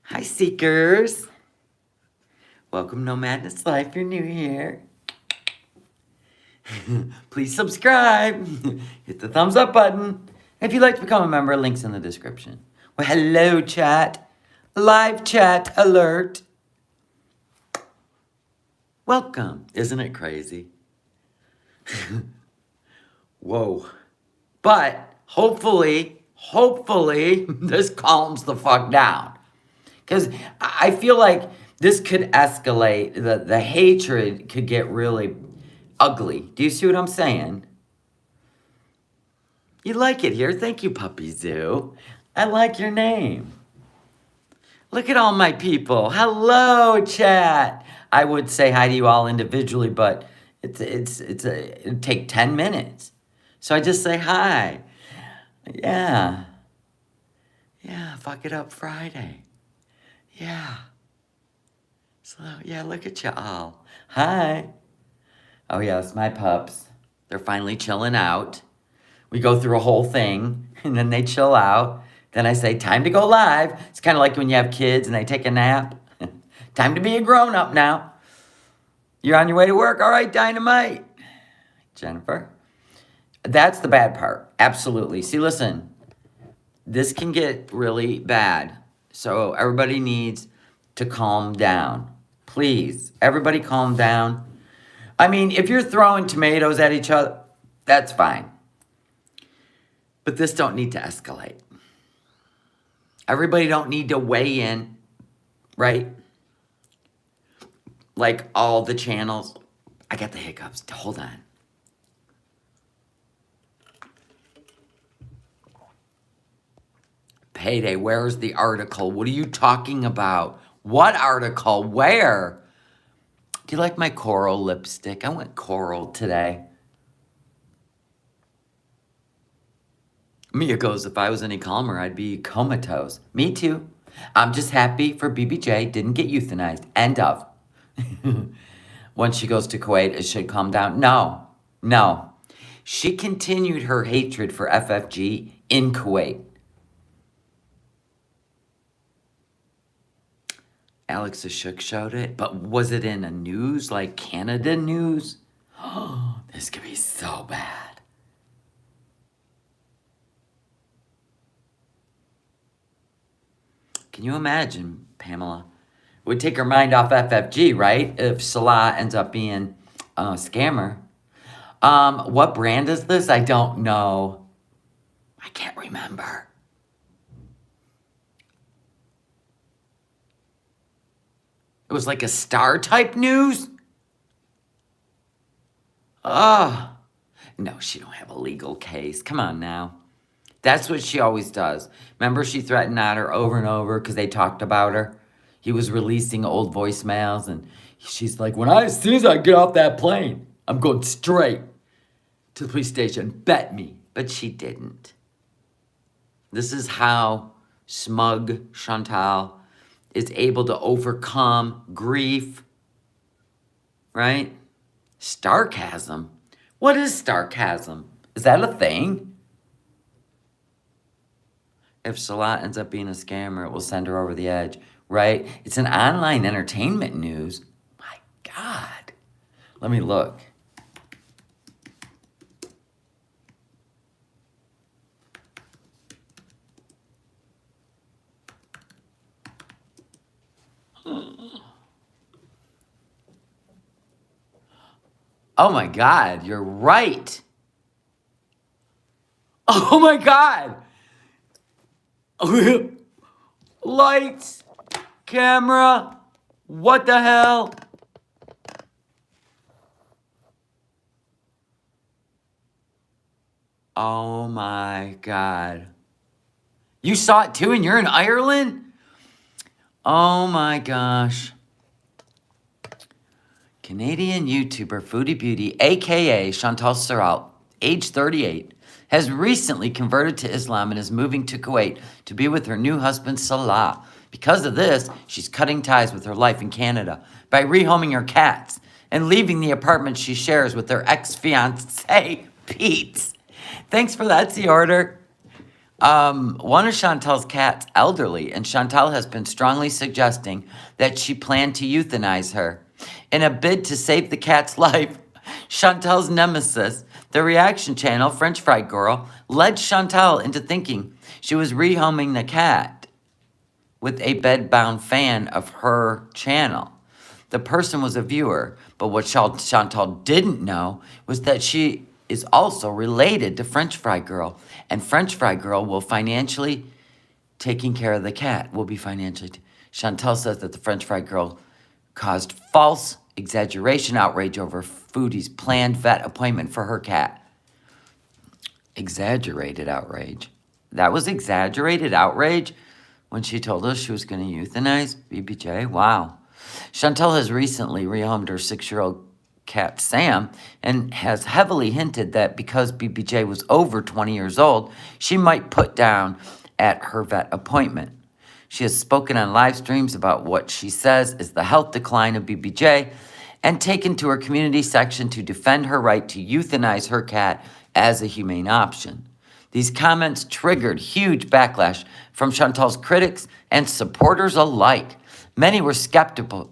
Hi, Seekers. Welcome No Madness Life. If you're new here, please subscribe. Hit the thumbs up button. If you'd like to become a member, links in the description. Well, hello, chat. Live chat alert. Welcome. Isn't it crazy? Whoa. But hopefully, this calms the fuck down. Because I feel like this could escalate. The hatred could get really ugly. Do you see what I'm saying? You like it here? Thank you, Puppy Zoo. I like your name. Look at all my people. Hello, chat. I would say hi to you all individually, but it'd take 10 minutes. So I just say hi. Yeah. Yeah, fuck it up Friday. Yeah. So, yeah, look at you all. Hi. Oh, yes, my pups. They're finally chilling out. We go through a whole thing, and then they chill out. Then I say, time to go live. It's kind of like when you have kids and they take a nap. Time to be a grown-up now. You're on your way to work. All right, Dynamite. Jennifer. That's the bad part. Absolutely. See, listen. This can get really bad. So everybody needs to calm down. Please, everybody calm down. I mean, if you're throwing tomatoes at each other, that's fine. But this don't need to escalate. Everybody don't need to weigh in, right? Like all the channels. I got the hiccups. Hold on. Payday, where's the article? What are you talking about? What article? Where? Do you like my coral lipstick? I went coral today. Mia goes, if I was any calmer, I'd be comatose. Me too. I'm just happy for BBJ didn't get euthanized. End of. Once she goes to Kuwait, it should calm down. No. She continued her hatred for FFG in Kuwait. Alex Ashok showed it, but was it in a news, like Canada news? Oh, this could be so bad. Can you imagine, Pamela? It would take her mind off FFG, right? If Salah ends up being a scammer. What brand is this? I don't know. I can't remember. It was like a Star type news? Oh, no, she don't have a legal case. Come on now. That's what she always does. Remember she threatened Otter over and over because they talked about her? He was releasing old voicemails and she's like, as soon as I get off that plane, I'm going straight to the police station. Bet me. But she didn't. This is how smug Chantal is able to overcome grief, right? Sarcasm. What is sarcasm? Is that a thing? If Salah ends up being a scammer, it will send her over the edge, right? It's an online entertainment news. My God. Let me look. Oh my God, you're right. Oh my God. Lights, camera, what the hell? Oh my God. You saw it too and you're in Ireland? Oh my gosh. Canadian YouTuber Foodie Beauty, aka Chantal Sarrault, age 38, has recently converted to Islam and is moving to Kuwait to be with her new husband Salah. Because of this, she's cutting ties with her life in Canada by rehoming her cats and leaving the apartment she shares with her ex-fiancé, Pete. Thanks for that, the order. One of Chantal's cats, elderly, and Chantal has been strongly suggesting that she planned to euthanize her. In a bid to save the cat's life, Chantal's nemesis, the reaction channel French Fry Girl, led Chantal into thinking she was rehoming the cat with a bed-bound fan of her channel. The person was a viewer, but what Chantal didn't know was that she is also related to French Fry Girl, and French Fry Girl will financially taking care of the cat. Will be financially. Chantal says that the French Fry Girl caused false exaggeration outrage over Foodie's planned vet appointment for her cat. Exaggerated outrage. That was exaggerated outrage when she told us she was going to euthanize BBJ. Wow. Chantal has recently rehomed her 6-year-old cat Sam and has heavily hinted that because BBJ was over 20 years old, she might put down at her vet appointment. She has spoken on live streams about what she says is the health decline of BBJ and taken to her community section to defend her right to euthanize her cat as a humane option. These comments triggered huge backlash from Chantal's critics and supporters alike. Many were skeptical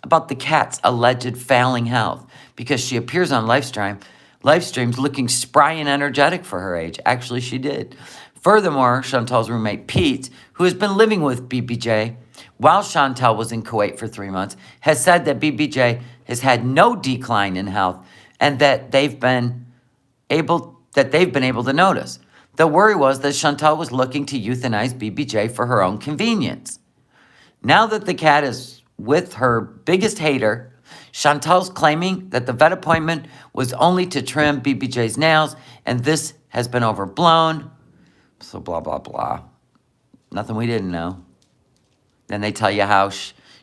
about the cat's alleged failing health because she appears on live streams looking spry and energetic for her age. Actually, she did. Furthermore, Chantal's roommate Pete, who has been living with BBJ while Chantal was in Kuwait for 3 months, has said that BBJ has had no decline in health and that they've been able to notice. The worry was that Chantal was looking to euthanize BBJ for her own convenience. Now that the cat is with her biggest hater, Chantal's claiming that the vet appointment was only to trim BBJ's nails and this has been overblown. So blah, blah, blah. Nothing we didn't know. Then they tell you how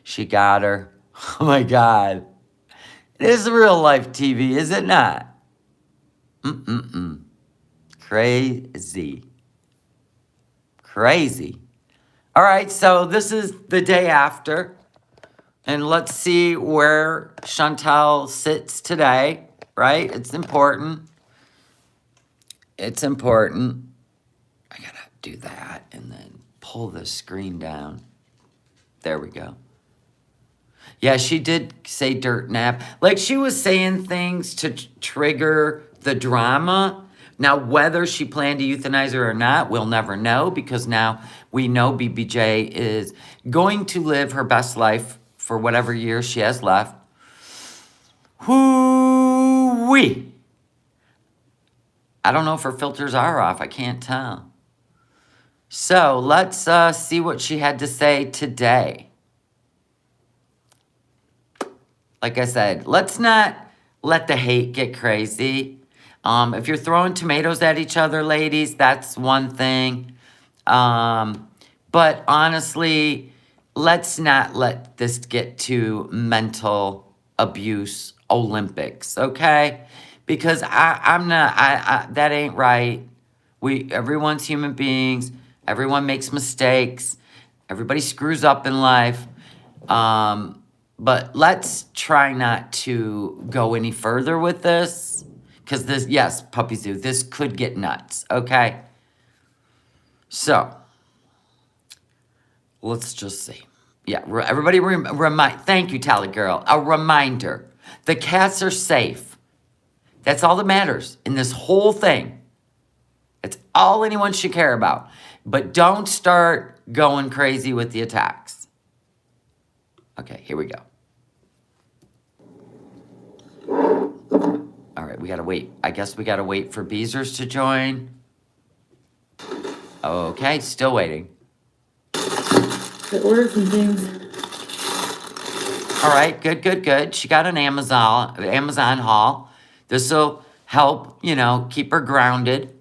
she got her. Oh my God. It is real life TV, is it not? Crazy. Crazy. All right, so this is the day after. And let's see where Chantal sits today, right? It's important. It's important. I gotta do that and then pull the screen down. There we go. Yeah, she did say dirt nap. Like she was saying things to trigger the drama. Now, whether she planned to euthanize her or not, we'll never know because now we know BBJ is going to live her best life for whatever years she has left. Hoo-wee. I don't know if her filters are off. I can't tell. So let's see what she had to say today. Like I said, let's not let the hate get crazy. If you're throwing tomatoes at each other, ladies, that's one thing. But honestly, let's not let this get to mental abuse Olympics, okay? Because I'm not, that ain't right. Everyone's human beings. Everyone makes mistakes. Everybody screws up in life. But let's try not to go any further with this. Because this, yes, Puppy Zoo, this could get nuts, okay? So, let's just see. Yeah, everybody thank you, Tally Girl. A reminder, the cats are safe. That's all that matters in this whole thing. It's all anyone should care about. But don't start going crazy with the attacks. Okay, here we go. All right, we gotta wait. I guess we gotta wait for Beezers to join. Okay, still waiting. I ordered some things. All right, good. She got an Amazon haul. This will help, keep her grounded.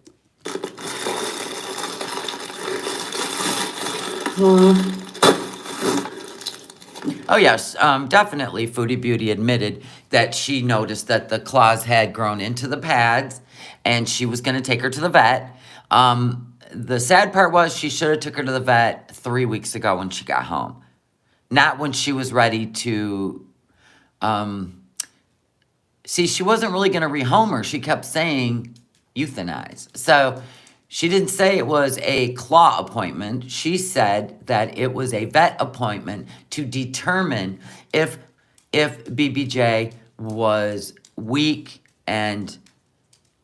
Oh, yes, definitely Foodie Beauty admitted that she noticed that the claws had grown into the pads and she was going to take her to the vet. The sad part was she should have took her to the vet 3 weeks ago when she got home. Not when she was ready to... See, she wasn't really going to rehome her. She kept saying euthanize. So She didn't say it was a claw appointment. She said that it was a vet appointment to determine if BBJ was weak and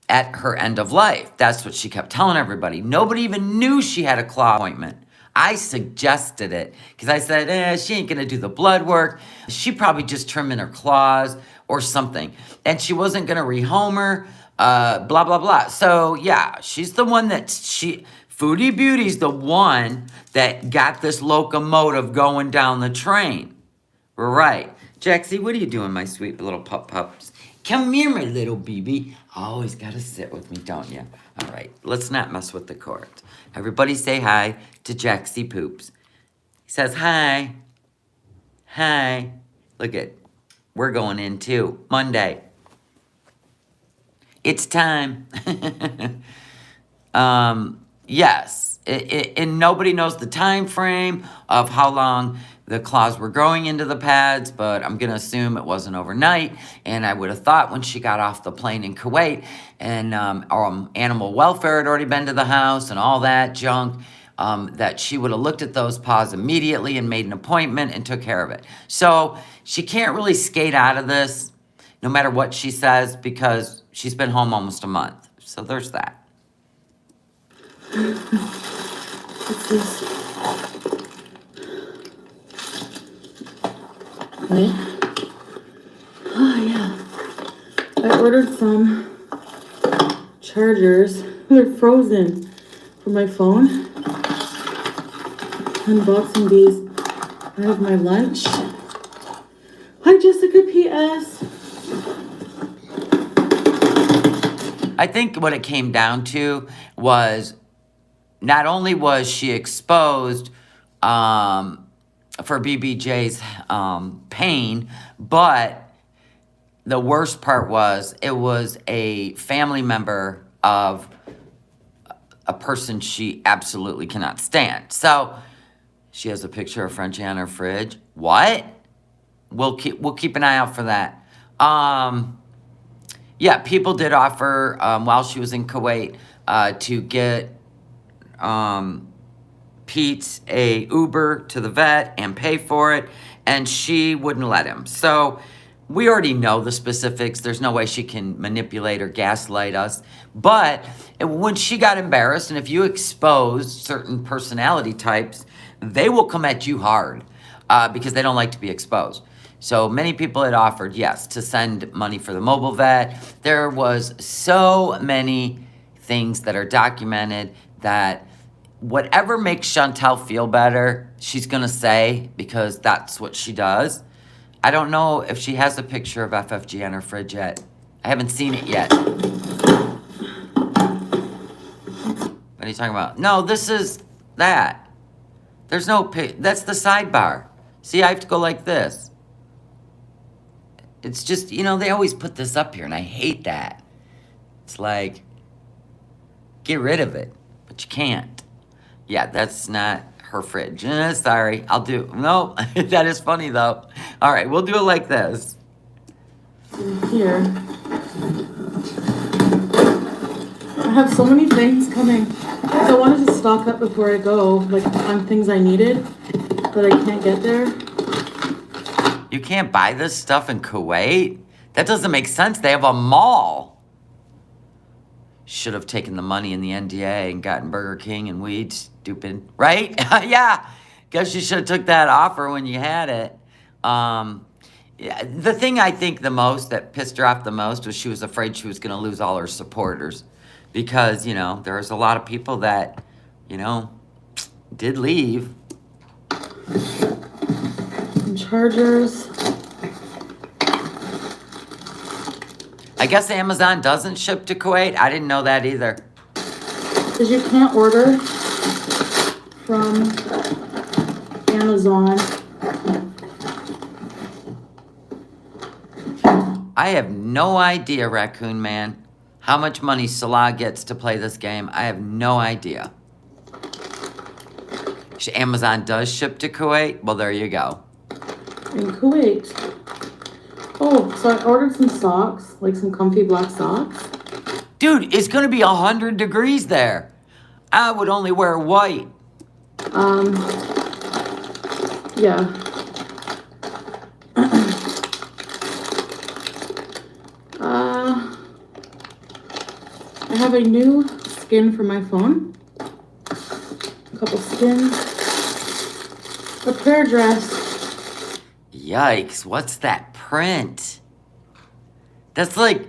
at her end of life. That's what she kept telling everybody. Nobody even knew she had a claw appointment. I suggested it because I said, she ain't gonna do the blood work. She probably just trimming her claws or something. And she wasn't gonna rehome her, blah, blah, blah. So yeah, she's the one Foodie Beauty's the one that got this locomotive going down the train. Right. Jaxie, what are you doing, my sweet little pups? Come here, my little BB. Always gotta sit with me, don't you? All right, let's not mess with the cord. Everybody say hi to Jaxie Poops. He says hi. Hi. Look at, we're going in too. Monday. It's time. Yes. And nobody knows the time frame of how long the claws were growing into the pads, but I'm going to assume it wasn't overnight. And I would have thought when she got off the plane in Kuwait and animal welfare had already been to the house and all that junk, that she would have looked at those paws immediately and made an appointment and took care of it. So she can't really skate out of this, no matter what she says, because she's been home almost a month. So there's that. What's this? Wait. Oh, yeah. I ordered some chargers. They're frozen for my phone. Unboxing these. I have my lunch. Hi, Jessica PS. I think what it came down to was not only was she exposed for BBJ's pain, but the worst part was it was a family member of a person she absolutely cannot stand. So she has a picture of Frenchie on her fridge. What? We'll keep an eye out for that. Yeah, people did offer while she was in Kuwait to get Pete a Uber to the vet and pay for it, and she wouldn't let him. So we already know the specifics. There's no way she can manipulate or gaslight us. But when she got embarrassed, and if you expose certain personality types, they will come at you hard because they don't like to be exposed. So many people had offered, yes, to send money for the mobile vet. There was so many things that are documented that whatever makes Chantel feel better, she's going to say, because that's what she does. I don't know if she has a picture of FFG on her fridge yet. I haven't seen it yet. What are you talking about? No, this is that. There's no that's the sidebar. See, I have to go like this. It's just, they always put this up here, and I hate that. It's like, get rid of it, but you can't. Yeah, that's not her fridge. Sorry, I'll do, no, that is funny though. All right, we'll do it like this. Here. I have so many things coming. I wanted to stock up before I go, like on things I needed, but I can't get there. You can't buy this stuff in Kuwait? That doesn't make sense. They have a mall. Should have taken the money in the NDA and gotten Burger King and weed, stupid. Right? Yeah. Guess you should have took that offer when you had it. Yeah, the thing I think the most that pissed her off the most was she was afraid she was going to lose all her supporters. Because, there was a lot of people that, did leave. Chargers. I guess Amazon doesn't ship to Kuwait. I didn't know that either. Because you can't order from Amazon. I have no idea, Raccoon Man, how much money Salah gets to play this game. I have no idea. Amazon does ship to Kuwait? Well, there you go. In Kuwait. Oh, so I ordered some socks, like some comfy black socks. Dude, it's going to be 100 degrees there. I would only wear white. Yeah. I have a new skin for my phone. A couple skins. A prayer dress. Yikes, what's that print? That's like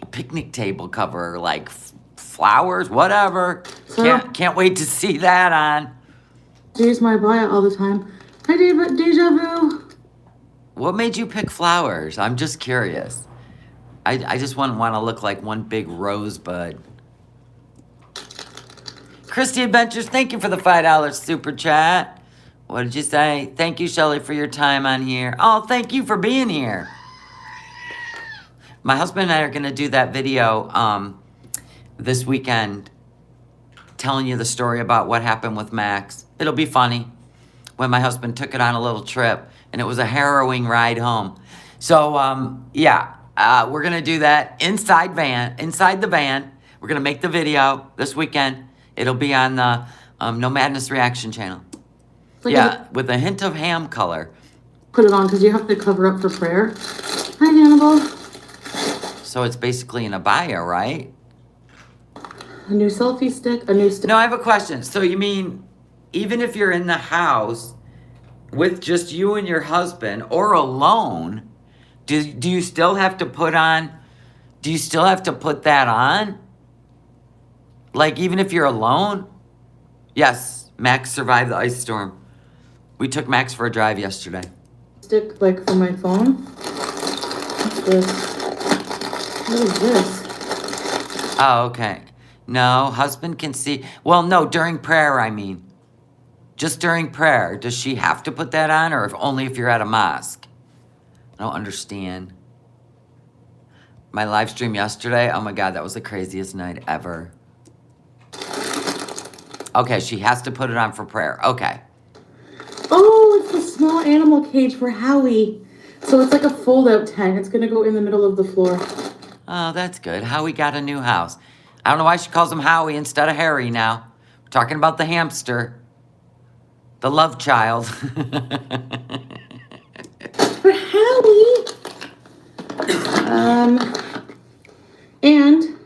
a picnic table cover, like flowers, whatever. So, Can't wait to see that on. Use my bio all the time. Hi, Deja Vu. What made you pick flowers? I'm just curious. I just wouldn't want to look like one big rosebud. Christy Adventures, thank you for the $5 super chat. What did you say? Thank you, Shelly, for your time on here. Oh, thank you for being here. My husband and I are going to do that video this weekend telling you the story about what happened with Max. It'll be funny when my husband took it on a little trip, and it was a harrowing ride home. So, yeah, we're going to do that inside the van. We're going to make the video this weekend. It'll be on the No Madness Reaction channel. Like yeah, with a hint of ham color. Put it on because you have to cover up for prayer. Hi, Hannibal. So it's basically an abaya, right? A new selfie stick, a new stick. No, I have a question. So you mean even if you're in the house with just you and your husband or alone, do you still have to put on, do you still have to put that on? Like even if you're alone? Yes, Max survived the ice storm. We took Max for a drive yesterday. Stick like for my phone. What's this? What is this? Oh, okay. No, husband can see. Well, no, during prayer, I mean. Just during prayer. Does she have to put that on or only if you're at a mosque? I don't understand. My live stream yesterday, oh my God, that was the craziest night ever. Okay, she has to put it on for prayer. Okay. Oh, it's the small animal cage for Howie. So it's like a fold-out tent. It's going to go in the middle of the floor. Oh, that's good. Howie got a new house. I don't know why she calls him Howie instead of Harry now. We're talking about the hamster. The love child. For Howie. And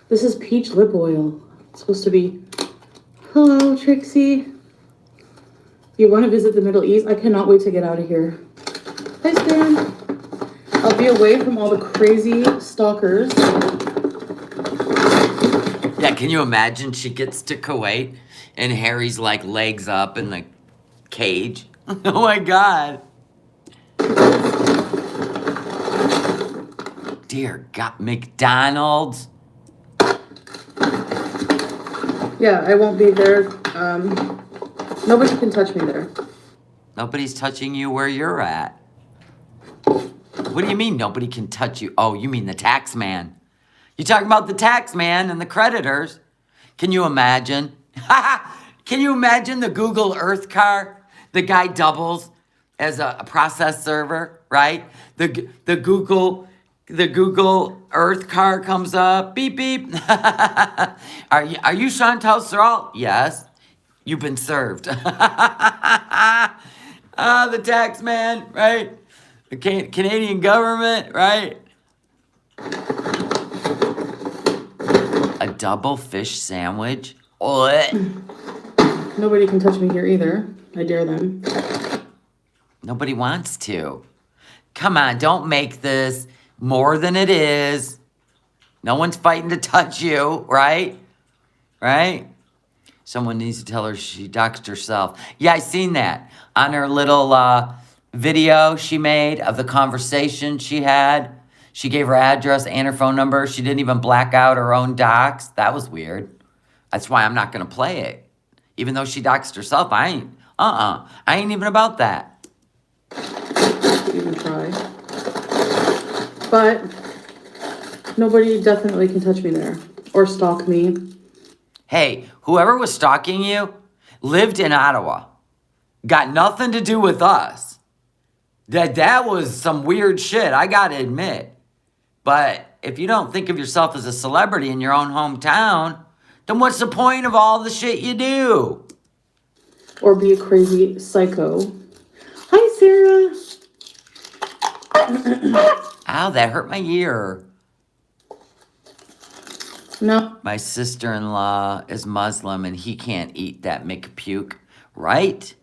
this is peach lip oil. It's supposed to be, hello, Trixie. You want to visit the Middle East? I cannot wait to get out of here. Hi, Stan. I'll be away from all the crazy stalkers. Yeah, can you imagine she gets to Kuwait and Harry's like legs up in the cage? Oh my God. Dear God, McDonald's. Yeah, I won't be there. Nobody can touch me there. Nobody's touching you where you're at. What do you mean nobody can touch you? Oh, you mean the tax man. You talking about the tax man and the creditors. Can you imagine? Can you imagine the Google Earth car? The guy doubles as a process server, right? The Google Earth car comes up. Beep, beep. Are you Chantal Sorrell? Yes. You've been served. The tax man, right? The Canadian government, right? A double fish sandwich? What? Nobody can touch me here either. I dare them. Nobody wants to. Come on, don't make this more than it is. No one's fighting to touch you, right? Right? Someone needs to tell her she doxed herself. Yeah, I seen that on her little video she made of the conversation she had. She gave her address and her phone number. She didn't even black out her own docs. That was weird. That's why I'm not going to play it. Even though she doxed herself, I ain't even about that. Even try. But nobody definitely can touch me there or stalk me. Hey, whoever was stalking you lived in Ottawa. Got nothing to do with us. That was some weird shit, I gotta admit. But if you don't think of yourself as a celebrity in your own hometown, Then what's the point of all the shit you do? Or be a crazy psycho. Hi, Sarah. Ow, that hurt my ear. No. My sister-in-law is Muslim and he can't eat that McPuke, right?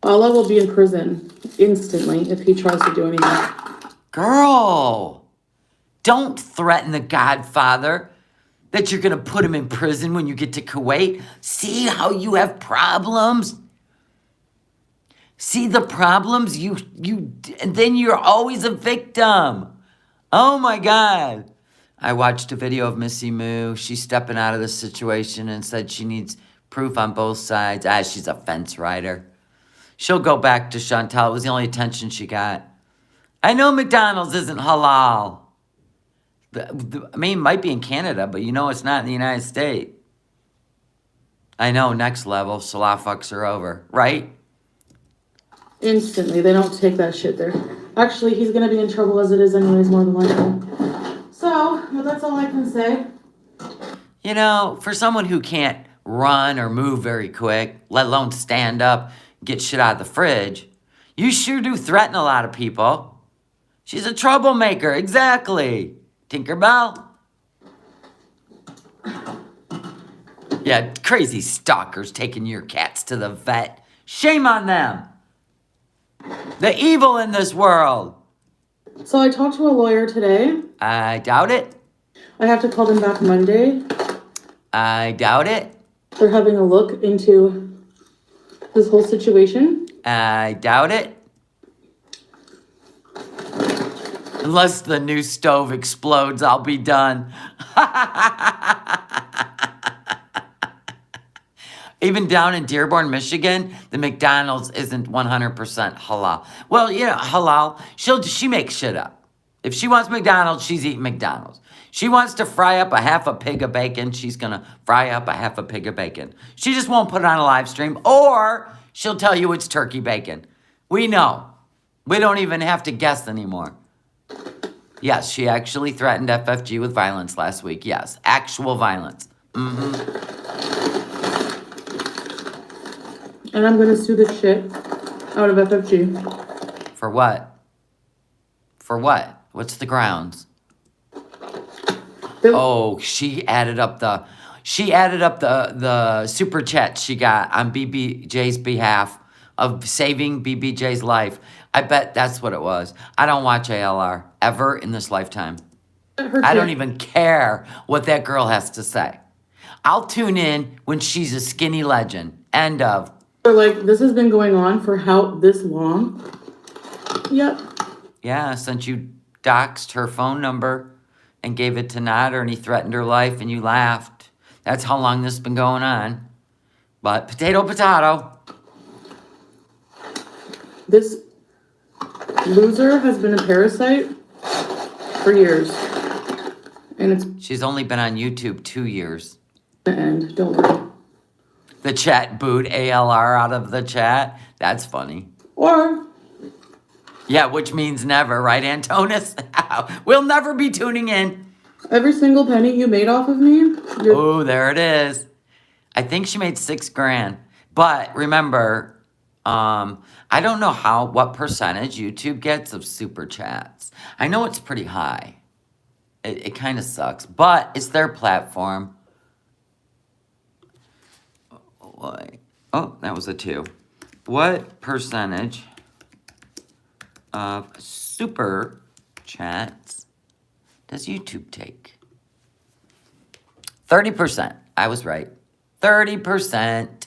Allah will be in prison instantly if he tries to do anything. Girl, don't threaten the Godfather that you're going to put him in prison when you get to Kuwait. See how you have problems? See the problems? And then you're always a victim. Oh my God. I watched a video of Missy Moo. She's stepping out of the situation and said she needs proof on both sides. She's a fence rider. She'll go back to Chantal. It was the only attention she got. I know McDonald's isn't halal. I mean, it might be in Canada, but you know it's not in the United States. I know, next level, Salah fucks her over, right? Instantly. They don't take that shit there. Actually, he's going to be in trouble as it is anyways, more than likely. So, but that's all I can say. You know, for someone who can't run or move very quick, let alone stand up, get shit out of the fridge, you sure do threaten a lot of people. She's a troublemaker, exactly. Tinkerbell? Yeah, crazy stalkers taking your cats to the vet. Shame on them. The evil in this world. So I talked to a lawyer today. I doubt it. I have to call them back Monday. I doubt it. They're having a look into this whole situation. I doubt it. Unless the new stove explodes, I'll be done. Even down in Dearborn, Michigan, the McDonald's isn't 100% halal. Well, you know, halal, she makes shit up. If she wants McDonald's, she's eating McDonald's. She wants to fry up a half a pig of bacon, she's going to fry up a half a pig of bacon. She just won't put it on a live stream, or she'll tell you it's turkey bacon. We know. We don't even have to guess anymore. Yes, she actually threatened FFG with violence last week. Yes, actual violence. Mm-hmm. And I'm going to sue the shit out of FFG. For what? For what? What's the grounds? Oh, she added up the super chat she got on BBJ's behalf of saving BBJ's life. I bet that's what it was. I don't watch ALR ever in this lifetime. I don't even care what that girl has to say. I'll tune in when she's a skinny legend. End of. Like, this has been going on for this long? Yep. Yeah, since you doxed her phone number and gave it to Nader and he threatened her life and you laughed. That's how long this has been going on. But potato, potato. This loser has been a parasite for years. And she's only been on YouTube 2 years. The end. Don't worry. The chat booed ALR out of the chat. That's funny. Or... yeah, which means never, right, Antonis? We'll never be tuning in. Every single penny you made off of me. Oh, there it is. I think she made $6,000. But remember, I don't know what percentage YouTube gets of super chats. I know it's pretty high. It kind of sucks, but it's their platform. Oh, that was a 2. What percentage of super chats does YouTube take? 30%. I was right. 30%.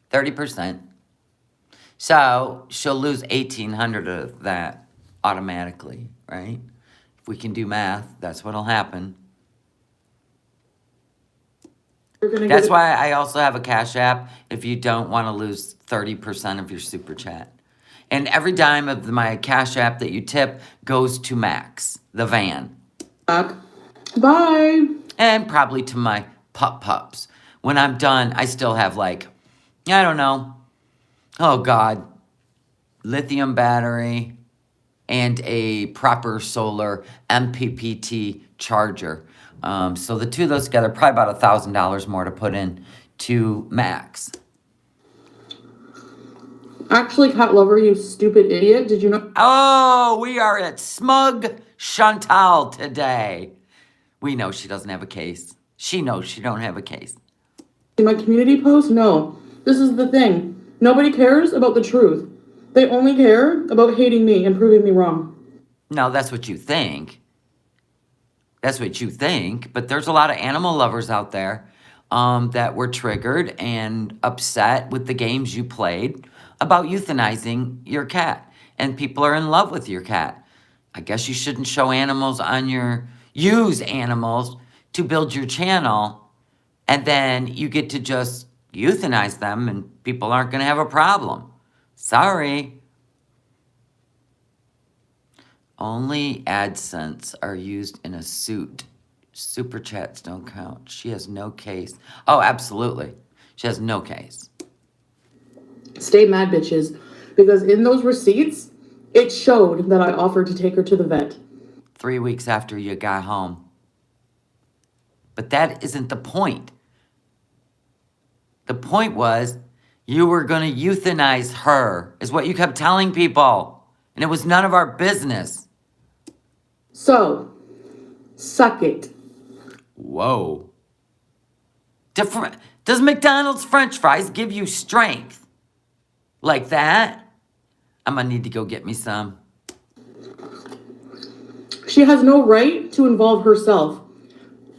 30%. So she'll lose 1,800 of that automatically, right? If we can do math, that's what'll happen. That's why I also have a Cash App if you don't want to lose 30% of your super chat. And every dime of my Cash App that you tip goes to Max, the van. Bye. And probably to my pups. When I'm done, I still have I don't know. Oh, God. Lithium battery, and a proper solar MPPT charger. So the two of those together, probably about $1,000 more to put in to Max. Actually, cat lover, you stupid idiot. Did you know? Oh, we are at Smug Chantal today. We know she doesn't have a case. She knows she don't have a case. In my community post? No. This is the thing. Nobody cares about the truth. They only care about hating me and proving me wrong. No, that's what you think. That's what you think. But there's a lot of animal lovers out there that were triggered and upset with the games you played about euthanizing your cat. And people are in love with your cat. I guess you shouldn't show animals on your... Use animals to build your channel. And then you get to just euthanize them and people aren't going to have a problem. Sorry. Only AdSense are used in a suit. Super chats don't count. She has no case. Oh, absolutely. She has no case. Stay mad, bitches. Because in those receipts, it showed that I offered to take her to the vet. 3 weeks after you got home. But that isn't the point. The point was you were going to euthanize her, is what you kept telling people. And it was none of our business. So, suck it. Whoa. Does McDonald's French fries give you strength? Like that? I'm going to need to go get me some. She has no right to involve herself.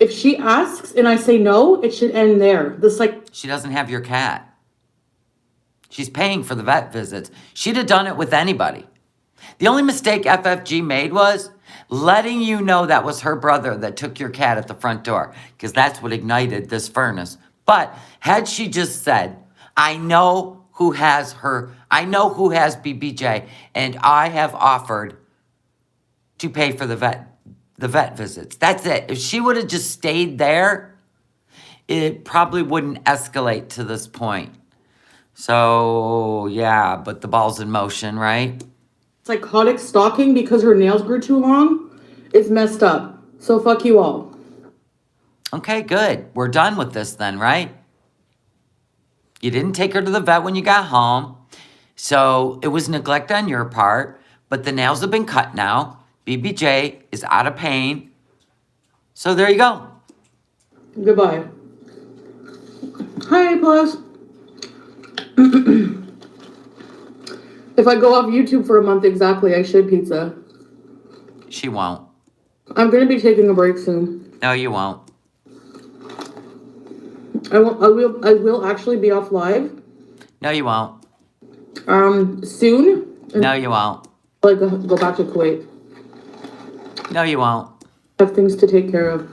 If she asks and I say no, it should end there. She doesn't have your cat. She's paying for the vet visits. She'd have done it with anybody. The only mistake FFG made was letting you know that was her brother that took your cat at the front door, because that's what ignited this furnace. But had she just said, I know who has BBJ, and I have offered to pay for the vet visits. That's it. If she would have just stayed there, it probably wouldn't escalate to this point. So, yeah, but the ball's in motion, right? Psychotic stalking because her nails grew too long is messed up. So fuck you all. Okay, good. We're done with this then, right? You didn't take her to the vet when you got home. So it was neglect on your part, but the nails have been cut now. BBJ is out of pain. So there you go. Goodbye. Hi, plus. If I go off YouTube for a month exactly, I should pizza. She won't. I'm going to be taking a break soon. No, you won't. I will actually be off live. No, you won't. Soon. No, you won't. Like go back to Kuwait. No, you won't. I have things to take care of.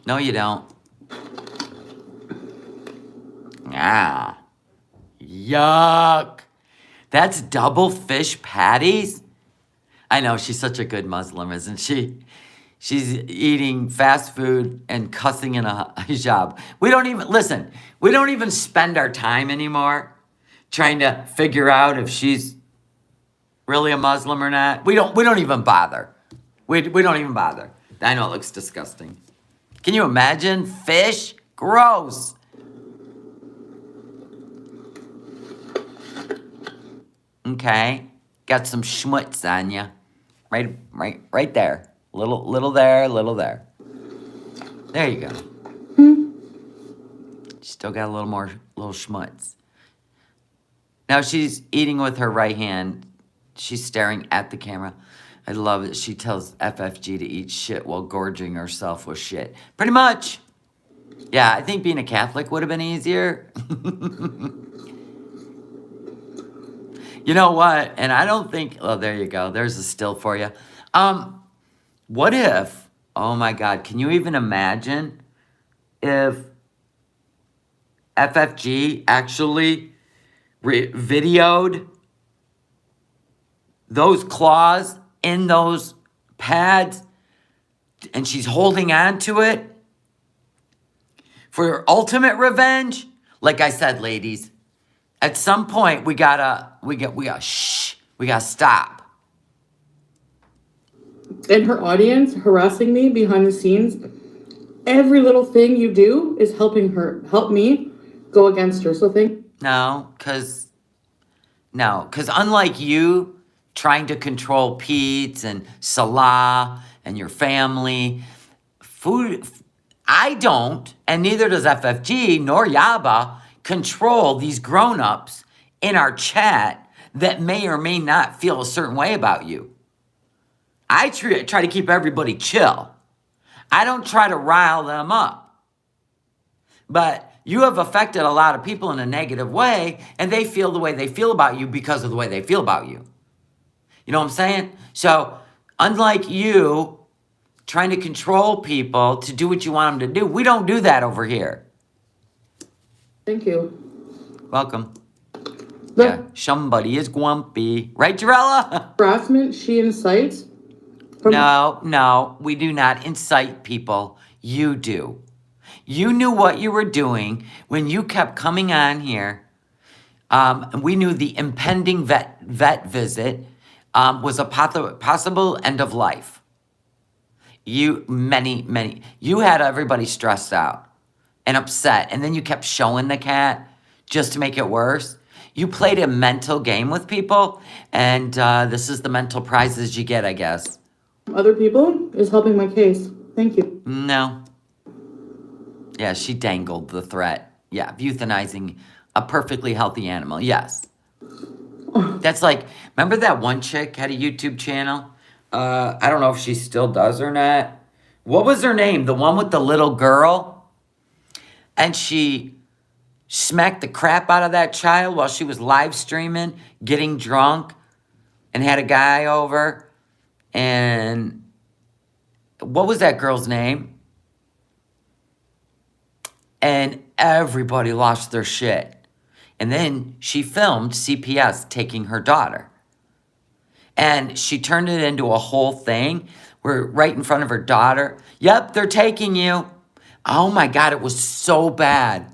No, you don't. Ah. Yuck. That's double fish patties? I know, she's such a good Muslim, isn't she? She's eating fast food and cussing in a hijab. We don't even spend our time anymore trying to figure out if she's really a Muslim or not. We don't even bother. We don't even bother. I know it looks disgusting. Can you imagine? Fish? Gross. Okay. Got some schmutz on you. Right there. Little there, little there. There you go. Still got a little schmutz. Now she's eating with her right hand. She's staring at the camera. I love it. She tells FFG to eat shit while gorging herself with shit. Pretty much. Yeah, I think being a Catholic would have been easier. You know what? And I don't think... Oh, there you go. There's a still for you. What if... Oh, my God. Can you even imagine if FFG actually videoed those claws in those pads and she's holding on to it for ultimate revenge? Like I said, ladies, at some point we gotta stop. and her audience harassing me behind the scenes, every little thing you do is help me go against her. So No, because unlike you trying to control Pete and Salah and your family, I don't, and neither does FFG nor Yaba, control these grown-ups in our chat that may or may not feel a certain way about you. I try to keep everybody chill. I don't try to rile them up. But you have affected a lot of people in a negative way, and they feel the way they feel about you because of the way they feel about you. You know what I'm saying? So, unlike you trying to control people to do what you want them to do, we don't do that over here. thank you. Welcome. Yeah, somebody is grumpy. Right, Jarella? Harassment she incites. No, we do not incite people. You do. You knew what you were doing when you kept coming on here. We knew the impending vet visit was a possible end of life. You had everybody stressed out and upset, and then you kept showing the cat just to make it worse. You played a mental game with people, and this is the mental prizes you get, I guess. Other people is helping my case. Thank you. No. Yeah, she dangled the threat. Yeah, of euthanizing a perfectly healthy animal. Yes. That's like, remember that one chick had a YouTube channel? I don't know if she still does or not. What was her name? The one with the little girl? And she smacked the crap out of that child while she was live streaming, getting drunk, and had a guy over. And what was that girl's name? And everybody lost their shit. And then she filmed CPS taking her daughter. And she turned it into a whole thing where right in front of her daughter, yep, they're taking you. Oh my God, it was so bad.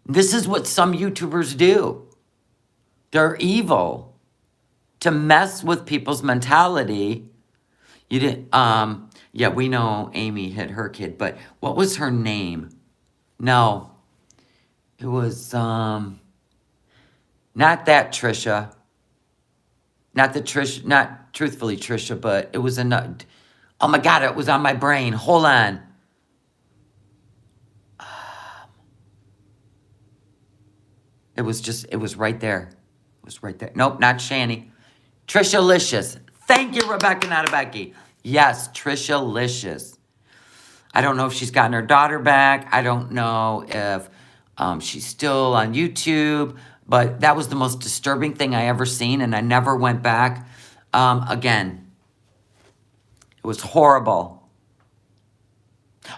This is what some YouTubers do. They're evil. To mess with people's mentality. You didn't, yeah, we know Amy hit her kid, but what was her name? No. It was, not that Trisha. Not truthfully Trisha, but it was oh my God, it was on my brain. Hold on. It was right there. It was right there. Nope, not Shani. Trisha Licious. Thank you, Rebecca, not a Becky. Yes, Trisha Licious. I don't know if she's gotten her daughter back. I don't know if she's still on YouTube. But that was the most disturbing thing I ever seen, and I never went back again. It was horrible.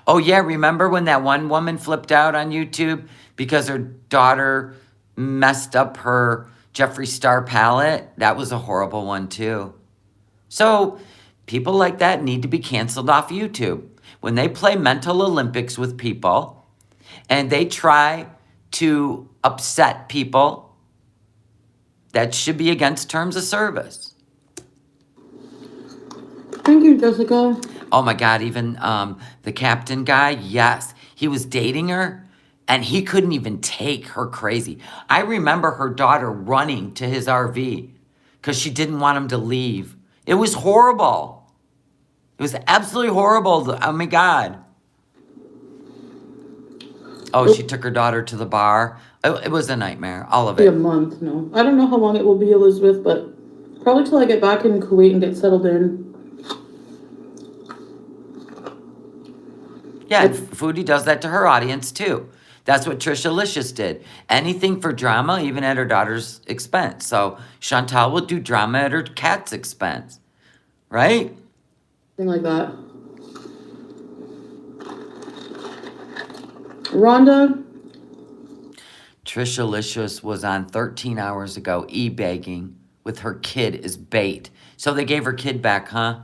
Oh, yeah, remember when that one woman flipped out on YouTube because her daughter messed up her Jeffree Star palette? That was a horrible one, too. So people like that need to be canceled off YouTube. When they play mental Olympics with people and they try to upset people, that should be against terms of service. Thank you, Jessica. Oh my God, even the captain guy, yes. He was dating her and he couldn't even take her crazy. I remember her daughter running to his RV because she didn't want him to leave. It was horrible. It was absolutely horrible. Oh my God. Oh, she took her daughter to the bar. It was a nightmare, all of Be a it. month, no. I don't know how long it will be, Elizabeth, but probably till I get back in Kuwait and get settled in. Yeah, and Foodie does that to her audience too. That's what Trisha Licious did. Anything for drama, even at her daughter's expense. So Chantal will do drama at her cat's expense, right? Thing like that. Rhonda. Trisha Licious was on 13 hours ago e-begging with her kid as bait. So they gave her kid back, huh?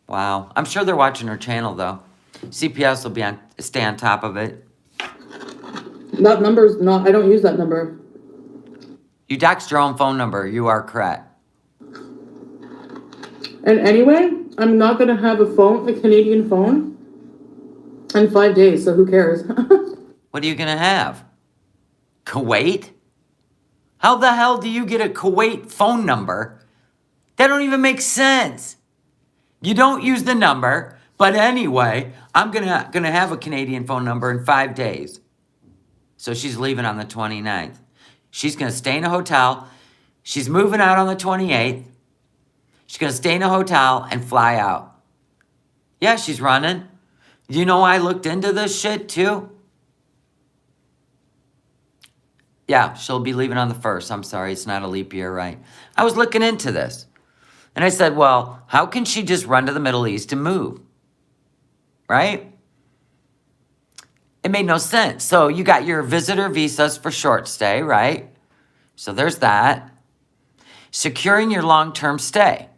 Wow. I'm sure they're watching her channel though. CPS will stay on top of it. That number's not, I don't use that number. You doxed your own phone number. You are correct. And anyway, I'm not gonna have a Canadian phone, in 5 days. So who cares? What are you going to have? Kuwait? How the hell do you get a Kuwait phone number? That don't even make sense. You don't use the number, but anyway, I'm gonna have a Canadian phone number in 5 days. So she's leaving on the 29th. She's gonna stay in a hotel. She's moving out on the 28th. She's gonna stay in a hotel and fly out. Yeah, she's running. You know, I looked into this shit too. Yeah, she'll be leaving on the 1st. I'm sorry, it's not a leap year, right? I was looking into this. And I said, well, how can she just run to the Middle East and move? Right? It made no sense. So you got your visitor visas for short stay, right? So there's that. Securing your long-term stay.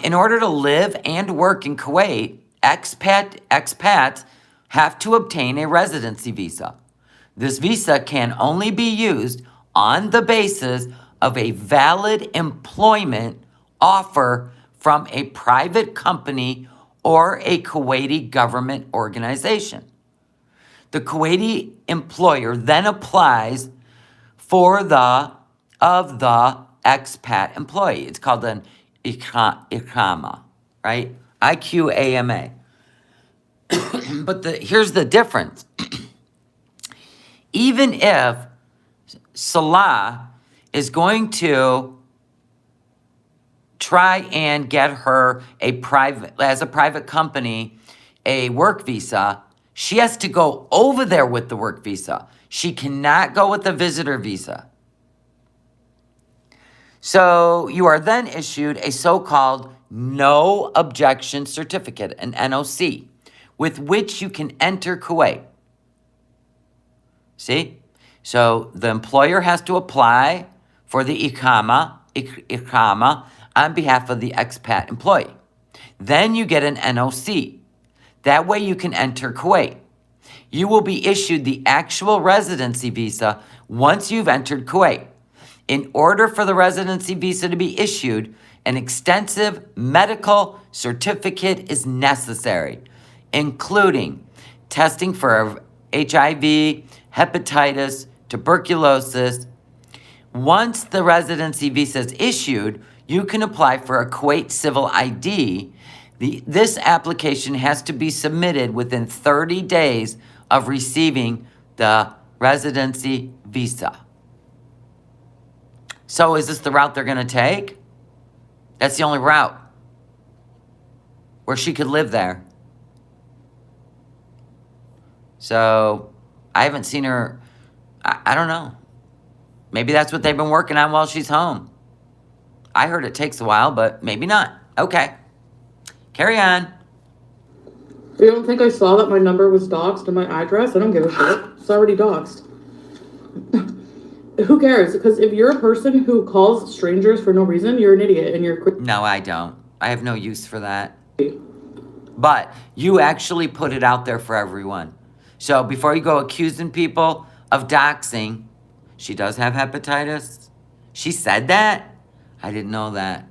In order to live and work in Kuwait, expats have to obtain a residency visa. This visa can only be used on the basis of a valid employment offer from a private company or a Kuwaiti government organization. The Kuwaiti employer then applies for the expat employee. It's called an Iqama, right? IQAMA. But here's the difference. Even if Salah is going to try and get her as a private company, a work visa, she has to go over there with the work visa. She cannot go with the visitor visa. So you are then issued a so-called no objection certificate, an NOC, with which you can enter Kuwait. See? So the employer has to apply for the Iqama on behalf of the expat employee. Then you get an NOC. That way you can enter Kuwait. You will be issued the actual residency visa once you've entered Kuwait. In order for the residency visa to be issued, an extensive medical certificate is necessary, including testing for HIV, hepatitis, tuberculosis. Once the residency visa is issued, you can apply for a Kuwait civil ID. This application has to be submitted within 30 days of receiving the residency visa. So is this the route they're going to take? That's the only route where she could live there. So I haven't seen her. I don't know. Maybe that's what they've been working on while she's home. I heard it takes a while, but maybe not. Okay. Carry on. You don't think I saw that my number was doxed and my address? I don't give a shit. It's already doxed. Who cares? Because if you're a person who calls strangers for no reason, you're an idiot and you're... No, I don't. I have no use for that. But you actually put it out there for everyone. So before you go accusing people of doxing, she does have hepatitis. She said that? I didn't know that.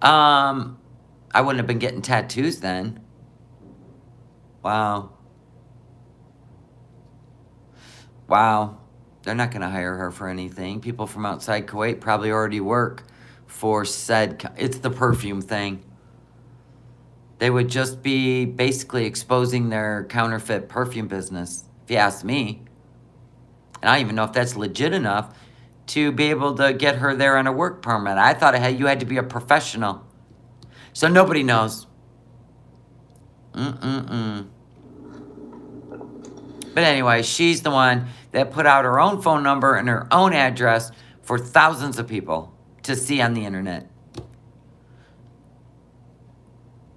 I wouldn't have been getting tattoos then. Wow. Wow. They're not going to hire her for anything. People from outside Kuwait probably already work for said... It's the perfume thing. They would just be basically exposing their counterfeit perfume business, if you ask me. And I don't even know if that's legit enough to be able to get her there on a work permit. I thought you had to be a professional. So nobody knows. But anyway, she's the one that put out her own phone number and her own address for thousands of people to see on the internet.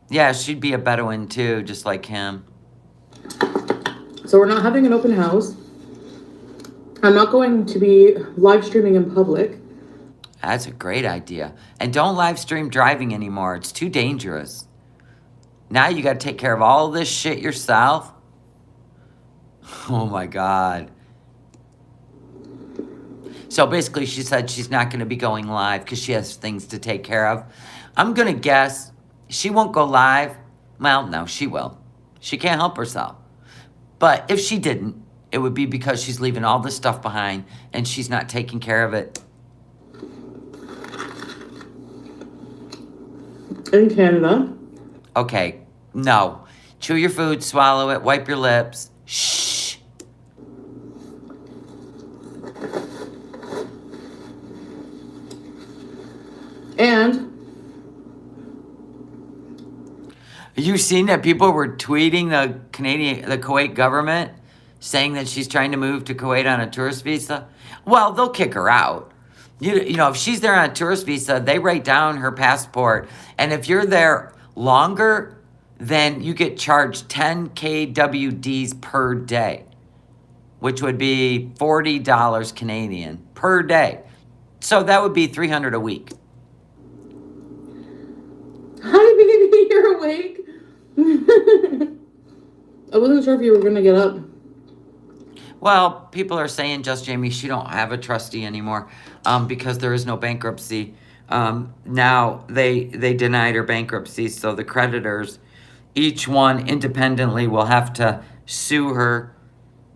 Yeah, she'd be a Bedouin too, just like him. So we're not having an open house. I'm not going to be live streaming in public. That's a great idea. And don't live stream driving anymore. It's too dangerous. Now you got to take care of all this shit yourself. Oh my God. So basically she said she's not going to be going live because she has things to take care of. I'm going to guess she won't go live. Well, no, she will. She can't help herself. But if she didn't, it would be because she's leaving all this stuff behind and she's not taking care of it. In Canada. Okay, no. Chew your food, swallow it, wipe your lips. Shh. And You seen that people were tweeting the Kuwait government saying that she's trying to move to Kuwait on a tourist visa? Well, they'll kick her out. You know, if she's there on a tourist visa, they write down her passport. And if you're there longer, then you get charged 10 KWDs per day, which would be $40 Canadian per day. So that would be $300 a week. hi, baby, you're awake. I wasn't sure if you were gonna get up. Well, people are saying, Just Jamie, she don't have a trustee anymore because there is no bankruptcy. Now they denied her bankruptcy, so the creditors, each one independently, will have to sue her.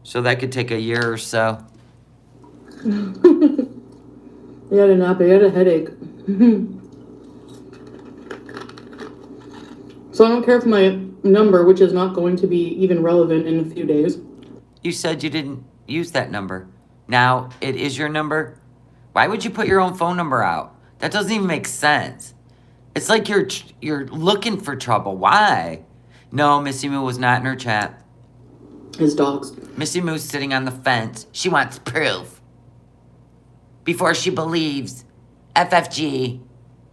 So that could take a year or so. You had a nap. You had a headache. So I don't care if my number, which is not going to be even relevant in a few days. You said you didn't use that number. Now it is your number. Why would you put your own phone number out? That doesn't even make sense. It's like you're looking for trouble. Why? No, Missy Moo was not in her chat. His dogs. Missy Moo's sitting on the fence. She wants proof before she believes. FFG.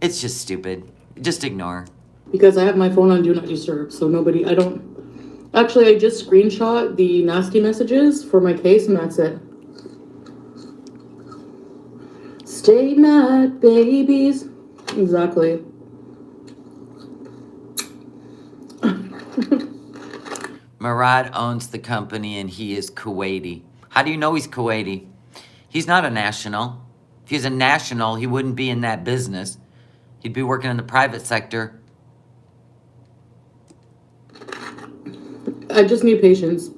It's just stupid. Just ignore. Because I have my phone on Do Not Disturb, so nobody, I don't... Actually, I just screenshot the nasty messages for my case, and that's it. Stay mad, babies. Exactly. Murad owns the company and he is Kuwaiti. How do you know he's Kuwaiti? He's not a national. If he's a national, he wouldn't be in that business. He'd be working in the private sector. I just need patience.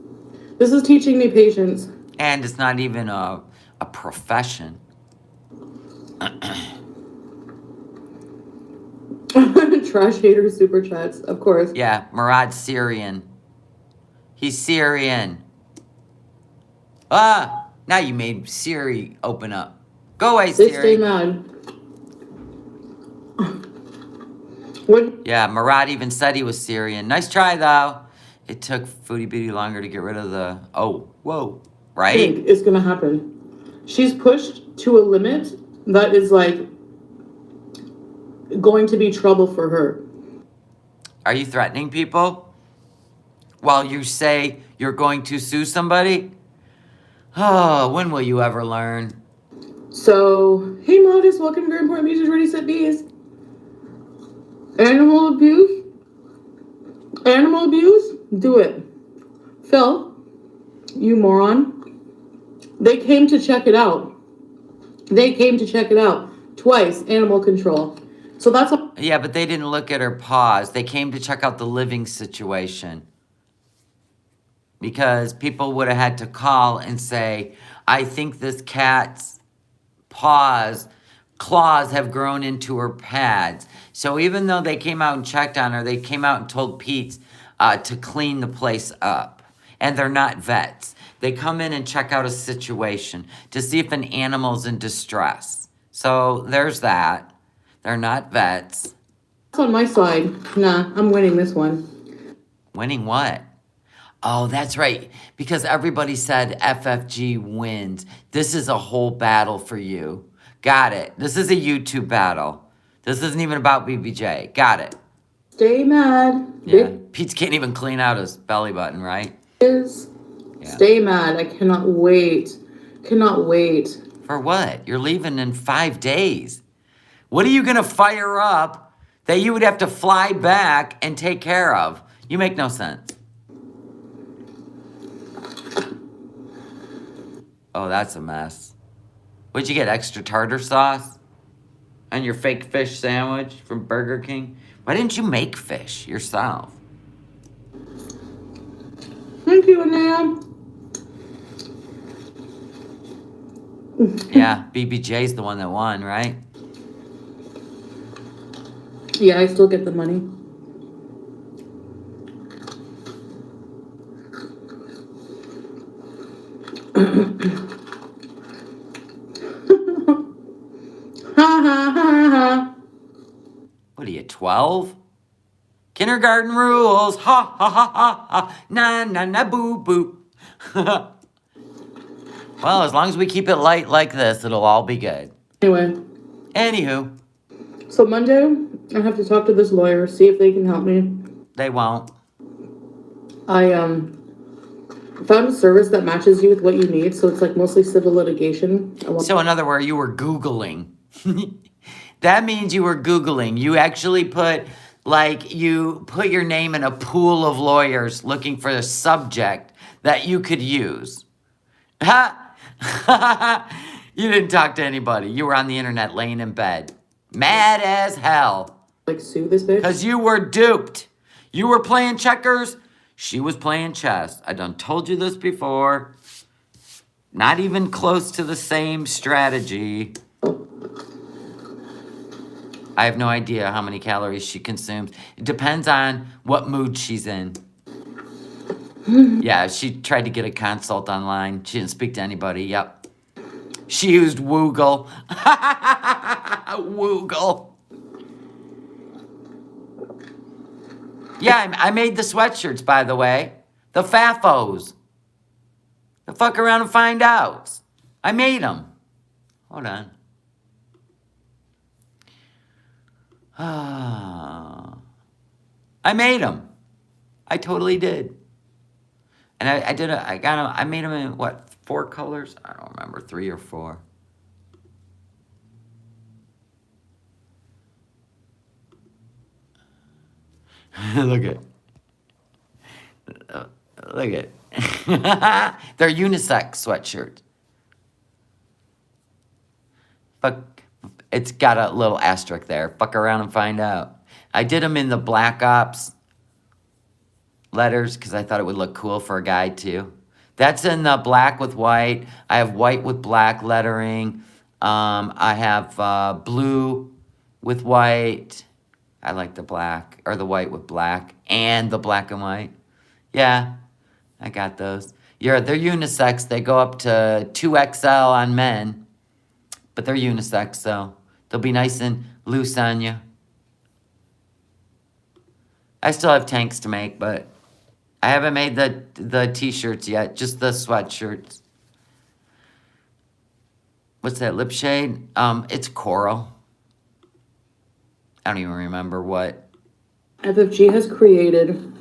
This is teaching me patience. And it's not even a profession. Trash hater super chats, of course. Yeah, Murad's Syrian. He's Syrian. Ah, now you made Siri open up. Go away, They Siri. stay mad. What? Yeah, Murad even said he was Syrian. Nice try, though. It took Foodie Beauty longer to get rid of the... Oh, whoa. Right? Think is gonna happen. She's pushed to a limit that is like going to be trouble for her. Are you threatening people? While you say you're going to sue somebody? Oh, when will you ever learn? So, hey Modest, welcome to Grand Point Beaches, Ready Set Bees. Animal abuse? Animal abuse? Do it. Phil, you moron. They came to check it out. They came to check it out. Twice, animal control. So that's a... Yeah, but they didn't look at her paws. They came to check out the living situation. Because people would have had to call and say, I think this cat's claws have grown into her pads. So even though they came out and checked on her, they came out and told Pete to clean the place up. And they're not vets. They come in and check out a situation to see if an animal's in distress. So there's that. They're not vets. That's on my side. Nah, I'm winning this one. Winning what? Oh, that's right. Because everybody said FFG wins. This is a whole battle for you. Got it. This is a YouTube battle. This isn't even about BBJ. Got it. Stay mad. Yeah. Pete can't even clean out his belly button, right? Bitches. Yeah. Stay mad. I cannot wait. Cannot wait. For what? You're leaving in 5 days. What are you going to fire up that you would have to fly back and take care of? You make no sense. Oh, that's a mess. What'd you get, extra tartar sauce? on your fake fish sandwich from Burger King? Why didn't you make fish yourself? Thank you, Anam. Yeah, BBJ's the one that won, right? Yeah, I still get the money. Ha ha ha ha. What are you, 12? Kindergarten rules. Ha ha ha ha ha. Na na na boo boo. Well, as long as we keep it light like this, it'll all be good. Anyway, Anywho, so Monday, I have to talk to this lawyer, see if they can help me. they won't. I found a service that matches you with what you need, so it's like mostly civil litigation. So in other words, you were Googling. That means you were Googling. You actually put your name in a pool of lawyers looking for a subject that you could use. Ha! You didn't talk to anybody. You were on the internet laying in bed. Mad as hell. Like sue this bitch? Because you were duped. You were playing checkers. She was playing chess. I done told you this before. Not even close to the same strategy. I have no idea how many calories she consumes. It depends on what mood she's in. Yeah, she tried to get a consult online. She didn't speak to anybody. Yep. She used Woogle. Woogle. Yeah, I made the sweatshirts, by the way. The Fafos. The fuck around and find out. I made them. Hold on. I made them. I totally did. And I made them in, what, 4 colors? I don't remember, 3 or 4. Look at. Look at. They're unisex sweatshirts. Fuck. It's got a little asterisk there. Fuck around and find out. I did them in the Black Ops letters because I thought it would look cool for a guy too. That's in the black with white. I have white with black lettering. I have blue with white. I like the black, or the white with black, and the black and white. Yeah, I got those. They're unisex. They go up to 2XL on men, but they're unisex, so they'll be nice and loose on you. I still have tanks to make, but I haven't made the t-shirts yet, just the sweatshirts. What's that, lip shade? It's coral. I don't even remember what. FFG has created,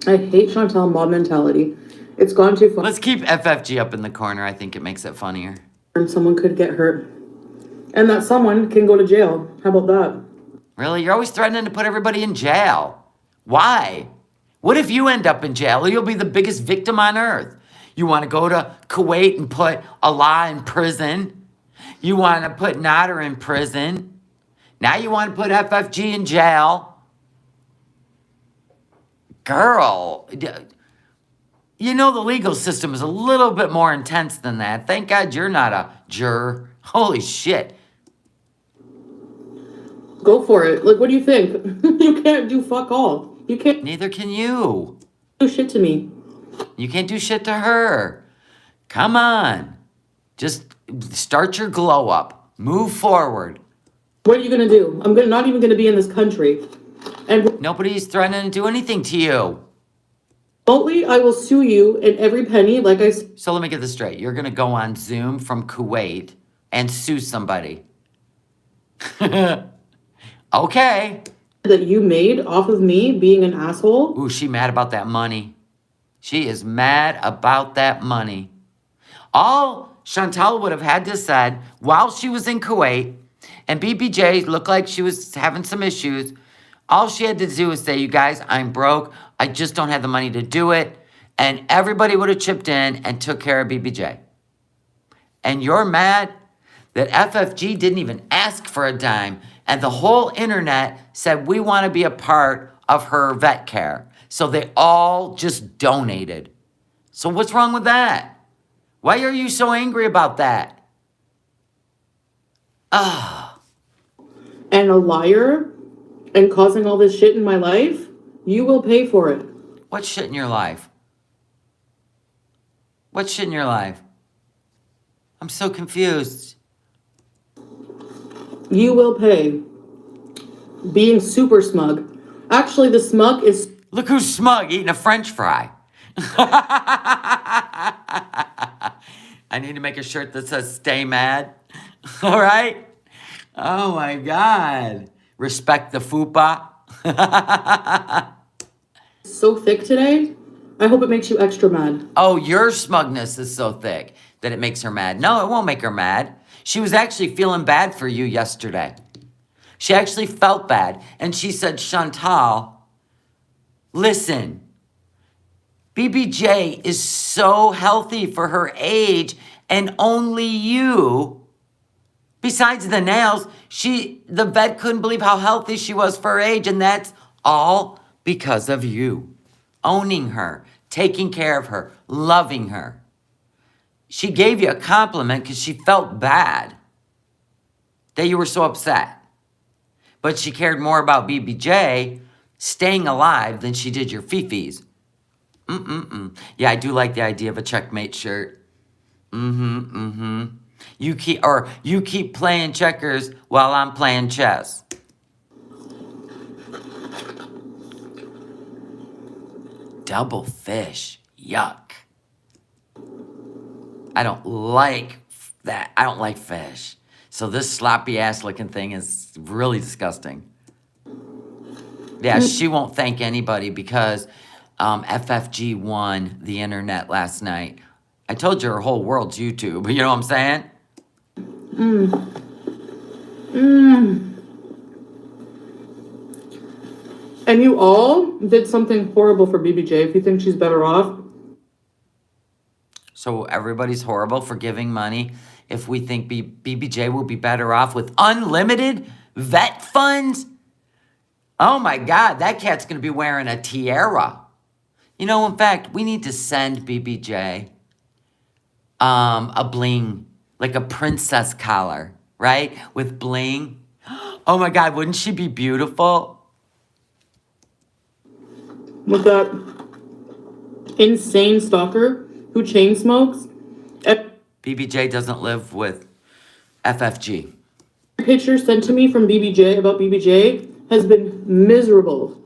I hate Chantal mob mentality. It's gone too far. Let's keep FFG up in the corner. I think it makes it funnier. And someone could get hurt. And that someone can go to jail. How about that? Really? You're always threatening to put everybody in jail. Why? What if you end up in jail? You'll be the biggest victim on earth. You want to go to Kuwait and put Allah in prison. You want to put Nader in prison. Now you want to put FFG in jail. Girl, you know the legal system is a little bit more intense than that. Thank God you're not a juror. Holy shit. Go for it. Like, what do you think? You can't do fuck all. You can't Neither can you. do shit to me. You can't do shit to her. Come on. Just start your glow up. Move forward. What are you gonna do? I'm not even gonna be in this country. And Nobody's threatening to do anything to you. remotely, I will sue you in every penny. Like I said, So let me get this straight. You're going to go on Zoom from Kuwait and sue somebody. Okay. that you made off of me being an asshole. Ooh, she mad about that money. She is mad about that money. All Chantal would have had to said while she was in Kuwait and BBJ looked like she was having some issues, all she had to do was say, you guys, I'm broke. I just don't have the money to do it. And everybody would have chipped in and took care of BBJ. And you're mad that FFG didn't even ask for a dime. And the whole internet said, we want to be a part of her vet care. So they all just donated. So what's wrong with that? Why are you so angry about that? Ah. And a liar and causing all this shit in my life, you will pay for it. What shit in your life? What shit in your life? I'm so confused. You will pay. Being super smug. Actually, the smug is... Look who's smug eating a French fry. I need to make a shirt that says stay mad. All right? Oh my God. Respect the fupa. so thick today. I hope it makes you extra mad. Oh, your smugness is so thick that it makes her mad. No, it won't make her mad. She was actually feeling bad for you yesterday. She actually felt bad. And she said, Chantal, listen, BBJ is so healthy for her age, and only you, besides the nails, the vet couldn't believe how healthy she was for her age, and that's all because of you. Owning her, taking care of her, loving her. She gave you a compliment because she felt bad that you were so upset. But she cared more about BBJ staying alive than she did your fifis. Yeah, I do like the idea of a checkmate shirt. You keep playing checkers while I'm playing chess. Double fish. Yuck. I don't like that. I don't like fish. So this sloppy ass looking thing is really disgusting. Yeah, she won't thank anybody because FFG won the internet last night. I told you her whole world's YouTube. You know what I'm saying? And you all did something horrible for BBJ if you think she's better off. So everybody's horrible for giving money if we think BBJ will be better off with unlimited vet funds? Oh my God, that cat's going to be wearing a tiara. You know, in fact, we need to send BBJ a bling, like a princess collar, right? With bling. Oh my God, wouldn't she be beautiful? With that insane stalker who chain smokes. BBJ doesn't live with FFG. Picture sent to me from BBJ about BBJ has been miserable.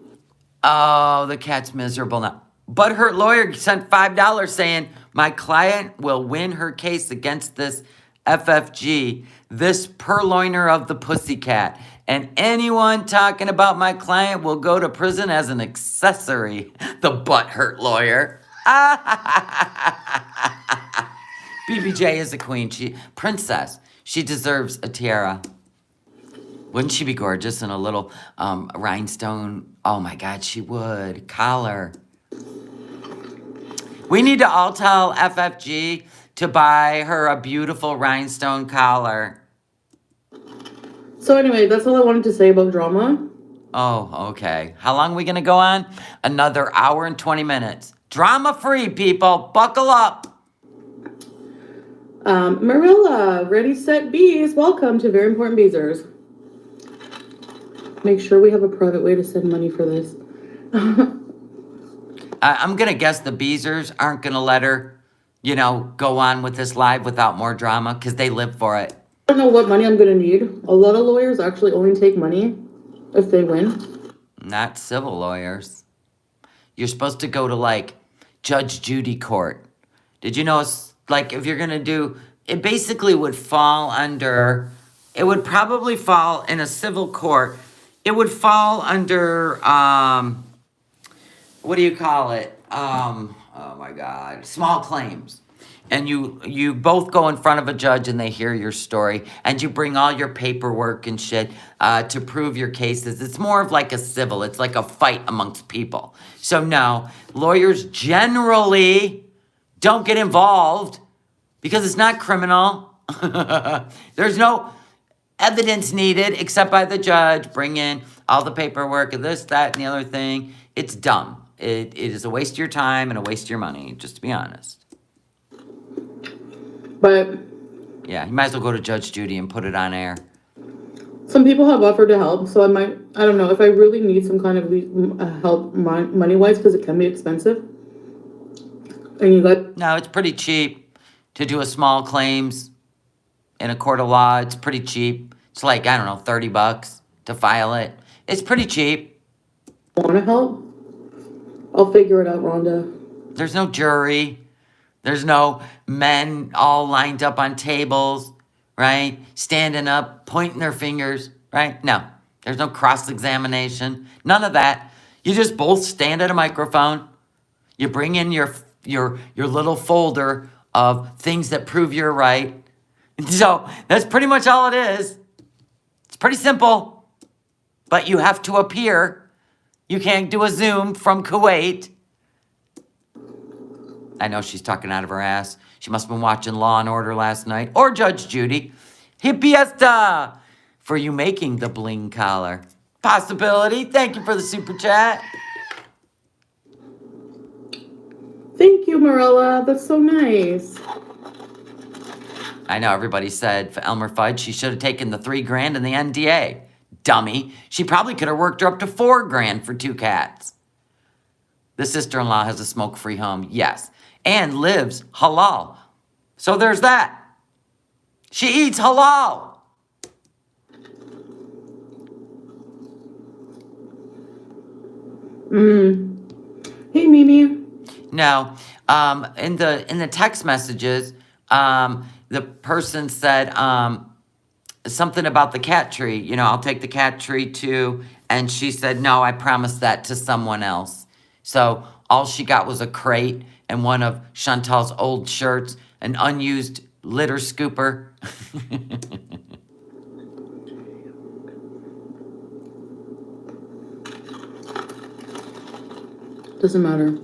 Oh, the cat's miserable now. But her lawyer sent $5 saying, my client will win her case against this FFG, this purloiner of the pussycat. And anyone talking about my client will go to prison as an accessory. The butthurt lawyer. BBJ is a queen. Princess. She deserves a tiara. Wouldn't she be gorgeous in a little rhinestone? Oh my God, she would. Collar. We need to all tell FFG to buy her a beautiful rhinestone collar. So anyway, that's all I wanted to say about drama. Oh, okay. How long are we going to go on? Another hour and 20 minutes. Drama-free, people. Buckle up. Marilla, Ready, Set, Bees. Welcome to Very Important Beezers. Make sure we have a private way to send money for this. I'm going to guess the Beezers aren't going to let her, go on with this live without more drama because they live for it. I don't know what money I'm going to need. A lot of lawyers actually only take money if they win. Not civil lawyers. You're supposed to go to, Judge Judy court. Did you know, if you're going to do, it basically would fall under, it would probably fall in a civil court. It would fall under, what do you call it? Oh my God, small claims. And you both go in front of a judge and they hear your story and you bring all your paperwork and shit to prove your cases. It's more of like a civil. It's like a fight amongst people. So no, lawyers generally don't get involved because it's not criminal. There's no, evidence needed except by the judge. Bring in all the paperwork and this, that, and the other thing. It's dumb. It is a waste of your time and a waste of your money, just to be honest. But yeah, you might as well go to Judge Judy and put it on air. Some people have offered to help, so I don't know, if I really need some kind of help money-wise, because it can be expensive. And you got... No, it's pretty cheap to do a small claims in a court of law. It's pretty cheap. It's like, I don't know, $30 to file it. It's pretty cheap. Want to help? I'll figure it out, Rhonda. There's no jury. There's no men all lined up on tables, right? Standing up, pointing their fingers, right? No, there's no cross-examination. None of that. You just both stand at a microphone. You bring in your little folder of things that prove you're right. So that's pretty much all it is. It's pretty simple. But you have to appear. You can't do a Zoom from Kuwait. I know she's talking out of her ass. She must have been watching Law and Order last night. Or Judge Judy. Hippiesta for you making the bling collar. Possibility. Thank you for the super chat. Thank you, Marilla. That's so nice. I know everybody said for Elmer Fudd, she should have taken the $3,000 in the NDA. Dummy. She probably could have worked her up to $4,000 for 2 cats. The sister-in-law has a smoke-free home, yes, and lives halal. So there's that. She eats halal. Hey, Mimi. No, in the text messages, the person said something about the cat tree. You know, I'll take the cat tree too. And she said, no, I promised that to someone else. So all she got was a crate and one of Chantal's old shirts, an unused litter scooper. Doesn't matter.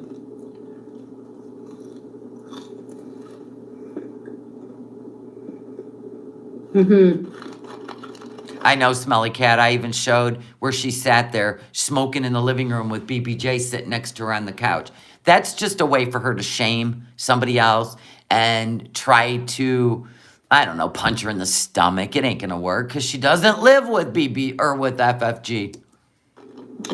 I know, Smelly Cat. I even showed where she sat there smoking in the living room with BBJ sitting next to her on the couch. That's just a way for her to shame somebody else and try to, I don't know, punch her in the stomach. It ain't gonna work because she doesn't live with with FFG.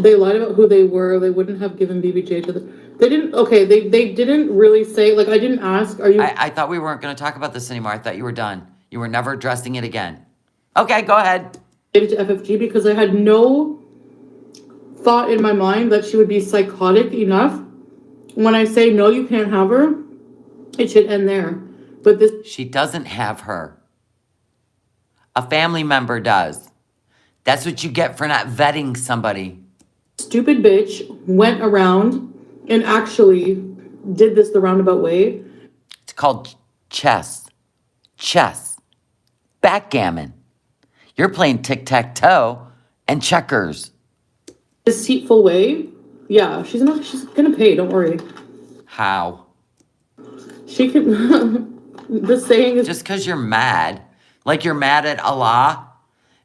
They lied about who they were. They wouldn't have given BBJ to the... They didn't... Okay, they didn't really say... Like, I didn't ask, are you... I thought we weren't going to talk about this anymore. I thought you were done. You were never addressing it again. Okay, go ahead. To FFG because I had no thought in my mind that she would be psychotic enough. When I say, no, you can't have her, it should end there. But this... She doesn't have her. A family member does. That's what you get for not vetting somebody. Stupid bitch went around and actually did this the roundabout way. It's called chess. Chess. Backgammon. You're playing tic-tac-toe and checkers. Deceitful way. Yeah, she's gonna pay, don't worry. How? She can... The saying is... Just because you're mad. Like you're mad at Allah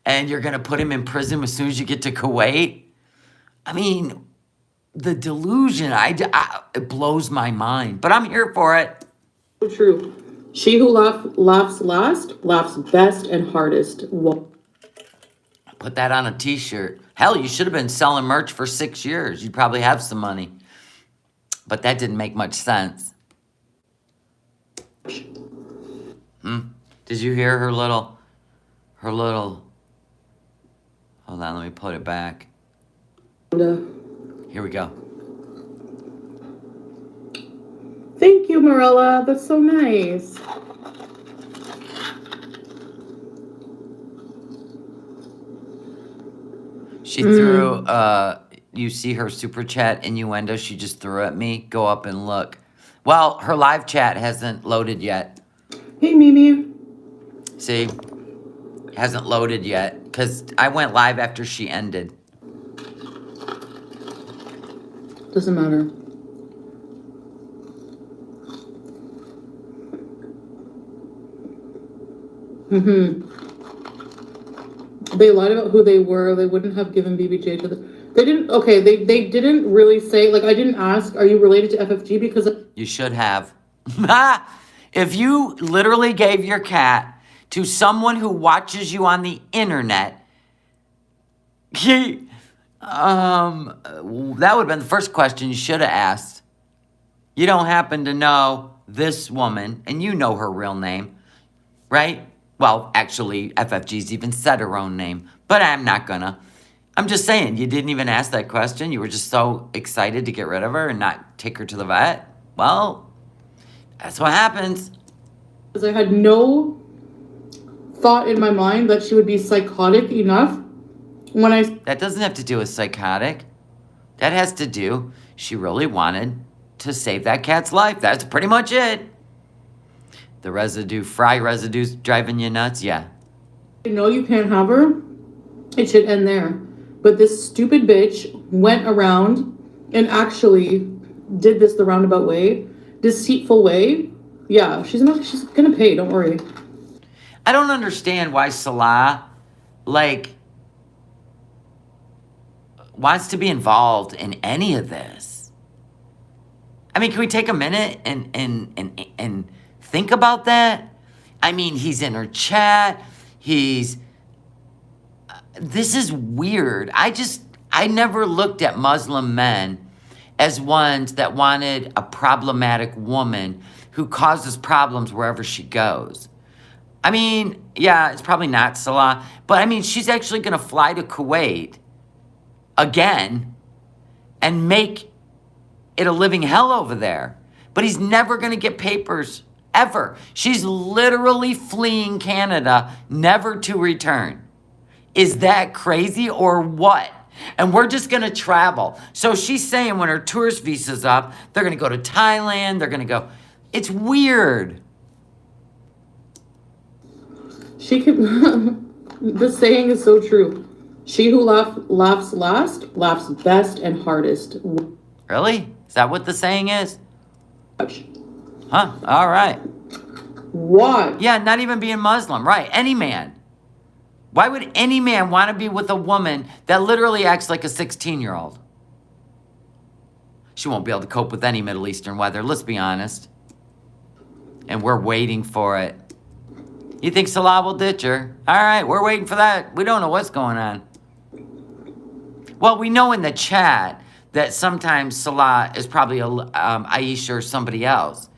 and you're going to put him in prison as soon as you get to Kuwait. I mean, the delusion, it blows my mind. But I'm here for it. So true. She who laughs last, laughs best and hardest. Put that on a t-shirt. Hell, you should have been selling merch for 6 years. You'd probably have some money. But that didn't make much sense. Did you hear her little... Hold on, let me put it back. Here we go. Thank you, Marilla. That's so nice. She threw, you see her super chat innuendo she just threw at me? Go up and look. Well, her live chat hasn't loaded yet. Hey, Mimi. See? Hasn't loaded yet. Because I went live after she ended. Doesn't matter. They lied about who they were. They wouldn't have given BBJ to the. They didn't. Okay, they didn't really say. Like, I didn't ask, are you related to FFG? Because You should have. If you literally gave your cat to someone who watches you on the internet, that would have been the first question you should have asked. You don't happen to know this woman, and you know her real name, right? Well, actually, FFG's even said her own name, but I'm not gonna. I'm just saying, you didn't even ask that question. You were just so excited to get rid of her and not take her to the vet. Well, that's what happens. I had no thought in my mind that she would be psychotic enough when I. That doesn't have to do with psychotic. That has to do, she really wanted to save that cat's life. That's pretty much it. The fry residue's driving you nuts? Yeah. know you can't have her. It should end there. But this stupid bitch went around and actually did this the roundabout way, deceitful way. Yeah, she's gonna pay, don't worry. I don't understand why Salah, wants to be involved in any of this. I mean, can we take a minute and think about that? I mean, he's in her chat. This is weird. I never looked at Muslim men as ones that wanted a problematic woman who causes problems wherever she goes. I mean, yeah, it's probably not Salah, but I mean, she's actually going to fly to Kuwait again and make it a living hell over there. But he's never going to get papers, ever. She's literally fleeing Canada, never to return. Is that crazy or what? And we're just going to travel. So she's saying when her tourist visa's up, they're going to go to Thailand, they're going to go. It's weird. She can. The saying is so true. She who laughs last, laughs best and hardest. Really? Is that what the saying is? Watch. Huh? All right. Why? Yeah, not even being Muslim. Right. Any man. Why would any man want to be with a woman that literally acts like a 16-year-old? She won't be able to cope with any Middle Eastern weather, let's be honest. And we're waiting for it. You think Salah will ditch her? All right, we're waiting for that. We don't know what's going on. Well, we know in the chat that sometimes Salah is probably Aisha or somebody else.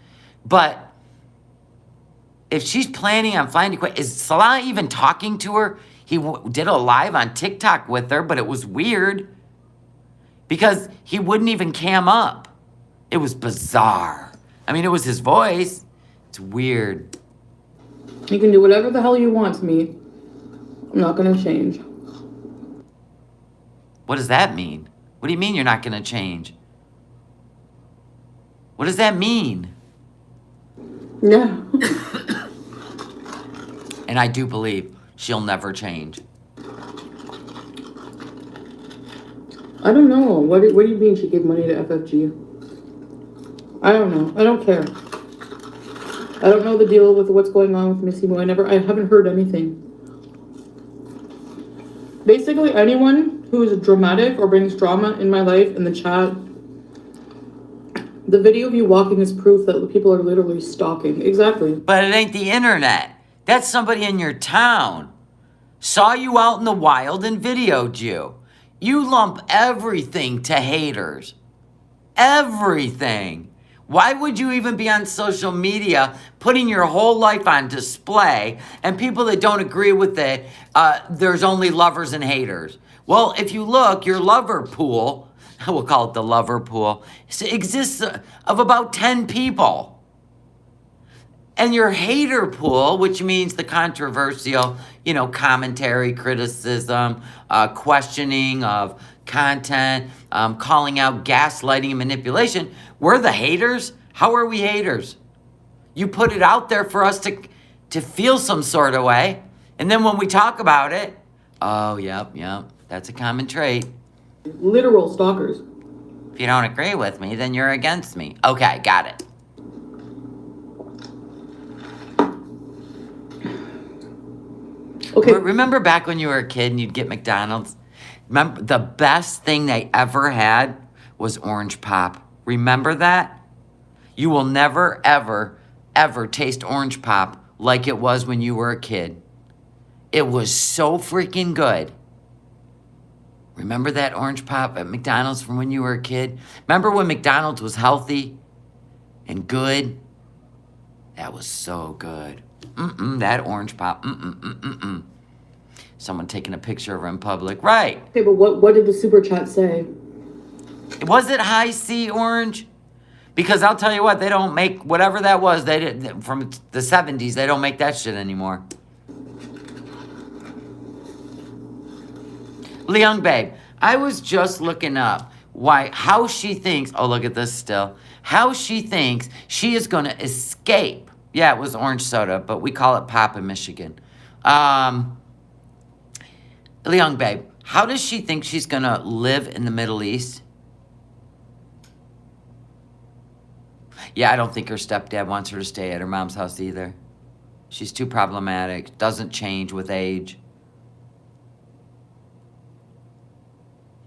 But if she's planning on flying to Kuwait, is Salah even talking to her? He did a live on TikTok with her, but it was weird because he wouldn't even cam up. It was bizarre. I mean, it was his voice. It's weird. You can do whatever the hell you want to me. I'm not going to change. What does that mean? What do you mean you're not going to change? What does that mean? Yeah. And I do believe she'll never change. I don't know. What do you mean she gave money to FFG? I don't know. I don't care. I don't know the deal with what's going on with Missy Moo. I haven't heard anything. Basically, anyone who is dramatic or brings drama in my life in the chat, the video of you walking is proof that people are literally stalking. Exactly. But it ain't the internet. That's somebody in your town. Saw you out in the wild and videoed you. You lump everything to haters. Everything. Why would you even be on social media putting your whole life on display and people that don't agree with it, there's only lovers and haters? Well, if you look, your lover pool, we'll call it the lover pool, exists of about 10 people. And your hater pool, which means the controversial, commentary, criticism, questioning of content, calling out gaslighting and manipulation, we're the haters. How are we haters? You put it out there for us to feel some sort of way. And then when we talk about it, oh, yep, that's a common trait. Literal stalkers. If you don't agree with me, then you're against me. Okay, got it. Okay. Remember back when you were a kid and you'd get McDonald's? Remember the best thing they ever had was orange pop. Remember that? You will never, ever, ever taste orange pop like it was when you were a kid. It was so freaking good. Remember that orange pop at McDonald's from when you were a kid? Remember when McDonald's was healthy and good? That was so good. That orange pop. Someone taking a picture of her in public. Right. Okay, but what did the super chat say? Was it high C orange? Because I'll tell you what, they don't make whatever that was. They did from the 70s. They don't make that shit anymore. Leung babe, I was just looking up how she thinks. Oh, look at this still. How she thinks she is going to escape. Yeah, it was orange soda, but we call it pop in Michigan. Leung babe, how does she think she's going to live in the Middle East? Yeah, I don't think her stepdad wants her to stay at her mom's house either. She's too problematic. Doesn't change with age.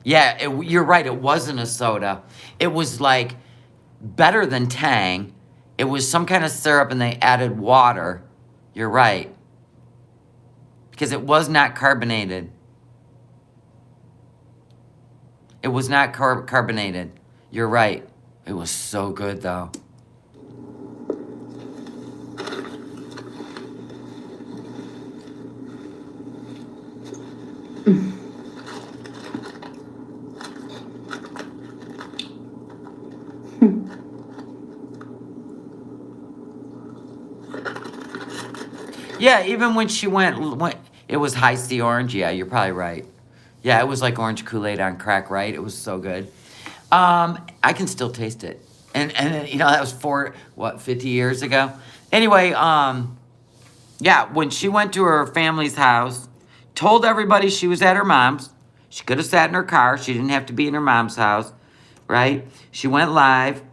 Yeah, you're right. It wasn't a soda. It was like better than Tang. It was some kind of syrup and they added water. You're right. Because it was not carbonated. It was not carbonated. You're right. It was so good though. Yeah, even when she went, it was high C orange. Yeah, you're probably right. Yeah, it was like orange Kool-Aid on crack, right? It was so good. I can still taste it. And you know, that was 50 years ago? Anyway, yeah, when she went to her family's house, told everybody she was at her mom's. She could have sat in her car. She didn't have to be in her mom's house, right? She went live,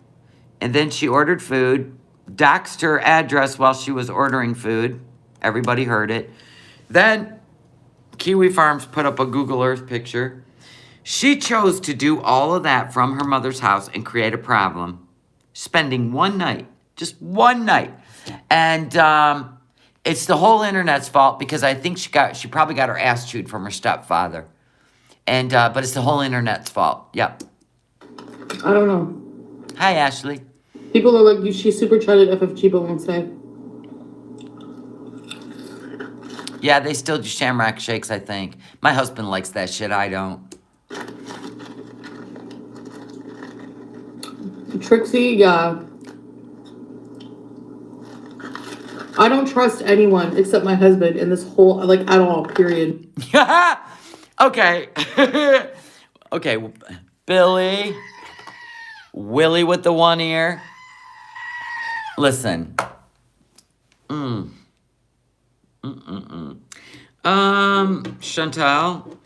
and then she ordered food, doxed her address while she was ordering food. Everybody heard it. Then Kiwi Farms put up a Google Earth picture. She chose to do all of that from her mother's house and create a problem, spending one night, just one night. And it's the whole internet's fault because I think she probably got her ass chewed from her stepfather. And but it's the whole internet's fault. Yep. I don't know. Hi, Ashley. People are like, she super chatted FFG, but won't say. Yeah, they still do shamrock shakes, I think. My husband likes that shit. I don't. Trixie, yeah. I don't trust anyone except my husband in this whole, like, at all, period. Okay. Okay, Billy. Willie with the one ear. Listen. Chantal,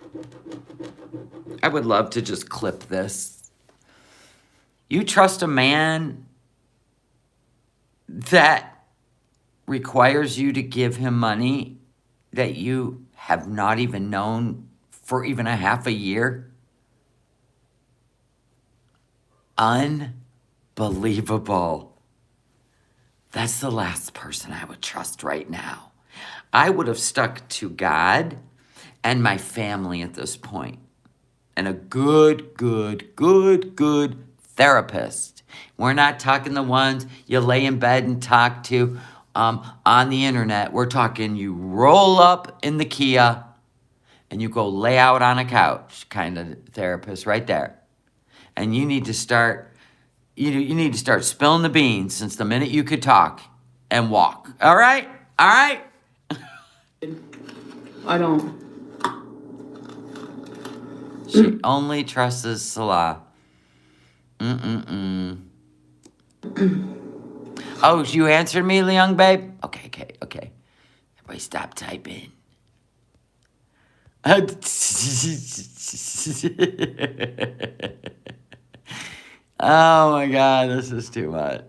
I would love to just clip this. You trust a man that requires you to give him money that you have not even known for even a half a year? Unbelievable. That's the last person I would trust right now. I would have stuck to God and my family at this point. And a good therapist. We're not talking the ones you lay in bed and talk to on the internet. We're talking you roll up in the Kia and you go lay out on a couch kind of therapist right there. And you need to start, you need to start spilling the beans since the minute you could talk and walk. All right? All right? I don't. She only trusts Salah. Oh, you answered me, Leung babe? Okay. Everybody stop typing. Oh my God, this is too much.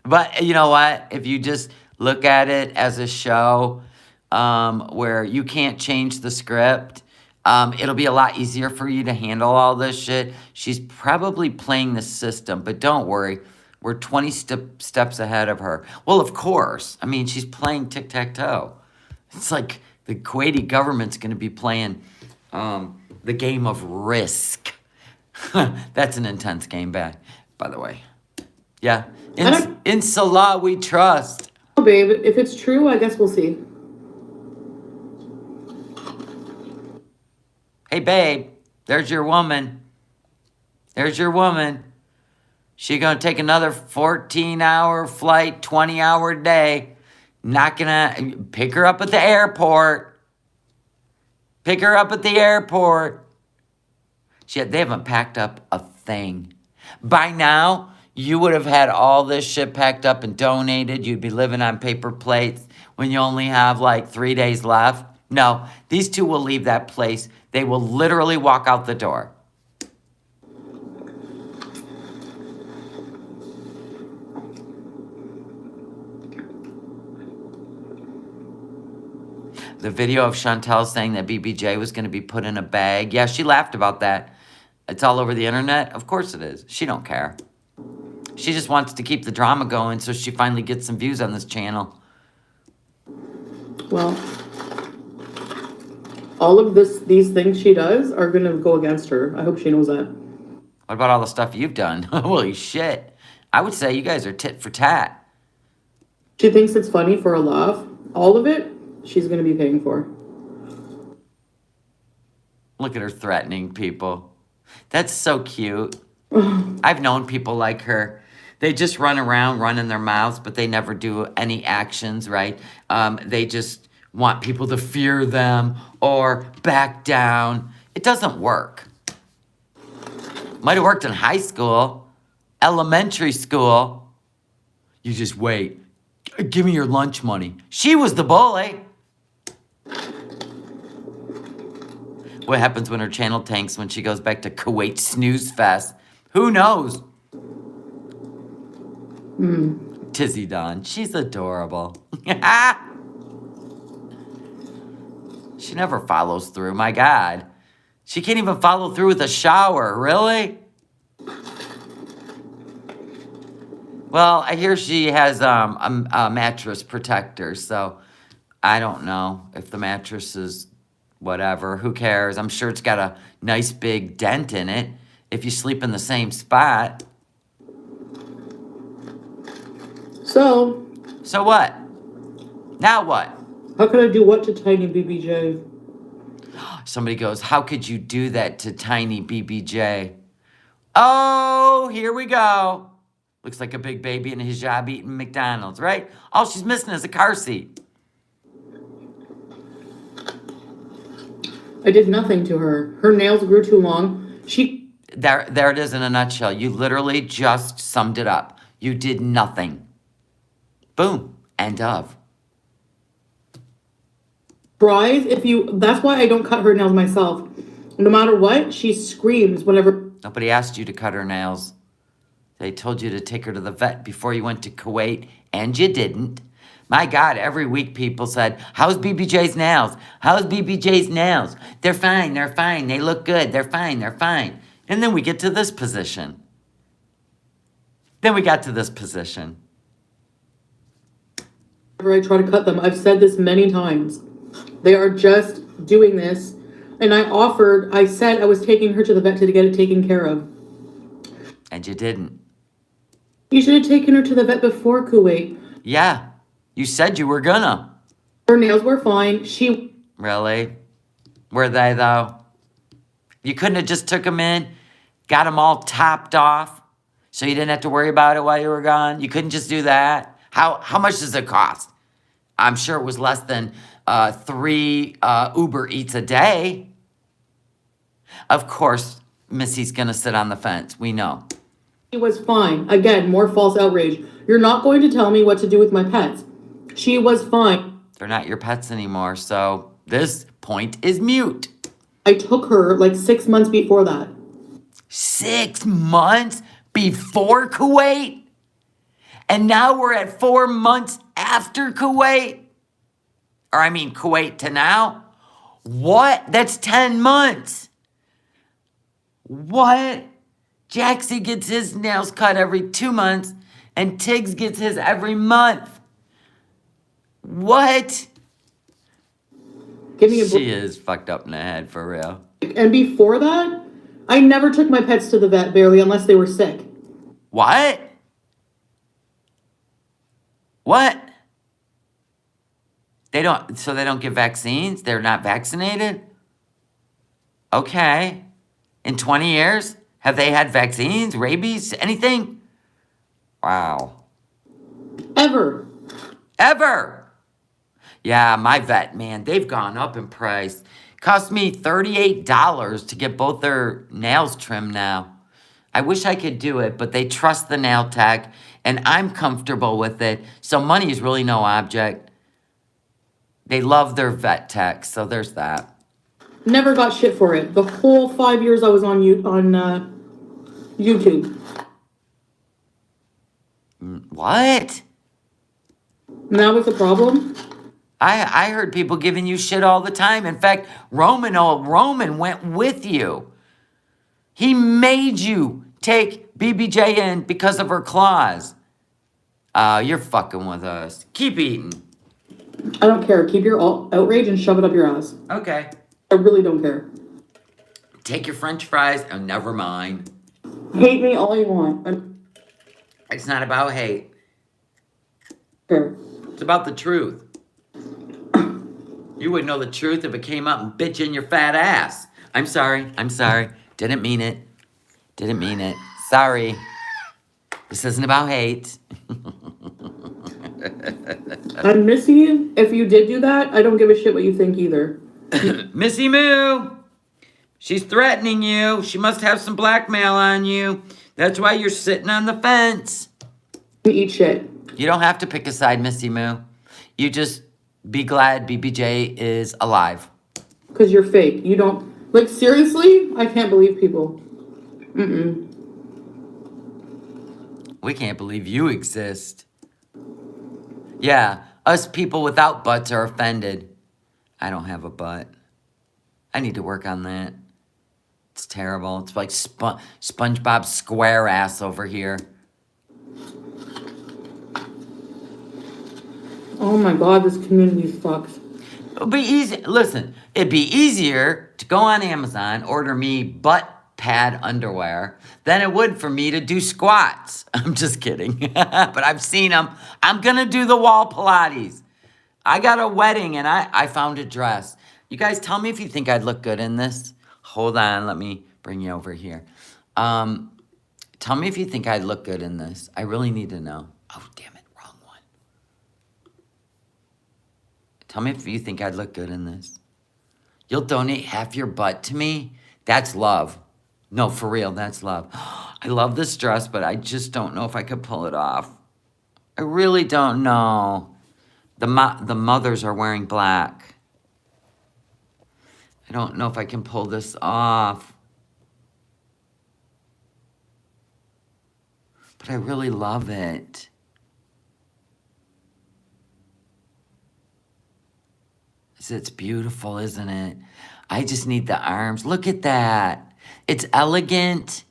But you know what? If you just look at it as a show, where you can't change the script. It'll be a lot easier for you to handle all this shit. She's probably playing the system, but don't worry. We're 20 steps ahead of her. Well, of course. I mean, she's playing tic-tac-toe. It's like the Kuwaiti government's going to be playing the game of Risk. That's an intense game, by the way. Yeah. In Salah, we trust. Oh, babe, if it's true, I guess we'll see. Hey, babe, there's your woman. There's your woman. She gonna take another 14-hour flight, 20-hour day. Not gonna pick her up at the airport. Pick her up at the airport. They haven't packed up a thing. By now, you would have had all this shit packed up and donated. You'd be living on paper plates when you only have like 3 days left. No, these two will leave that place. They will literally walk out the door. The video of Chantel saying that BBJ was going to be put in a bag. Yeah, she laughed about that. It's all over the internet. Of course it is. She don't care. She just wants to keep the drama going so she finally gets some views on this channel. Well, all of these things she does are going to go against her. I hope she knows that. What about all the stuff you've done? Holy shit. I would say you guys are tit for tat. She thinks it's funny for a laugh. All of it, she's going to be paying for. Look at her threatening people. That's so cute. I've known people like her. They just run around running their mouths, but they never do any actions, right? They just want people to fear them or back down. It doesn't work. Might have worked in high school, elementary school. You just wait. Give me your lunch money. She was the bully. What happens when her channel tanks when she goes back to Kuwait snooze fest? Who knows? Tizzy Dawn. She's adorable. She never follows through. My God. She can't even follow through with a shower. Really? Well, I hear she has a mattress protector, so I don't know if the mattress is whatever. Who cares? I'm sure it's got a nice big dent in it if you sleep in the same spot. So what? Now what? How could I do what to Tiny BBJ? Somebody goes, how could you do that to Tiny BBJ? Oh, here we go. Looks like a big baby in a hijab eating McDonald's, right? All she's missing is a car seat. I did nothing to her. Her nails grew too long. There it is in a nutshell. You literally just summed it up. You did nothing. Boom. End of. That's why I don't cut her nails myself. No matter what, she screams whenever. Nobody asked you to cut her nails. They told you to take her to the vet before you went to Kuwait, and you didn't. My God, every week people said, how's BBJ's nails? How's BBJ's nails? They're fine, they're fine. They look good. They're fine, they're fine. And then we get to this position. Then we got to this position. Whenever I try to cut them, I've said this many times. They are just doing this. And I said I was taking her to the vet to get it taken care of. And you didn't. You should have taken her to the vet before Kuwait. Yeah, you said you were gonna. Her nails were fine. Really? Were they, though? You couldn't have just took them in, got them all topped off, so you didn't have to worry about it while you were gone? You couldn't just do that? How much does it cost? I'm sure it was less than 3 Uber Eats a day. Of course, Missy's gonna sit on the fence. We know. She was fine. Again, more false outrage. You're not going to tell me what to do with my pets. She was fine. They're not your pets anymore, so this point is mute. I took her like 6 months before that. 6 months before Kuwait? And now we're at 4 months after Kuwait? or I mean Kuwait to now. What? That's 10 months. What? Jaxie gets his nails cut every 2 months, and Tiggs gets his every month. What? Give me a She is fucked up in the head, for real. And before that, I never took my pets to the vet, barely, unless they were sick. What? What? They don't get vaccines? They're not vaccinated? Okay. In 20 years, have they had vaccines, rabies, anything? Wow. Ever. Ever. Yeah, my vet, man, they've gone up in price. Cost me $38 to get both their nails trimmed now. I wish I could do it, but they trust the nail tech, and I'm comfortable with it, so money is really no object. They love their vet tech, so there's that. Never got shit for it. The whole 5 years I was on YouTube. What? And that was the problem. I heard people giving you shit all the time. In fact, Roman went with you. He made you take BBJ in because of her claws. You're fucking with us. Keep eating. I don't care. Keep your outrage and shove it up your ass. Okay. I really don't care. Take your french fries and never mind. Hate me all you want. It's not about hate. Fair. It's about the truth. You would know the truth if it came up and bit you in your fat ass. I'm sorry. Didn't mean it. Sorry. This isn't about hate. And Missy, if you did do that, I don't give a shit what you think either. Missy Moo. She's threatening you. She must have some blackmail on you. That's why you're sitting on the fence. Eat shit. You don't have to pick a side, Missy Moo. You just be glad BBJ is alive. Because you're fake. You don't... Like, seriously? I can't believe people. We can't believe you exist. Yeah, us people without butts are offended. I don't have a butt. I need to work on that. It's terrible. It's like SpongeBob square ass over here. Oh my god, this community sucks. It'd be easy. Listen, it'd be easier to go on Amazon, order me butt pad underwear than it would for me to do squats. I'm just kidding. But I've seen them. I'm going to do the wall Pilates. I got a wedding and I found a dress. You guys tell me if you think I'd look good in this. Hold on. Let me bring you over here. Tell me if you think I'd look good in this. I really need to know. Oh, damn it. Wrong one. Tell me if you think I'd look good in this. You'll donate half your butt to me? That's love. No, for real, that's love. I love this dress, but I just don't know if I could pull it off. I really don't know. The mothers are wearing black. I don't know if I can pull this off. But I really love it. It's beautiful, isn't it? I just need the arms. Look at that. It's elegant.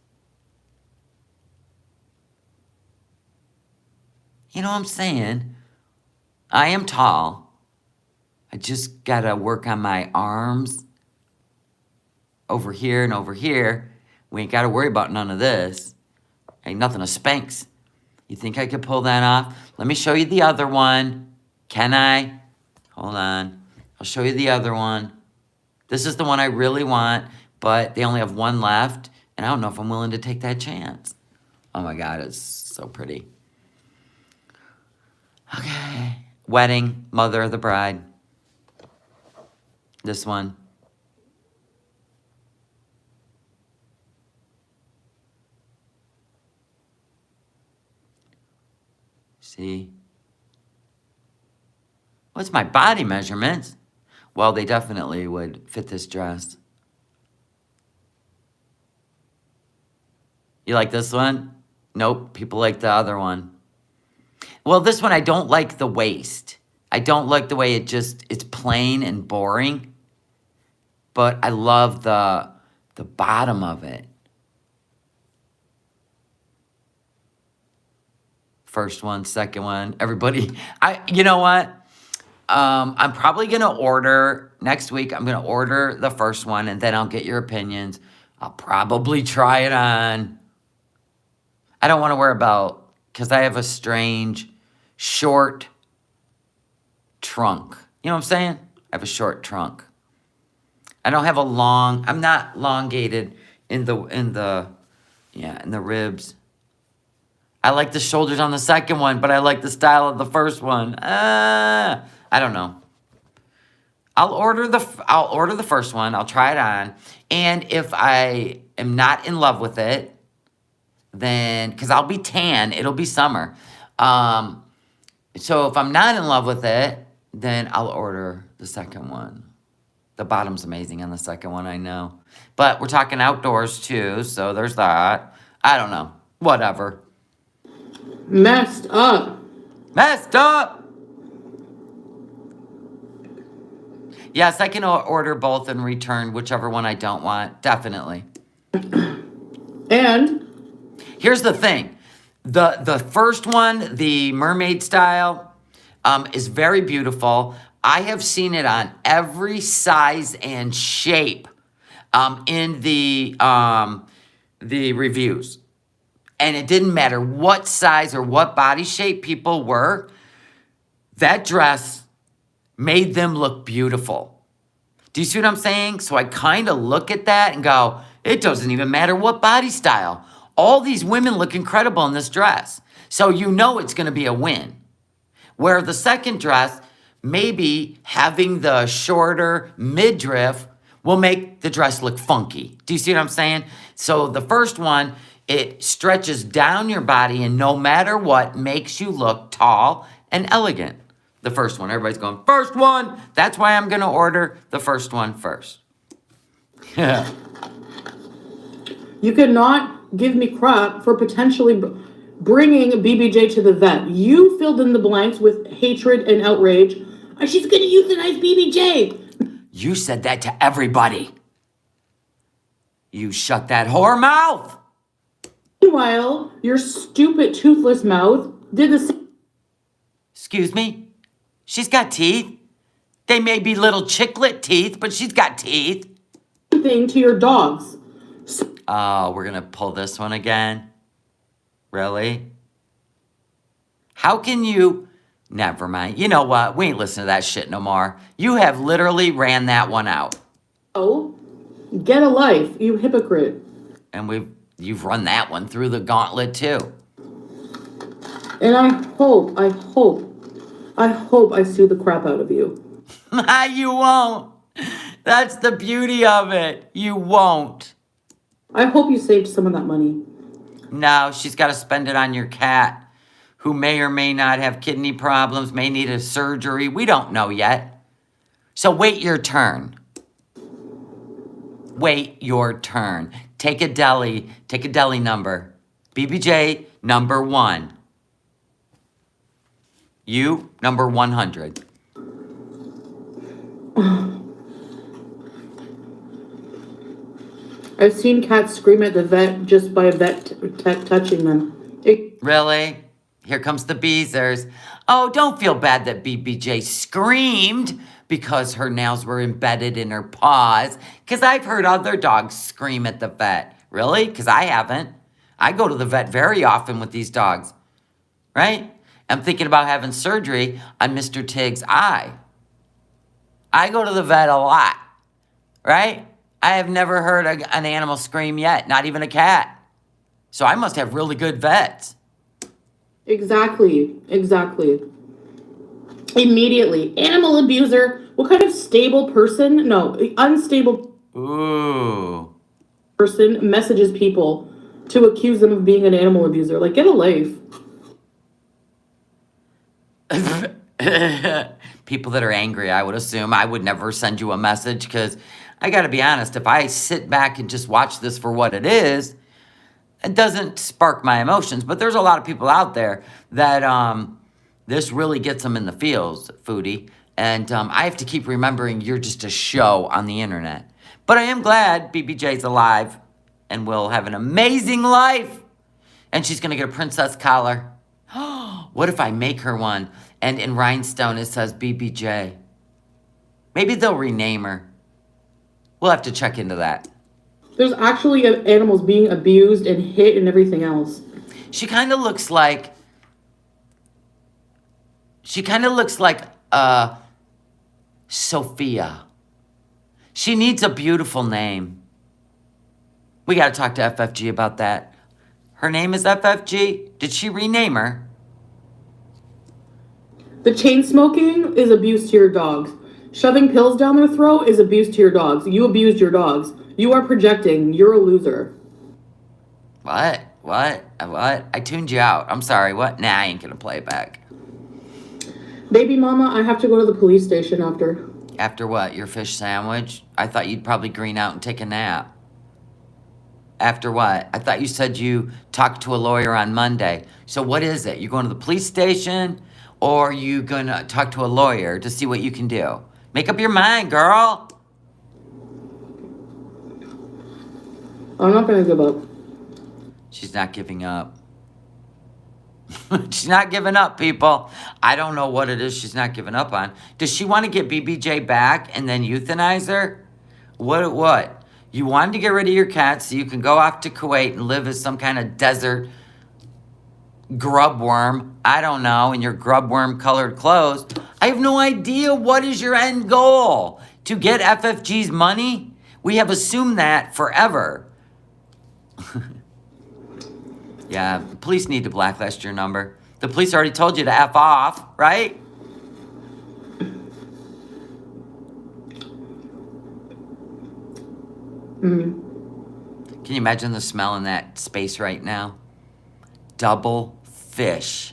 You know what I'm saying? I am tall. I just gotta work on my arms. Over here and over here. We ain't gotta worry about none of this. Ain't nothing to Spanx. You think I could pull that off? Let me show you the other one. Can I? Hold on. I'll show you the other one. This is the one I really want, but they only have one left, and I don't know if I'm willing to take that chance. Oh my God, it's so pretty. Okay. Wedding, mother of the bride. This one. See? What's my body measurements? Well, they definitely would fit this dress. You like this one? Nope, people like the other one. Well, this one, I don't like the waist. I don't like the way it's plain and boring. But I love the bottom of it. First one, second one, everybody. You know what? I'm probably going to order, next week, I'm going to order the first one, and then I'll get your opinions. I'll probably try it on. I don't want to wear a belt because I have a strange, short trunk. You know what I'm saying? I have a short trunk. I don't have I'm not elongated in the ribs. I like the shoulders on the second one, but I like the style of the first one. I don't know. I'll order the first one. I'll try it on. And if I am not in love with it, then, because I'll be tan, it'll be summer. So if I'm not in love with it, then I'll order the second one. The bottom's amazing on the second one, I know. But we're talking outdoors too, so there's that. I don't know. Whatever. Messed up. Messed up! Yes, I can order both and return whichever one I don't want. Definitely. And here's the thing. The first one, the mermaid style, is very beautiful. I have seen it on every size and shape in the reviews. And it didn't matter what size or what body shape people were. That dress made them look beautiful. Do you see what I'm saying? So I kind of look at that and go, it doesn't even matter what body style. All these women look incredible in this dress. So you know it's going to be a win. Where the second dress, maybe having the shorter midriff will make the dress look funky. Do you see what I'm saying? So the first one, it stretches down your body and no matter what, makes you look tall and elegant. The first one. Everybody's going, first one. That's why I'm going to order the first one first. Yeah. You cannot give me crap for potentially bringing BBJ to the vet. You filled in the blanks with hatred and outrage. She's going to euthanize BBJ. You said that to everybody. You shut that whore mouth. Meanwhile, your stupid toothless mouth did the same. Excuse me? She's got teeth. They may be little chicklet teeth, but she's got teeth. Thing to your dogs. Oh, we're going to pull this one again? Really? How can you... Never mind. You know what? We ain't listening to that shit no more. You have literally ran that one out. Oh, get a life, you hypocrite. And you've run that one through the gauntlet too. And I hope I sue the crap out of you. You won't. That's the beauty of it. You won't. I hope you saved some of that money. No, she's got to spend it on your cat, who may or may not have kidney problems, may need a surgery. We don't know yet. So wait your turn. Wait your turn. Take a deli number. BBJ, number 1. You, number 100. I've seen cats scream at the vet just by a vet touching them. Really? Here comes the Beezers. Oh, don't feel bad that BBJ screamed because her nails were embedded in her paws. Because I've heard other dogs scream at the vet. Really? Because I haven't. I go to the vet very often with these dogs. Right? I'm thinking about having surgery on Mr. Tig's eye. I go to the vet a lot. Right? I have never heard an animal scream yet. Not even a cat. So I must have really good vets. Exactly. Immediately. Animal abuser. What kind of stable person? No, unstable person messages people to accuse them of being an animal abuser. Like, get a life. People that are angry, I would assume. I would never send you a message because I got to be honest, if I sit back and just watch this for what it is, it doesn't spark my emotions. But there's a lot of people out there that This really gets them in the feels, Foodie. And I have to keep remembering you're just a show on the internet. But I am glad BBJ's alive and will have an amazing life. And she's going to get a princess collar. What if I make her one and in rhinestone it says BBJ? Maybe they'll rename her. We'll have to check into that. There's actually animals being abused and hit and everything else. She kind of looks like... Sophia. She needs a beautiful name. We got to talk to FFG about that. Her name is FFG? Did she rename her? The chain smoking is abuse to your dogs. Shoving pills down their throat is abuse to your dogs. You abused your dogs. You are projecting. You're a loser. What? I tuned you out. I'm sorry. What? Nah, I ain't gonna play it back. Baby mama, I have to go to the police station after. After what? Your fish sandwich? I thought you'd probably green out and take a nap. After what? I thought you said you talked to a lawyer on Monday. So what is it? You going to the police station? Or are you gonna talk to a lawyer to see what you can do? Make up your mind, girl. I'm not gonna give up. She's not giving up. She's not giving up, people. I don't know what it is she's not giving up on. Does she want to get BBJ back and then euthanize her? What? You wanted to get rid of your cat so you can go off to Kuwait and live as some kind of desert grub worm. I don't know, in your grub worm colored clothes. I have no idea. What is your end goal? To get FFG's money? We have assumed that forever. Yeah, the police need to blacklist your number. The police already told you to F off, right? Can you imagine the smell in that space right now? Double fish.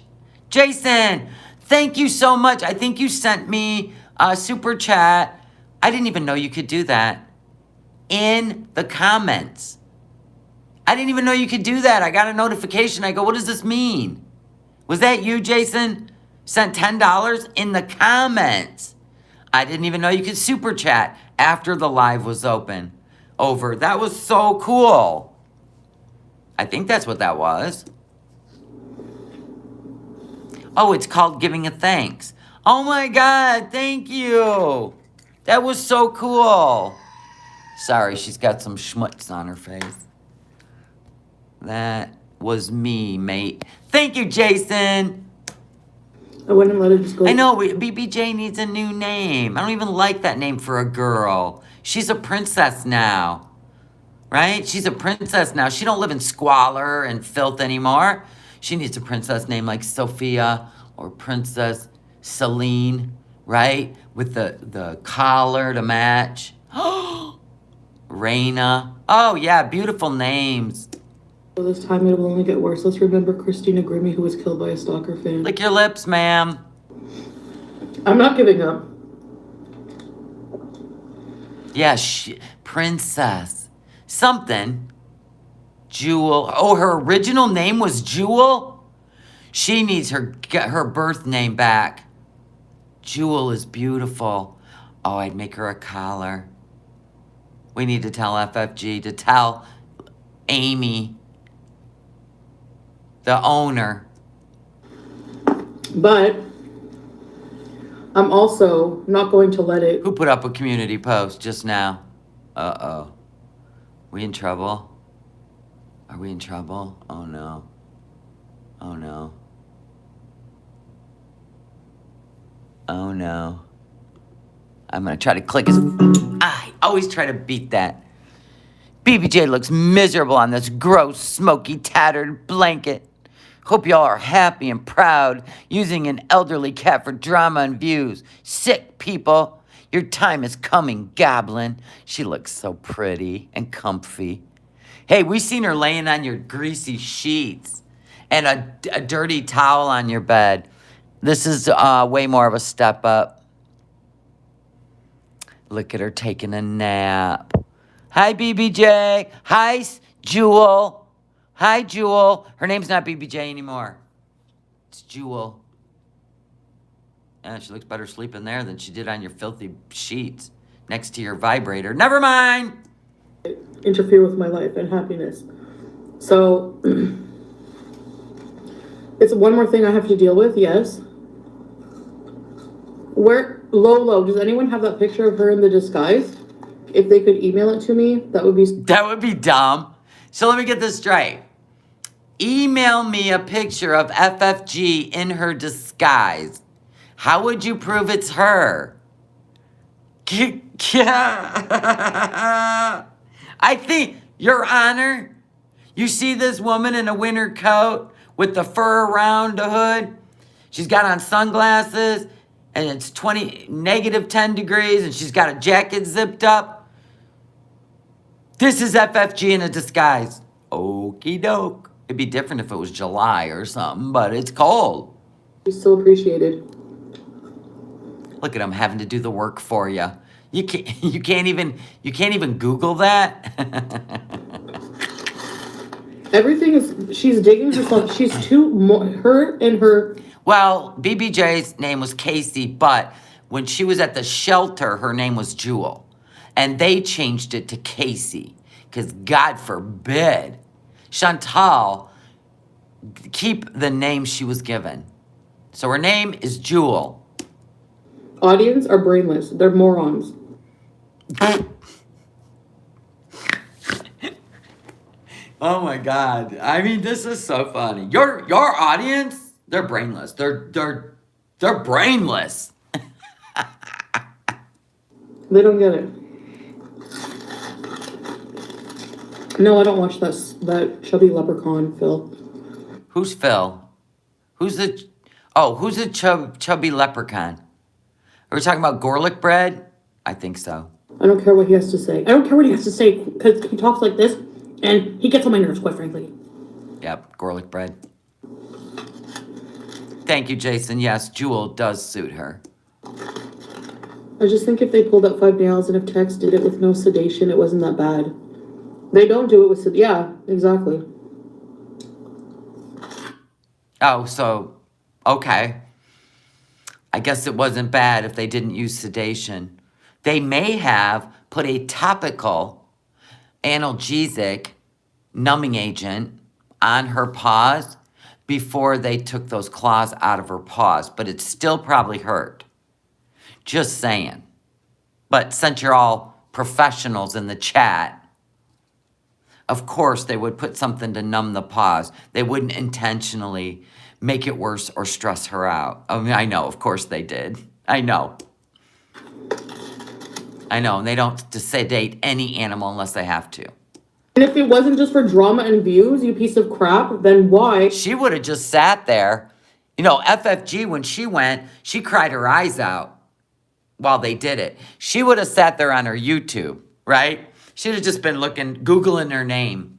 Jason, thank you so much. I think you sent me a super chat. I didn't even know you could do that. In the comments. I didn't even know you could do that. I got a notification. I go, what does this mean? Was that you, Jason? Sent $10 in the comments. I didn't even know you could super chat after the live was over. That was so cool. I think that's what that was. Oh, it's called giving a thanks. Oh my God, thank you. That was so cool. Sorry, she's got some schmutz on her face. That was me, mate. Thank you, Jason. I wouldn't let it just go. I know, BBJ needs a new name. I don't even like that name for a girl. She's a princess now, right? She's a princess now. She don't live in squalor and filth anymore. She needs a princess name like Sophia or Princess Celine, right? With the collar to match. Reina. Oh, yeah, beautiful names. This time it will only get worse. Let's remember Christina Grimmie, who was killed by a stalker fan. Lick your lips, ma'am. I'm not giving up. Yeah, Princess. Something. Jewel. Oh, her original name was Jewel? She needs her birth name back. Jewel is beautiful. Oh, I'd make her a collar. We need to tell FFG to tell Amy, the owner. But I'm also not going to let it. Who put up a community post just now? Uh-oh. We in trouble? Are we in trouble? Oh, no. Oh, no. Oh, no. I'm going to try to click his... I always try to beat that. BBJ looks miserable on this gross, smoky, tattered blanket. Hope y'all are happy and proud using an elderly cat for drama and views. Sick people. Your time is coming, Goblin. She looks so pretty and comfy. Hey, we seen her laying on your greasy sheets and a dirty towel on your bed. This is way more of a step up. Look at her taking a nap. Hi, BBJ. Hi, Jewel. Hi, Jewel. Her name's not BBJ anymore. It's Jewel. Yeah, she looks better sleeping there than she did on your filthy sheets next to your vibrator. Never mind. Interfere with my life and happiness. So it's one more thing I have to deal with. Yes. Where Lolo? Does anyone have that picture of her in the disguise? If they could email it to me, that would be dumb. So let me get this straight. Email me a picture of FFG in her disguise. How would you prove it's her? I think, Your Honor, you see this woman in a winter coat with the fur around the hood? She's got on sunglasses, and it's -10 degrees, and she's got a jacket zipped up. This is FFG in a disguise. Okie doke. It'd be different if it was July or something, but it's cold. so appreciated. Look at him having to do the work for you. You can't even Google that. Everything is, she's digging herself. She's her and her. Well, BBJ's name was Casey, but when she was at the shelter, her name was Jewel. And they changed it to Casey, because God forbid Chantal keep the name she was given. So her name is Jewel. Audience are brainless. They're morons. Oh my God. I mean, this is so funny. Your audience, they're brainless. They're brainless. They don't get it. No, I don't watch that chubby leprechaun, Phil. Who's Phil? Who's the chubby leprechaun? Are we talking about garlic bread? I think so. I don't care what he has to say. I don't care what he has to say because he talks like this and he gets on my nerves, quite frankly. Yep, garlic bread. Thank you, Jason. Yes, Jewel does suit her. I just think if they pulled out 5 nails and if Tex did it with no sedation, it wasn't that bad. They don't do it with sedation. Yeah, exactly. Oh, so, okay. I guess it wasn't bad if they didn't use sedation. They may have put a topical analgesic numbing agent on her paws before they took those claws out of her paws, but it still probably hurt. Just saying. But since you're all professionals in the chat, of course they would put something to numb the paws. They wouldn't intentionally make it worse or stress her out. I mean, I know, of course they did. I know, and they don't sedate any animal unless they have to. And if it wasn't just for drama and views, you piece of crap, then why? She would have just sat there. You know, FFG, when she went, she cried her eyes out while they did it. She would have sat there on her YouTube, right? She'd have just been Googling her name,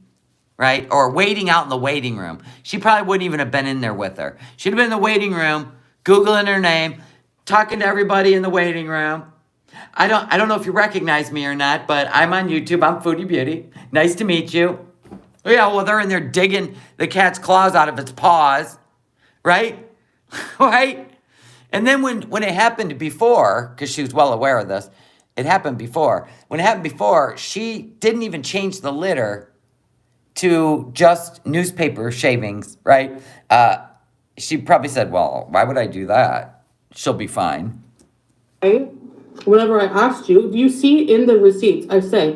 right? Or waiting out in the waiting room. She probably wouldn't even have been in there with her. She'd have been in the waiting room, Googling her name, talking to everybody in the waiting room. I don't know if you recognize me or not, but I'm on YouTube. I'm Foodie Beauty. Nice to meet you. Yeah, well, they're in there digging the cat's claws out of its paws, right? Right? And then when it happened before, because she was well aware of this, it happened before. When it happened before, she didn't even change the litter to just newspaper shavings, right? She probably said, well, why would I do that? She'll be fine. Right? Whenever I asked you, do you see in the receipts, I say,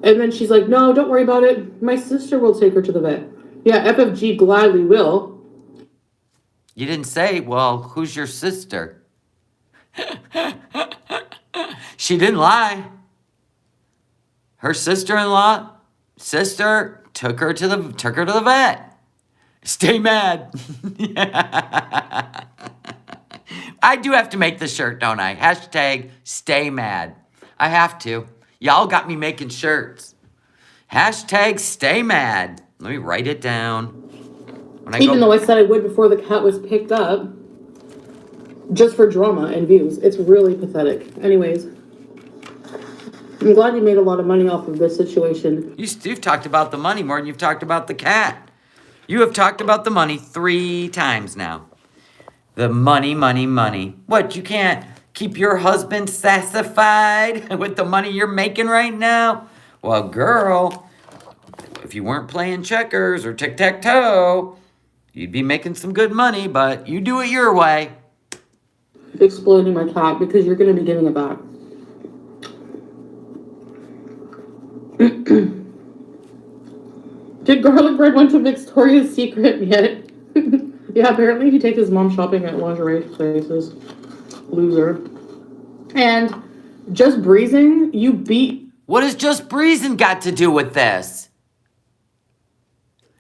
and then she's like, no, don't worry about it. My sister will take her to the vet. Yeah, FFG gladly will. You didn't say, well, who's your sister? She didn't lie. Her sister-in-law, took her to the vet. Stay mad. I do have to make the shirt, don't I? Hashtag stay mad. I have to. Y'all got me making shirts. Hashtag stay mad. Let me write it down. Even though I said I would before the cat was picked up. Just for drama and views. It's really pathetic. Anyways. I'm glad you made a lot of money off of this situation. You've talked about the money more than you've talked about the cat. You have talked about the money 3 times now. The money, money, money. What, you can't keep your husband satisfied with the money you're making right now? Well, girl, if you weren't playing checkers or tic-tac-toe, you'd be making some good money, but you do it your way. Exploding my cat because you're going to be giving it back. Did garlic bread went to Victoria's Secret yet? Yeah, apparently he takes his mom shopping at lingerie places. Loser. And just breezing, you beat. What has just breezing got to do with this?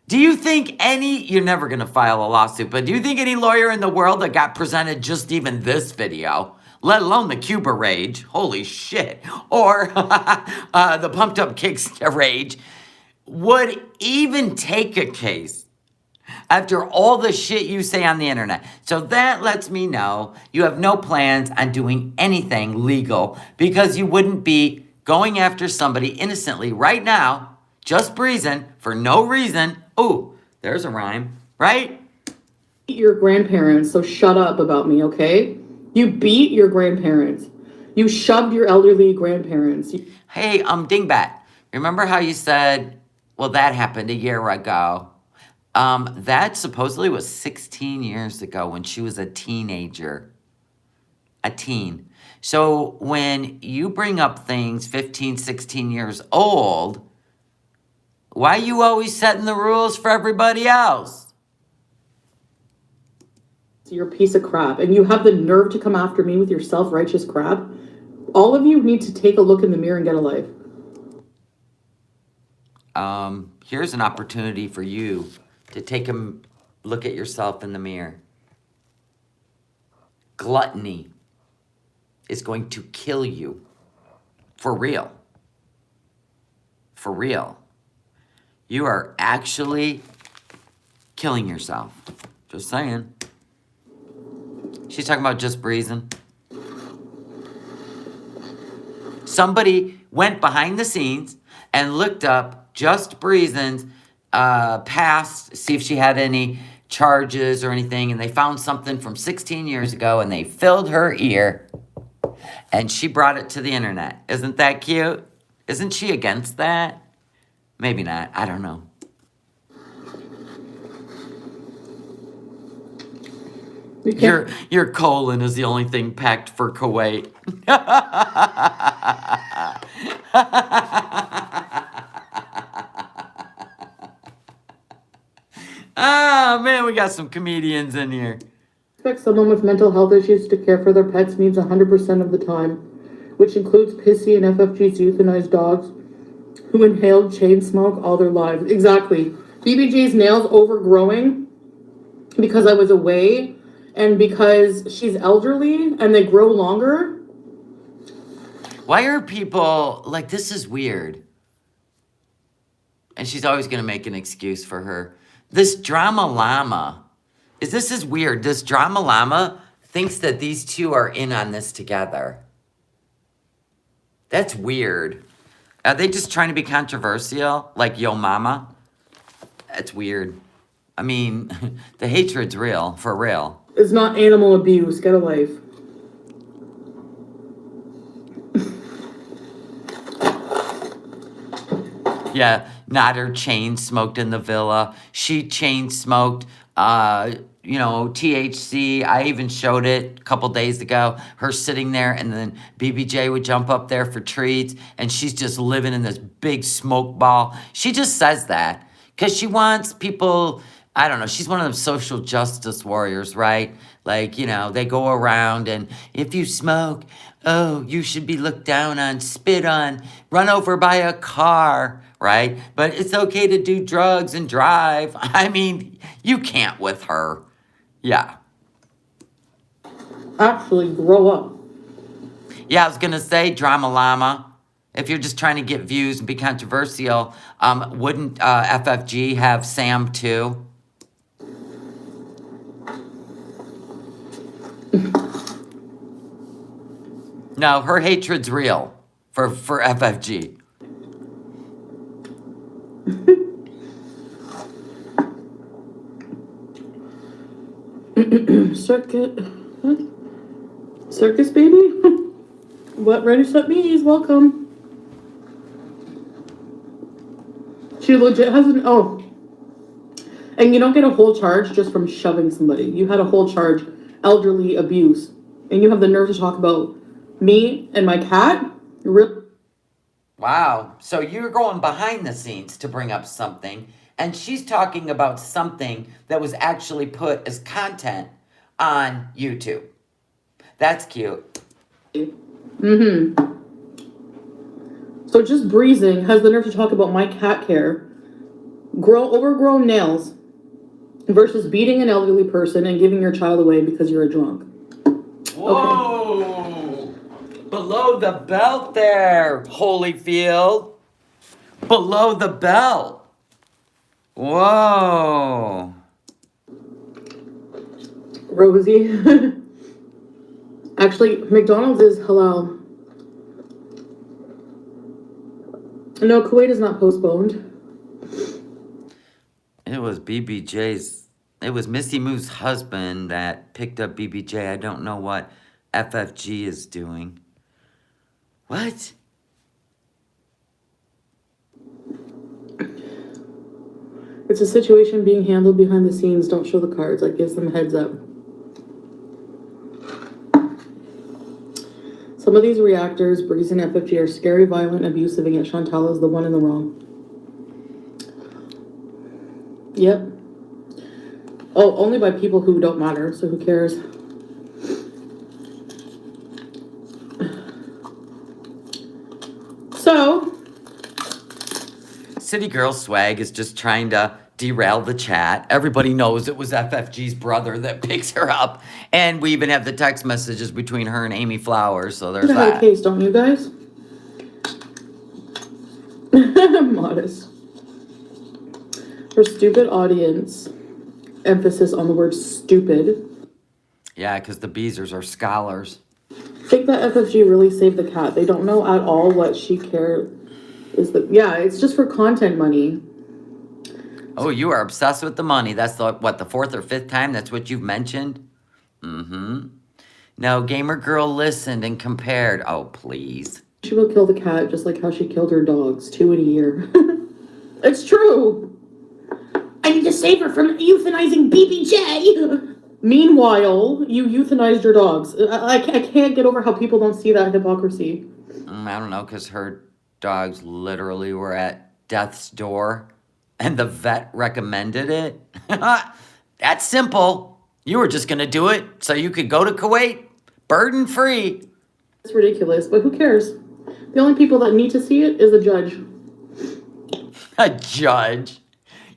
Do you think you're never going to file a lawsuit, but do you think any lawyer in the world that got presented just even this video, let alone the Cuba rage, holy shit, or the pumped up kicks rage, would even take a case after all the shit you say on the internet? So that lets me know you have no plans on doing anything legal because you wouldn't be going after somebody innocently right now, just breezing for no reason. Oh, there's a rhyme, right? Your grandparents, so shut up about me, okay? You beat your grandparents. You shoved your elderly grandparents. Hey, Dingbat, remember how you said, well, that happened a year ago? That supposedly was 16 years ago when she was a teenager. A teen. So when you bring up things 15, 16 years old, why are you always setting the rules for everybody else? You're a piece of crap, and you have the nerve to come after me with your self-righteous crap. All of you need to take a look in the mirror and get a life. Here's an opportunity for you to take a look at yourself in the mirror. Gluttony is going to kill you. For real. For real. You are actually killing yourself. Just saying. She's talking about just breezing. Somebody went behind the scenes and looked up Just Breezin's past, see if she had any charges or anything, and they found something from 16 years ago, and they filled her ear, and she brought it to the internet. Isn't that cute? Isn't she against that? Maybe not. I don't know. Your colon is the only thing packed for Kuwait. Ah, man, we got some comedians in here. Expect someone with mental health issues to care for their pets' needs 100% of the time, which includes Pissy and FFG's euthanized dogs who inhaled chain smoke all their lives. Exactly. BBJ's nails overgrowing because I was away and because she's elderly and they grow longer. Why are people like, this is weird? And she's always going to make an excuse for her. This drama llama, this is weird. This drama llama thinks that these two are in on this together. That's weird. Are they just trying to be controversial? Like Yo Mama? That's weird. I mean, the hatred's real, for real. It's not animal abuse. Get a life. Yeah, not her chain smoked in the villa. She chain smoked, THC. I even showed it a couple days ago. Her sitting there, and then BBJ would jump up there for treats, and she's just living in this big smoke ball. She just says that because she wants people. I don't know. She's one of them social justice warriors, right? Like, they go around, and if you smoke, oh, you should be looked down on, spit on, run over by a car, right? But it's okay to do drugs and drive. I mean, you can't with her. Yeah. Actually, grow up. Yeah, I was going to say, Drama Llama, if you're just trying to get views and be controversial, wouldn't FFG have Sam too? No, her hatred's real for FFG. Circuit. What? Circus baby? What ready set me's welcome. She legit has an and you don't get a whole charge just from shoving somebody. You had a whole charge, elderly abuse. And you have the nerve to talk about me and my cat? Wow. So you're going behind the scenes to bring up something, and she's talking about something that was actually put as content on YouTube. That's cute. Mm-hmm. So just breezing has the nerve to talk about my cat care, overgrown nails, versus beating an elderly person and giving your child away because you're a drunk. Whoa! Okay. Below the belt there, Holyfield. Below the belt. Whoa. Rosie. Actually, McDonald's is halal. No, Kuwait is not postponed. It was BBJ's. It was Missy Moo's husband that picked up BBJ. I don't know what FFG is doing. What? It's a situation being handled behind the scenes. Don't show the cards. That gives them a heads up. Some of these reactors, Breeze and FFG, are scary, violent, abusive, and yet Chantal is the one in the wrong. Yep. Oh, only by people who don't matter, so who cares? So, City Girl Swag is just trying to derail the chat. Everybody knows it was FFG's brother that picks her up. And we even have the text messages between her and Amy Flowers, so there's that. Case, don't you guys? Modest. For stupid audience, emphasis on the word stupid. Yeah, because the Beezers are scholars. I think that FFG really saved the cat. They don't know at all what she cares. Yeah, it's just for content money. Oh, you are obsessed with the money. That's the fourth or fifth time that's what you've mentioned? Mm-hmm. No, Gamer Girl listened and compared. Oh, please. She will kill the cat just like how she killed her dogs, 2 in a year. It's true. I need to save her from euthanizing BBJ. Meanwhile, you euthanized your dogs. I can't get over how people don't see that hypocrisy. I don't know, because her dogs literally were at death's door and the vet recommended it. That's simple. You were just going to do it so you could go to Kuwait burden free. It's ridiculous, but who cares? The only people that need to see it is a judge. A judge?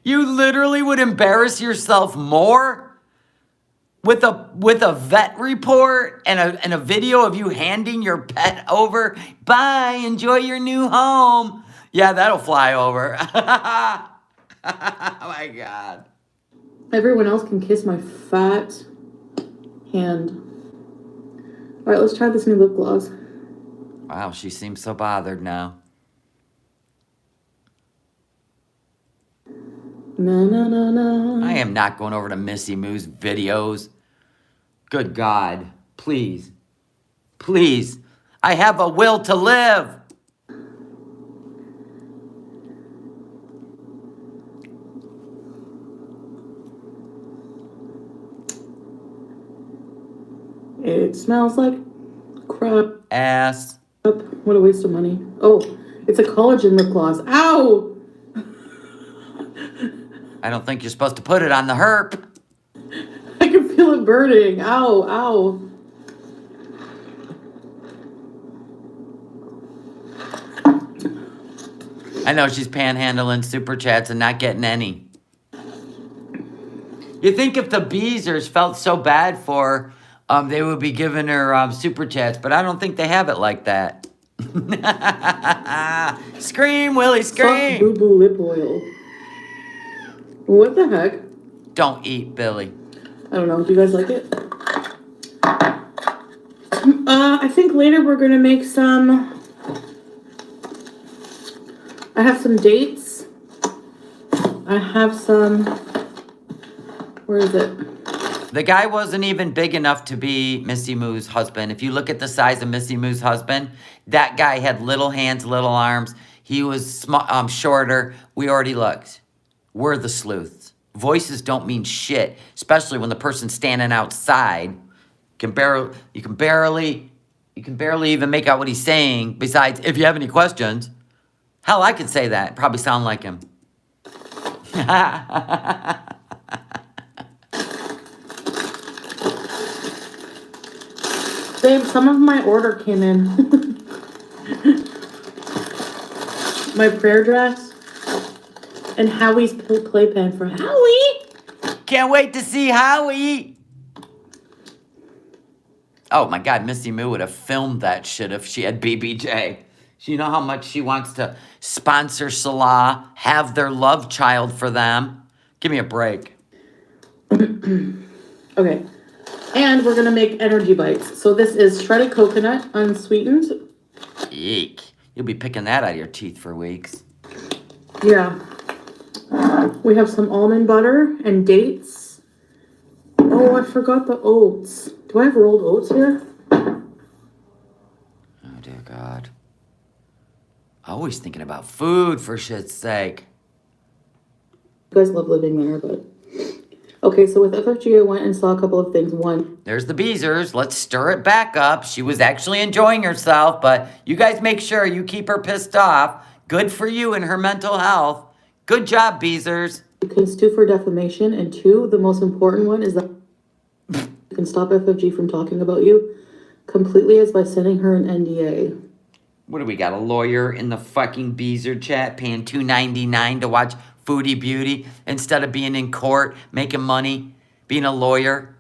You literally would embarrass yourself more with a vet report and a video of you handing your pet over. Bye, enjoy your new home. Yeah, that'll fly over. Oh my God. Everyone else can kiss my fat hand. All right, let's try this new lip gloss. Wow, she seems so bothered now. Na na na na. I am not going over to Missy Moo's videos. Good God. Please. Please. I have a will to live. It smells like crap. Ass. What a waste of money. Oh, it's a collagen lip gloss. Ow! I don't think you're supposed to put it on the herp. I can feel it burning. Ow, ow. I know she's panhandling super chats and not getting any. You think if the Beezers felt so bad for her, they would be giving her super chats, but I don't think they have it like that. Scream, Willie, scream! Soft boo-boo lip oil. What the heck? Don't eat, Billy. I don't know. Do you guys like it? I think later we're going to make some... I have some dates. I have some... Where is it? The guy wasn't even big enough to be Missy Moo's husband. If you look at the size of Missy Moo's husband, that guy had little hands, little arms. He was shorter. We already looked. We're the sleuths. Voices don't mean shit, especially when the person's standing outside. You can barely even make out what he's saying. Besides, if you have any questions, hell, I could say that. Probably sound like him. Babe, some of my order came in. My prayer dress and Howie's playpen for Howie. Can't wait to see Howie. Oh my God, Missy Moo would have filmed that shit if she had BBJ. You know how much she wants to sponsor Salah, have their love child for them. Give me a break. Okay. And we're going to make energy bites. So this is shredded coconut, unsweetened. Eek. You'll be picking that out of your teeth for weeks. Yeah. We have some almond butter and dates. Oh, I forgot the oats. Do I have rolled oats here? Oh, dear God. Always thinking about food, for shit's sake. You guys love living there, but... Okay, so with FFG, I went and saw a couple of things. One... There's the Beezers. Let's stir it back up. She was actually enjoying herself, but you guys make sure you keep her pissed off. Good for you and her mental health. Good job, Beezers. You can sue for defamation. And two, the most important one is that you can stop FFG from talking about you completely is by sending her an NDA. What do we got? A lawyer in the fucking Beezer chat paying $2.99 to watch Foodie Beauty instead of being in court, making money, being a lawyer?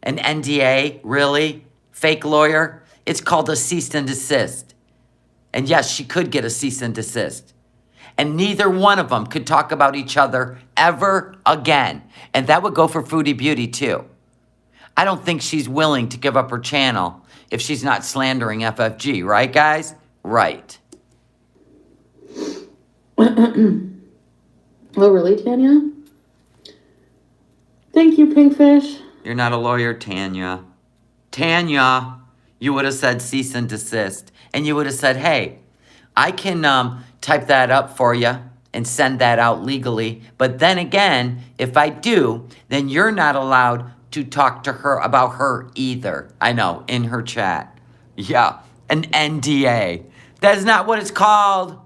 An NDA? Really? Fake lawyer? It's called a cease and desist. And yes, she could get a cease and desist. And neither one of them could talk about each other ever again. And that would go for Foodie Beauty too. I don't think she's willing to give up her channel if she's not slandering FFG, right, guys? Right. Oh, really, Tanya? Thank you, Pinkfish. You're not a lawyer, Tanya. Tanya, you would have said cease and desist. And you would have said, hey, I can type that up for you and send that out legally. But then again, if I do, then you're not allowed to talk to her about her either. I know, in her chat. Yeah, an NDA. That is not what it's called.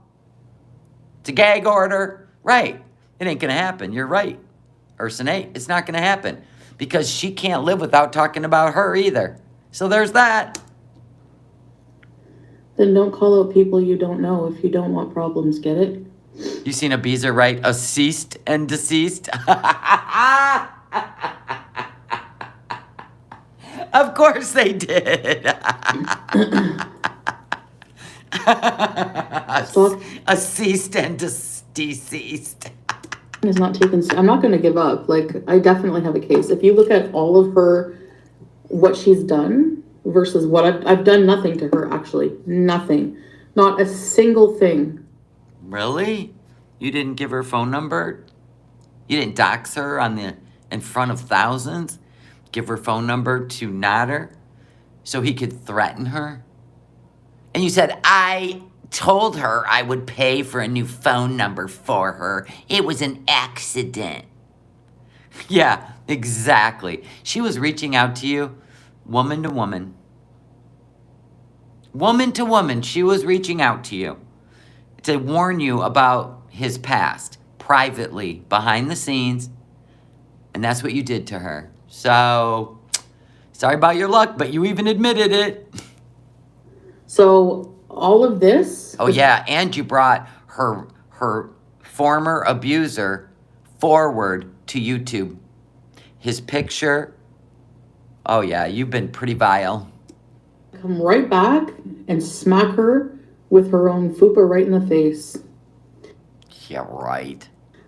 It's a gag order. Right. It ain't going to happen. You're right. Urson 8, it's not going to happen. Because she can't live without talking about her either. So there's that. Then don't call out people you don't know if you don't want problems, get it? You seen a Beezer write a ceased and deceased? Of course they did. A ceased and deceased. Is not taken. I'm not going to give up. Like, I definitely have a case. If you look at all of her, what she's done versus what I've done nothing to her, actually. Nothing. Not a single thing. Really? You didn't give her phone number? You didn't dox her in front of thousands? Give her phone number to Nader so he could threaten her? And you said, I told her I would pay for a new phone number for her. It was an accident. Yeah, exactly. She was reaching out to you, woman to woman. Woman to woman, she was reaching out to you to warn you about his past, privately, behind the scenes. And that's what you did to her. So, sorry about your luck, but you even admitted it. So, all of this... Oh, yeah, and you brought her former abuser forward to YouTube. His picture... Oh, yeah, you've been pretty vile. Come right back and smack her with her own fupa right in the face. Yeah, right.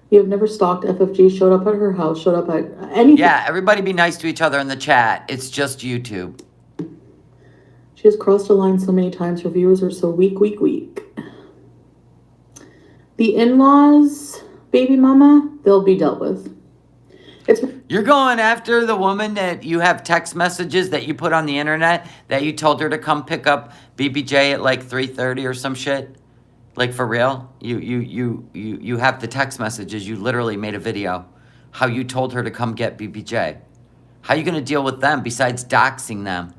You have never stalked FFG, showed up at her house, showed up at anything. Yeah, everybody be nice to each other in the chat. It's just YouTube. She has crossed a line so many times. Her viewers are so weak. The in-laws, baby mama, they'll be dealt with. It's You're going after the woman that you have text messages that you put on the internet that you told her to come pick up BBJ at like 3:30 or some shit? Like for real? You have the text messages. You literally made a video how you told her to come get BBJ. How you going to deal with them besides doxing them?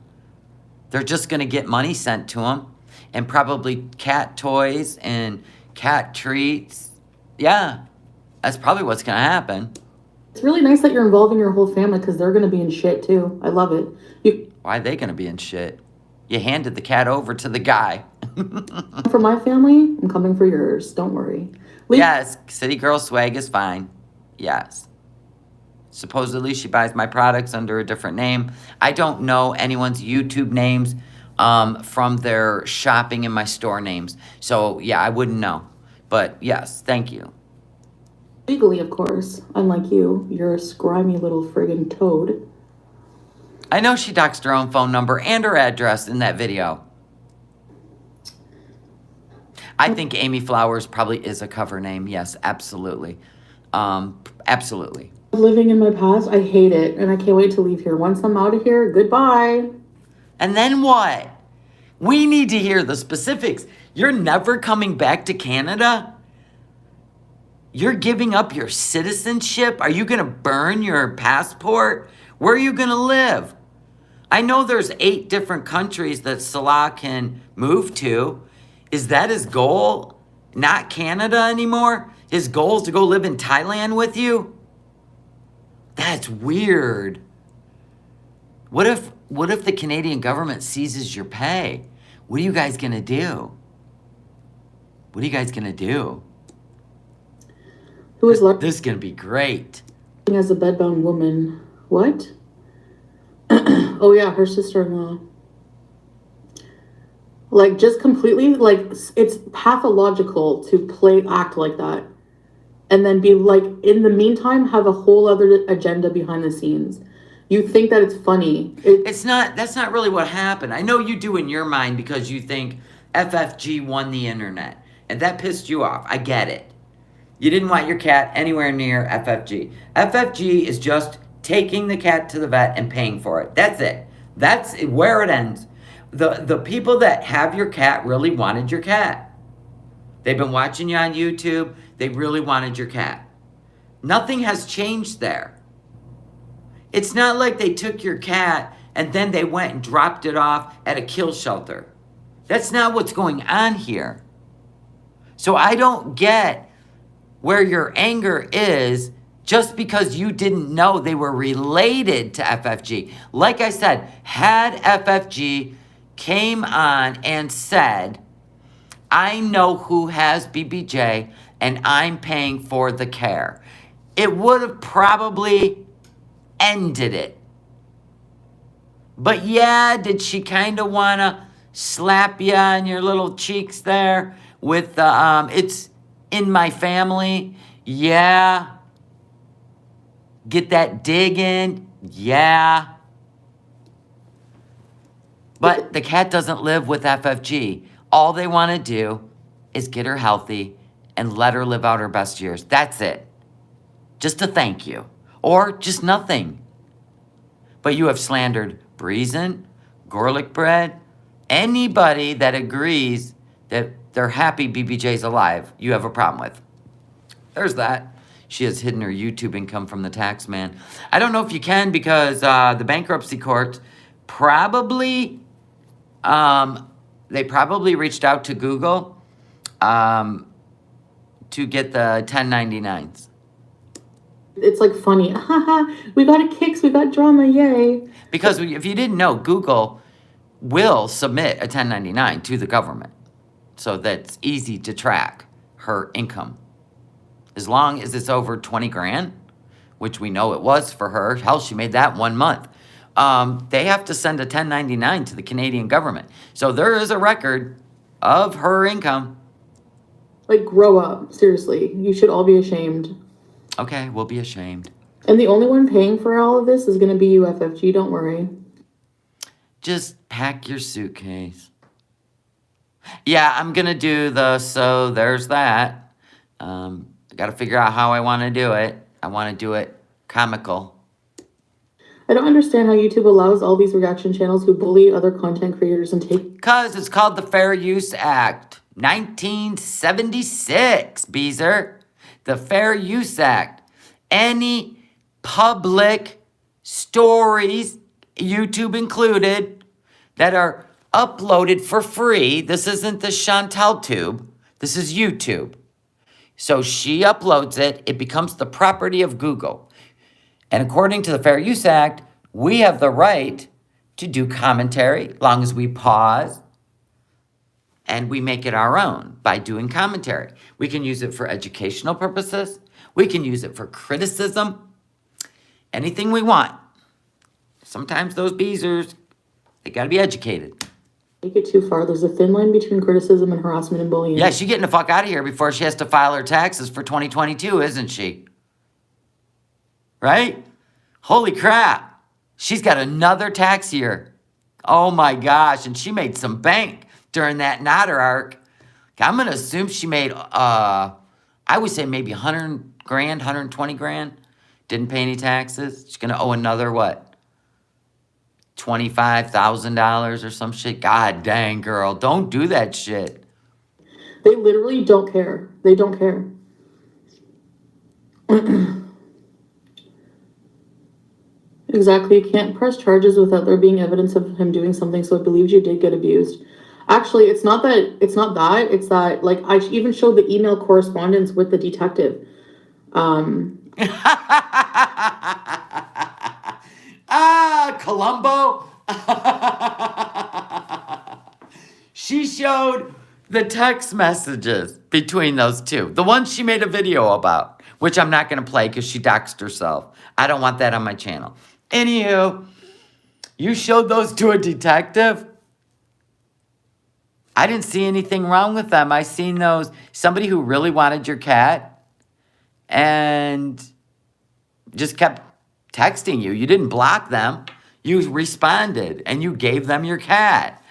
They're just going to get money sent to them and probably cat toys and cat treats. Yeah, that's probably what's going to happen. It's really nice that you're involving your whole family because they're going to be in shit too. I love it. Why are they going to be in shit? You handed the cat over to the guy. For my family, I'm coming for yours. Don't worry. Yes, City Girl swag is fine. Yes. Supposedly she buys my products under a different name. I don't know anyone's YouTube names from their shopping in my store names. So, yeah, I wouldn't know. But, yes, thank you. Legally, of course. Unlike you, you're a scrimey little friggin' toad. I know she doxed her own phone number and her address in that video. I think Amy Flowers probably is a cover name. Yes, absolutely. Absolutely. Living in my past, I hate it, and I can't wait to leave here. Once I'm out of here, goodbye. And then what? We need to hear the specifics. You're never coming back to Canada? You're giving up your citizenship? Are you going to burn your passport? Where are you going to live? I know there's 8 different countries that Salah can move to. Is that his goal? Not Canada anymore? His goal is to go live in Thailand with you? That's weird. What if the Canadian government seizes your pay? What are you guys going to do? What are you guys going to do? Who is This is going to be great. as a bedbound woman? What? Oh yeah, her sister-in-law. Like, just completely, like, it's pathological to act like that. And then be like, in the meantime, have a whole other agenda behind the scenes. You think that it's funny. That's not really what happened. I know you do in your mind because you think FFG won the internet. And that pissed you off. I get it. You didn't want your cat anywhere near FFG. FFG is just taking the cat to the vet and paying for it. That's it. That's where it ends. The people that have your cat really wanted your cat. They've been watching you on YouTube. They really wanted your cat. Nothing has changed there. It's not like they took your cat and then they went and dropped it off at a kill shelter. That's not what's going on here. So I don't get where your anger is just because you didn't know they were related to FFG. Like I said, had FFG came on and said, I know who has BBJ and I'm paying for the care, it would have probably ended it. But yeah, did she kind of want to slap you on your little cheeks there with the, it's in my family? Yeah. Get that dig in? Yeah. But the cat doesn't live with FFG. All they want to do is get her healthy and let her live out her best years. That's it. Just a thank you. Or just nothing. But you have slandered Breezen, Garlic Bread, anybody that agrees that they're happy BBJ's alive, you have a problem with. There's that. She has hidden her YouTube income from the tax man. I don't know if you can because the bankruptcy court probably, they probably reached out to Google to get the 1099s. It's like funny. We got kicks, we got drama, yay. Because if you didn't know, Google will submit a 1099 to the government. So that's easy to track her income. As long as it's over 20 grand, which we know it was for her. Hell, she made that 1 month. They have to send a 1099 to the Canadian government. So there is a record of her income. Like, grow up. Seriously. You should all be ashamed. Okay, we'll be ashamed. And the only one paying for all of this is going to be UFFG. Don't worry. Just pack your suitcase. Yeah, I'm going to do the so there's that. I got to figure out how I want to do it. I want to do it Comical. I don't understand how YouTube allows all these reaction channels who bully other content creators and take... Because it's called the Fair Use Act. 1976, Beezer. The Fair Use Act. Any public stories, YouTube included, that are uploaded for free. This isn't the Chantel tube. This is YouTube. So she uploads it. It becomes the property of Google. And according to the Fair Use Act, we have the right to do commentary as long as we pause and we make it our own by doing commentary. We can use it for educational purposes. We can use it for criticism. Anything we want. Sometimes those beezers, they got to be educated. Take it too far. There's a thin line between criticism and harassment and bullying. Yeah, she's getting the fuck out of here before she has to file her taxes for 2022, isn't she? Right? Holy crap. She's got another tax year. Oh my gosh. And she made some bank during that Nader arc. I'm going to assume she made, I would say maybe 100 grand, 120 grand. Didn't pay any taxes. She's going to owe another, what? $25,000 or some shit. God dang, girl. Don't do that shit. They literally don't care. They don't care. Exactly. You can't press charges without there being evidence of him doing something, so it believes you did get abused. Actually, it's not that. It's that, like, I even showed the email correspondence with the detective. Columbo. She showed the text messages between those two. The one she made a video about, which I'm not going to play because she doxed herself. I don't want that on my channel. Anywho, you showed those to a detective? I didn't see anything wrong with them. I seen those, somebody who really wanted your cat and just kept texting you. You didn't block them. You responded and you gave them your cat.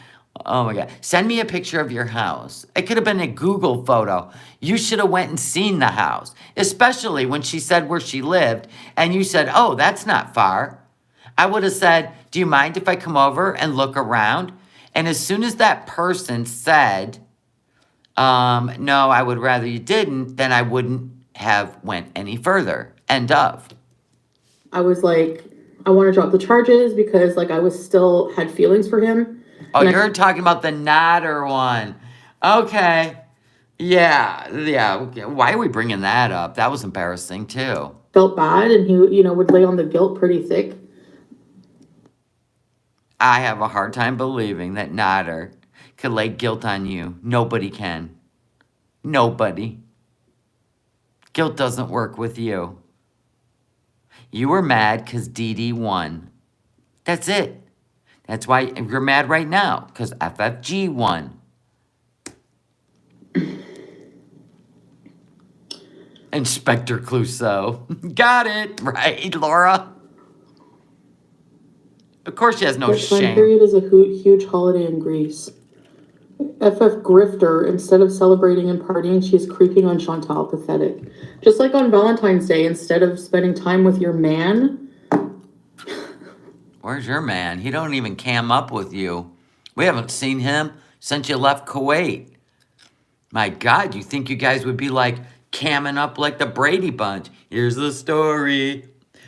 Oh my God. Send me a picture of your house. It could have been a Google photo. You should have went and seen the house, especially when she said where she lived and you said, oh, that's not far. I would have said, do you mind if I come over and look around? And as soon as that person said, no, I would rather you didn't, then I wouldn't have went any further. End of. I was like, I want to drop the charges because, like, I was still had feelings for him. Oh, you're talking about the Nader one. Okay. Yeah. Why are we bringing that up? That was embarrassing, too. Felt bad, and he, would lay on the guilt pretty thick. I have a hard time believing that Nader could lay guilt on you. Nobody can. Nobody. Guilt doesn't work with you. You were mad because Dee Dee won. That's it. That's why you're mad right now, because FFG won. Inspector Clouseau. Got it, right, Laura? Of course she has no shame. Time period is a huge holiday in Greece. FF Grifter, instead of celebrating and partying, she's creeping on Chantal. Pathetic. Just like on Valentine's Day, instead of spending time with your man. Where's your man? He don't even cam up with you. We haven't seen him since you left Kuwait. My God, you think you guys would be like camming up like the Brady Bunch. Here's the story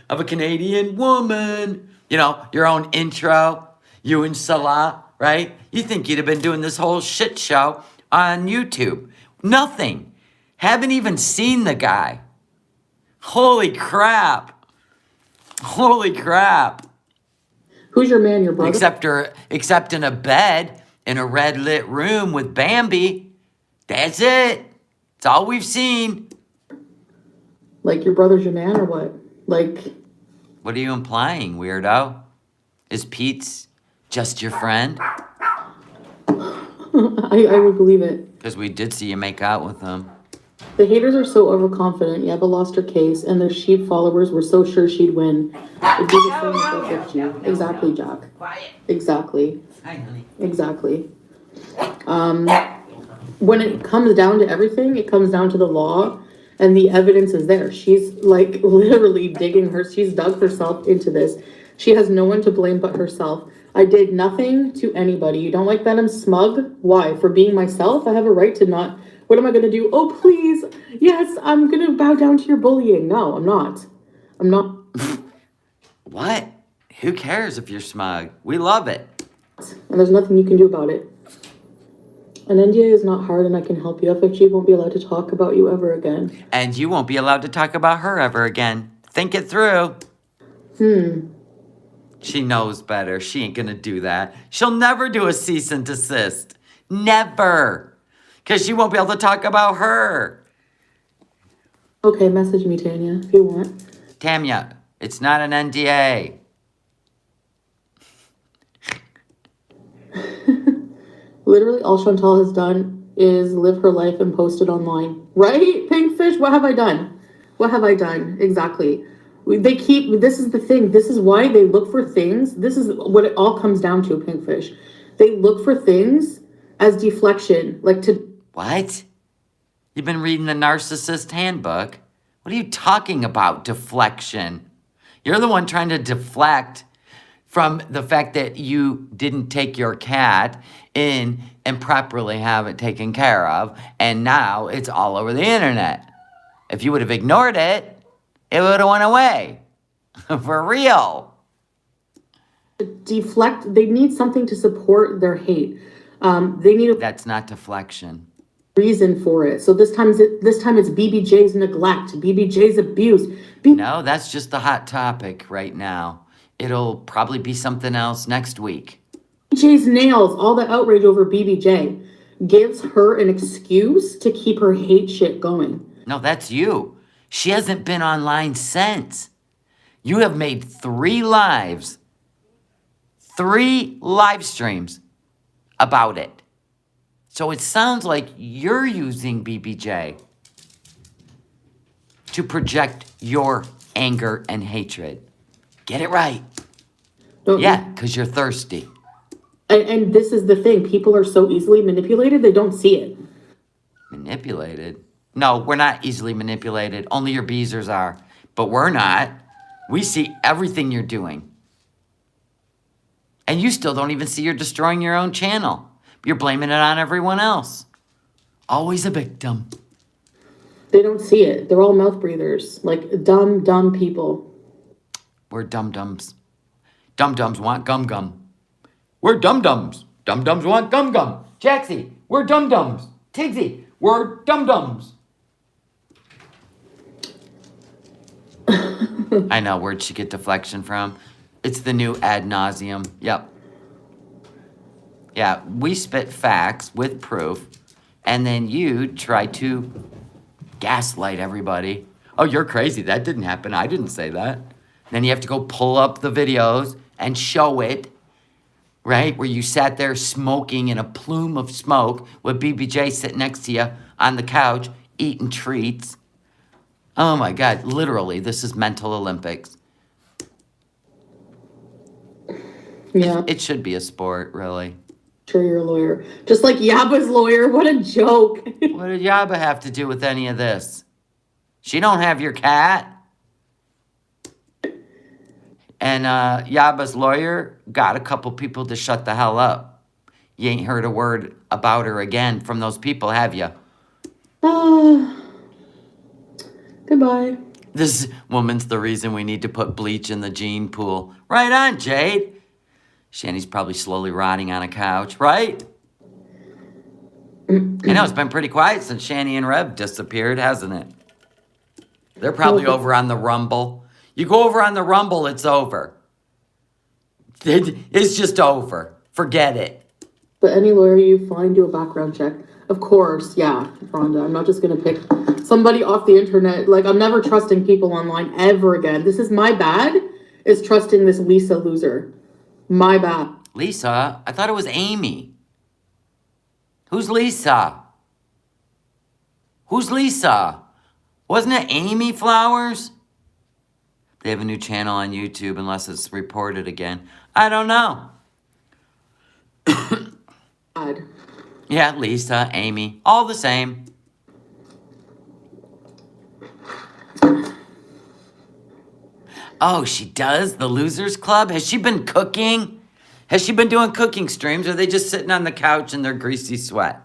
of a Canadian woman. You know, your own intro, you and Salah, right? You think you'd have been doing this whole shit show on YouTube. Nothing. Haven't even seen the guy. Holy crap. Holy crap. Who's your man, your brother? Except in a bed in a red lit room with Bambi. That's it. It's all we've seen. Like your brother's your man or what? Like... What are you implying, weirdo? Is Pete's just your friend? I would believe it. Because we did see you make out with him. The haters are so overconfident. Yaba lost her case, and their sheep followers were so sure she'd win. It'd be the same with 50. Exactly, Jack. Quiet. Exactly. Hi, honey. Exactly. When it comes down to everything, it comes down to the law. And the evidence is there. She's like literally she's dug herself into this. She has no one to blame but herself. I did nothing to anybody. You don't like that I'm smug? Why? For being myself? I have a right to not. What am I going to do? Oh, please. Yes, I'm going to bow down to your bullying. No, I'm not. I'm not. What? Who cares if you're smug? We love it. And there's nothing you can do about it. An NDA is not hard, and I can help you. FFG won't be allowed to talk about you ever again. And you won't be allowed to talk about her ever again. Think it through. She knows better. She ain't gonna do that. She'll never do a cease and desist. Never. Because she won't be able to talk about her. Okay, message me, Tanya, if you want. Tanya, it's not an NDA. Literally, all Chantal has done is live her life and post it online. Right, Pinkfish? What have I done? What have I done? Exactly. This is the thing. This is why they look for things. This is what it all comes down to, Pinkfish. They look for things as deflection. What? You've been reading the Narcissist Handbook? What are you talking about, deflection? You're the one trying to deflect from the fact that you didn't take your cat in and properly have it taken care of, and now it's all over the internet. If you would have ignored it, it would have went away. For real. Deflect. They need something to support their hate. They need a That's not deflection. reason for it. So this time it's BBJ's neglect, BBJ's abuse. No, that's just the hot topic right now. It'll probably be something else next week. BBJ's nails, all the outrage over BBJ gives her an excuse to keep her hate shit going. No, that's you. She hasn't been online since. You have made 3 lives, 3 live streams about it. So it sounds like you're using BBJ to project your anger and hatred. Get it right. Yeah, because you're thirsty. And this is the thing. People are so easily manipulated, they don't see it. Manipulated? No, we're not easily manipulated. Only your beezers are. But we're not. We see everything you're doing. And you still don't even see you're destroying your own channel. You're blaming it on everyone else. Always a victim. They don't see it. They're all mouth breathers. Like dumb people. We're dum-dums. Dum-dums want gum-gum. We're dum-dums. Dum-dums want gum-gum. Jaxie, we're dum-dums. Tigsy, we're dum-dums. I know, where'd she get deflection from? It's the new ad nauseum. Yep. Yeah, we spit facts with proof, and then you try to gaslight everybody. Oh, you're crazy. That didn't happen. I didn't say that. Then you have to go pull up the videos and show it, right? Where you sat there smoking in a plume of smoke with BBJ sitting next to you on the couch eating treats. Oh my God, literally, this is mental Olympics. Yeah. It should be a sport, really. Sure, you're a lawyer. Just like Yaba's lawyer. What a joke. What did Yaba have to do with any of this? She don't have your cat. And Yaba's lawyer got a couple people to shut the hell up. You ain't heard a word about her again from those people, have you? Goodbye. This woman's the reason we need to put bleach in the gene pool. Right on, Jade. Shanny's probably slowly rotting on a couch, right? I know, it's been pretty quiet since Shanny and Rev disappeared, hasn't it? They're probably over on the Rumble. You go over on the Rumble, it's over. It's just over. Forget it. But any lawyer you find, do a background check. Of course, yeah, Rhonda. I'm not just going to pick somebody off the internet. Like, I'm never trusting people online ever again. This is my bad, is trusting this Lisa loser. My bad. Lisa? I thought it was Amy. Who's Lisa? Who's Lisa? Wasn't it Amy Flowers? They have a new channel on YouTube unless it's reported again. I don't know. Bad. Yeah, Lisa, Amy, all the same. Oh, she does? The Losers Club? Has she been cooking? Has she been doing cooking streams? Or are they just sitting on the couch in their greasy sweat?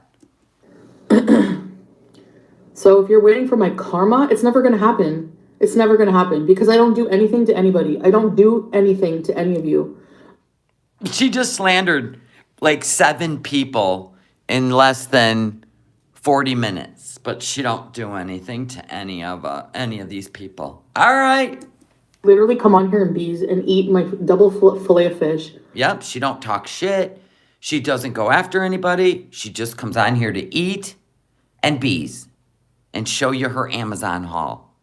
So if you're waiting for my karma, it's never going to happen. It's never going to happen because I don't do anything to anybody. I don't do anything to any of you. She just slandered like 7 people in less than 40 minutes, but she don't do anything to any of these people. All right. Literally come on here and eat my double fillet of fish. Yep, she don't talk shit. She doesn't go after anybody. She just comes on here to eat and bees and show you her Amazon haul.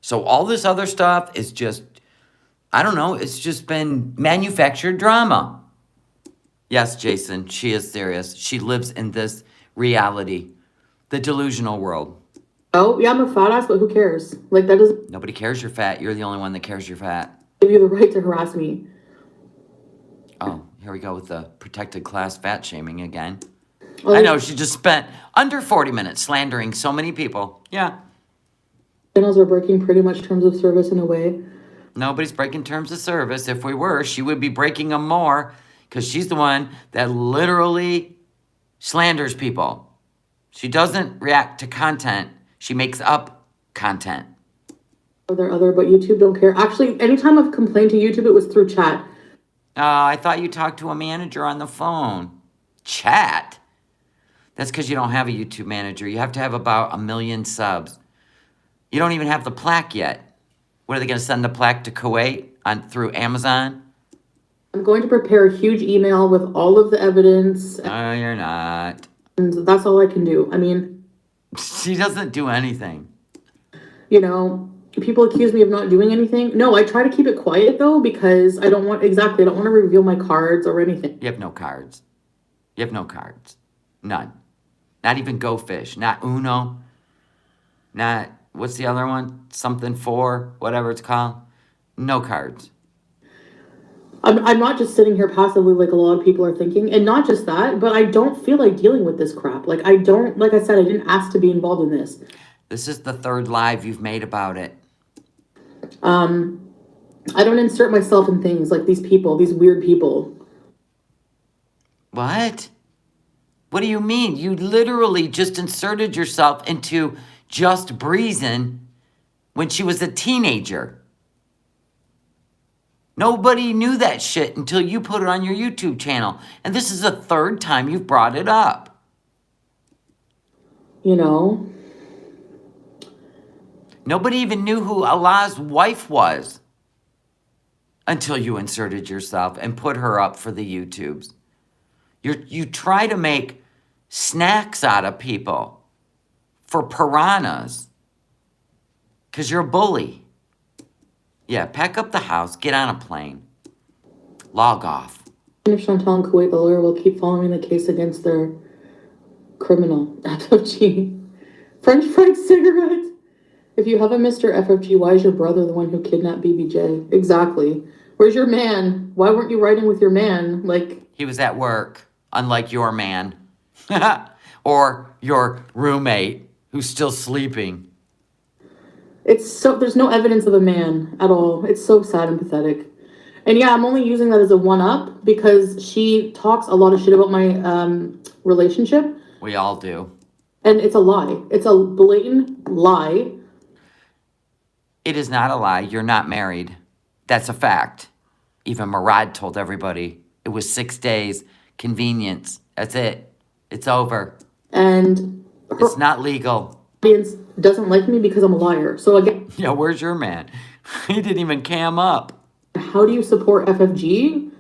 So all this other stuff is just, I don't know, it's just been manufactured drama. Yes, Jason, she is serious. She lives in this reality, the delusional world. Oh, yeah, I'm a fat ass, but who cares? Like, that doesn't Nobody cares you're fat. You're the only one that cares you're fat. give you the right to harass me. Oh, here we go with the protected class fat shaming again. Oh, I know, she just spent under 40 minutes slandering so many people. Yeah. channels are breaking pretty much terms of service in a way. Nobody's breaking terms of service. If we were, she would be breaking them more because she's the one that literally slanders people. She doesn't react to content. She makes up content. But YouTube don't care. Actually, anytime I've complained to YouTube, it was through chat. I thought you talked to a manager on the phone. Chat? That's because you don't have a YouTube manager. You have to have about 1 million subs. You don't even have the plaque yet. What, are they going to send the plaque to Kuwait through Amazon? I'm going to prepare a huge email with all of the evidence. No, you're not. And that's all I can do. I mean, She doesn't do anything. you know, people accuse me of not doing anything. No, I try to keep it quiet though, because I don't want to reveal my cards or anything. You have no cards. You have no cards. None. Not even Go Fish. Not Uno. Not, what's the other one? Something 4, whatever it's called. No cards. I'm not just sitting here passively like a lot of people are thinking. And not just that, but I don't feel like dealing with this crap. Like I said, I didn't ask to be involved in this. This is the 3rd live you've made about it. I don't insert myself in things like these people, these weird people. What? What do you mean? You literally just inserted yourself into Just Breezin' when she was a teenager. Nobody knew that shit until you put it on your YouTube channel. And this is the 3rd time you've brought it up. You know? Nobody even knew who Allah's wife was until you inserted yourself and put her up for the YouTubes. You try to make snacks out of people for piranhas because you're a bully. Yeah, pack up the house, get on a plane, log off. If Chantal and Kuwait, the lawyer, will keep following the case against their criminal FFG. French fried cigarette. If you have a Mr. FFG, why is your brother the one who kidnapped BBJ? Exactly. Where's your man? Why weren't you riding with your man? Like, he was at work, unlike your man. Or your roommate who's still sleeping. there's no evidence of a man at all. It's so sad and pathetic. And yeah, I'm only using that as a one-up because she talks a lot of shit about my relationship. We all do. And it's a lie. It's a blatant lie. It is not a lie. You're not married. That's a fact. Even Murad told everybody. It was 6 days. Convenience. That's it. It's over. And it's not legal. Audience doesn't like me because I'm a liar. So again, yeah, where's your man? He didn't even cam up. How do you support FFG?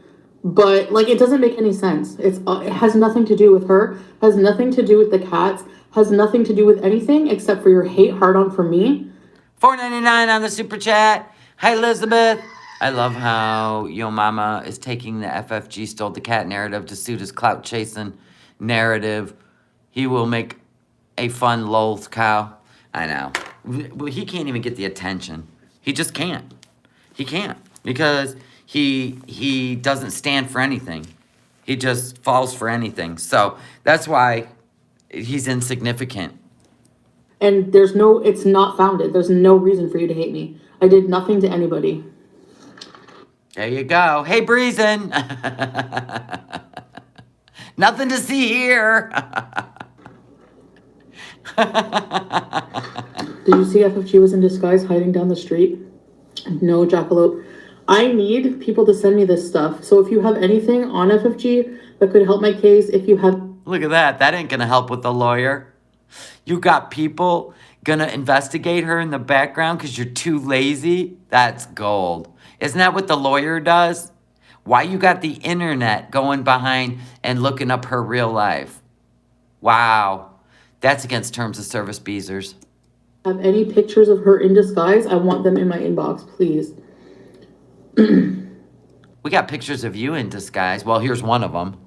But like, it doesn't make any sense. It has nothing to do with her. Has nothing to do with the cats. Has nothing to do with anything except for your hate hard on for me. $4.99 on the super chat. Hi, Elizabeth. I love how Yo Mama is taking the FFG stole the cat narrative to suit his clout chasing narrative. He will make a fun lol's cow. I know. He can't even get the attention. He just can't. He can't because he doesn't stand for anything. He just falls for anything. So that's why he's insignificant. And it's not founded. There's no reason for you to hate me. I did nothing to anybody. There you go. Hey, Breezin. Nothing to see here. Did you see FFG was in disguise hiding down the street? No, Jackalope. I need people to send me this stuff. So if you have anything on FFG that could help my case, if you have... Look at that. That ain't going to help with the lawyer. You got people going to investigate her in the background because you're too lazy? That's gold. Isn't that what the lawyer does? Why you got the internet going behind and looking up her real life? Wow. That's against terms of service, Beezers. Have any pictures of her in disguise? I want them in my inbox, please. We got pictures of you in disguise. Well, here's one of them.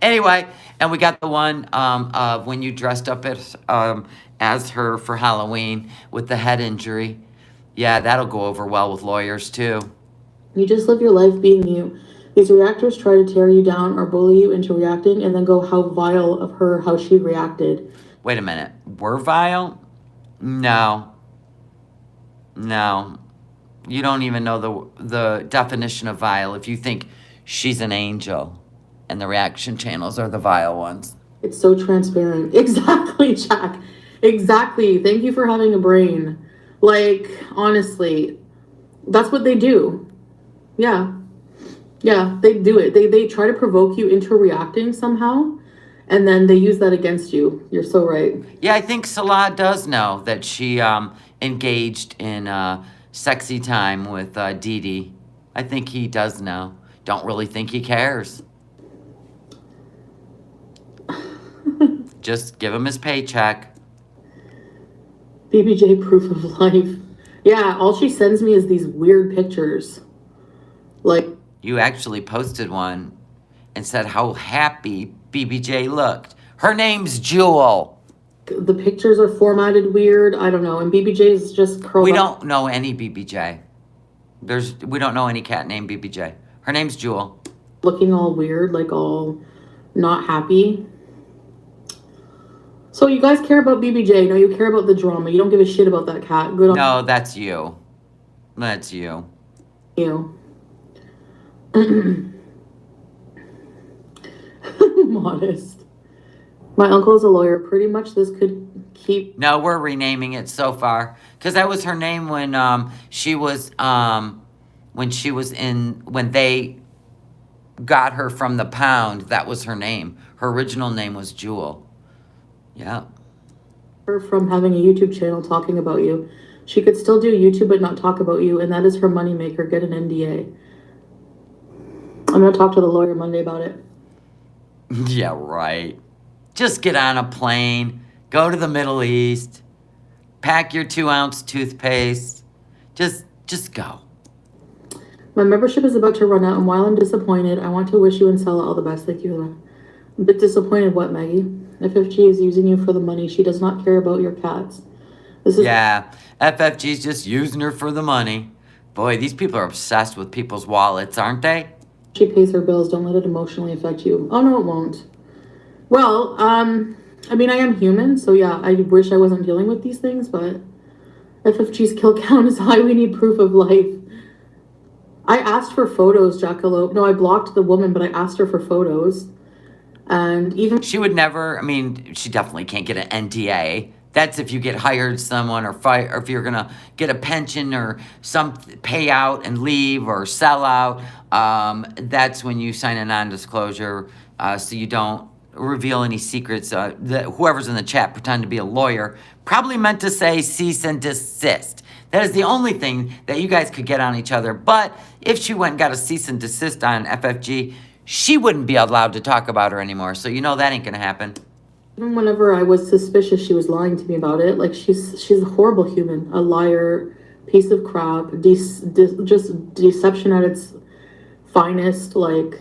Anyway, and we got the one of when you dressed up as her for Halloween with the head injury. Yeah, that'll go over well with lawyers, too. You just live your life being you. These reactors try to tear you down or bully you into reacting and then go how vile of her, how she reacted. Wait a minute. We're vile? No. No. You don't even know the definition of vile if you think she's an angel and the reaction channels are the vile ones. It's so transparent. Exactly, Jack. Exactly. Thank you for having a brain. Like, honestly, that's what they do. Yeah. Yeah, they do it. They try to provoke you into reacting somehow, and then they use that against you. You're so right. Yeah, I think Salah does know that she engaged in sexy time with Dee Dee. I think he does know. Don't really think he cares. Just give him his paycheck. BBJ proof of life. Yeah, all she sends me is these weird pictures. Like... You actually posted one and said how happy BBJ looked. Her name's Jewel. The pictures are formatted weird. I don't know. And BBJ's just curled We up. don't know any BBJ. We don't know any cat named BBJ. Her name's Jewel. Looking all weird, like all not happy. So you guys care about BBJ. No, you care about the drama. You don't give a shit about that cat. Good on No, that's you. That's you. you. Modest. My uncle is a lawyer. Pretty much this could keep... No, we're renaming it so far. Because that was her name when when they got her from the pound. That was her name. Her original name was Jewel. Yeah. From having a YouTube channel talking about you. She could still do YouTube but not talk about you, and that is her moneymaker. Get an NDA. I'm going to talk to the lawyer Monday about it. Yeah, right. Just get on a plane, go to the Middle East, pack your 2-ounce toothpaste. Just go. My membership is about to run out, and while I'm disappointed, I want to wish you and Sella all the best. Thank you. I'm a bit disappointed. What, Maggie? FFG is using you for the money. She does not care about your cats. Yeah, FFG's just using her for the money. Boy, these people are obsessed with people's wallets, aren't they? She pays her bills. Don't let it emotionally affect you. Oh, no, it won't. Well, I mean, I am human, so yeah, I wish I wasn't dealing with these things, but FFG's kill count is high. We need proof of life. I asked for photos, Jackalope. No, I blocked the woman, but I asked her for photos. And even... She would never, I mean, she definitely can't get an NDA. That's if you get hired someone or fight, or if you're going to get a pension or some payout and leave or sell out. That's when you sign a non-disclosure so you don't reveal any secrets. Whoever's in the chat pretend to be a lawyer probably meant to say cease and desist. That is the only thing that you guys could get on each other. But if she went and got a cease and desist on FFG, she wouldn't be allowed to talk about her anymore. So you know that ain't going to happen. Even whenever I was suspicious she was lying to me about it, like she's a horrible human, a liar, piece of crap, just deception at its finest. Like,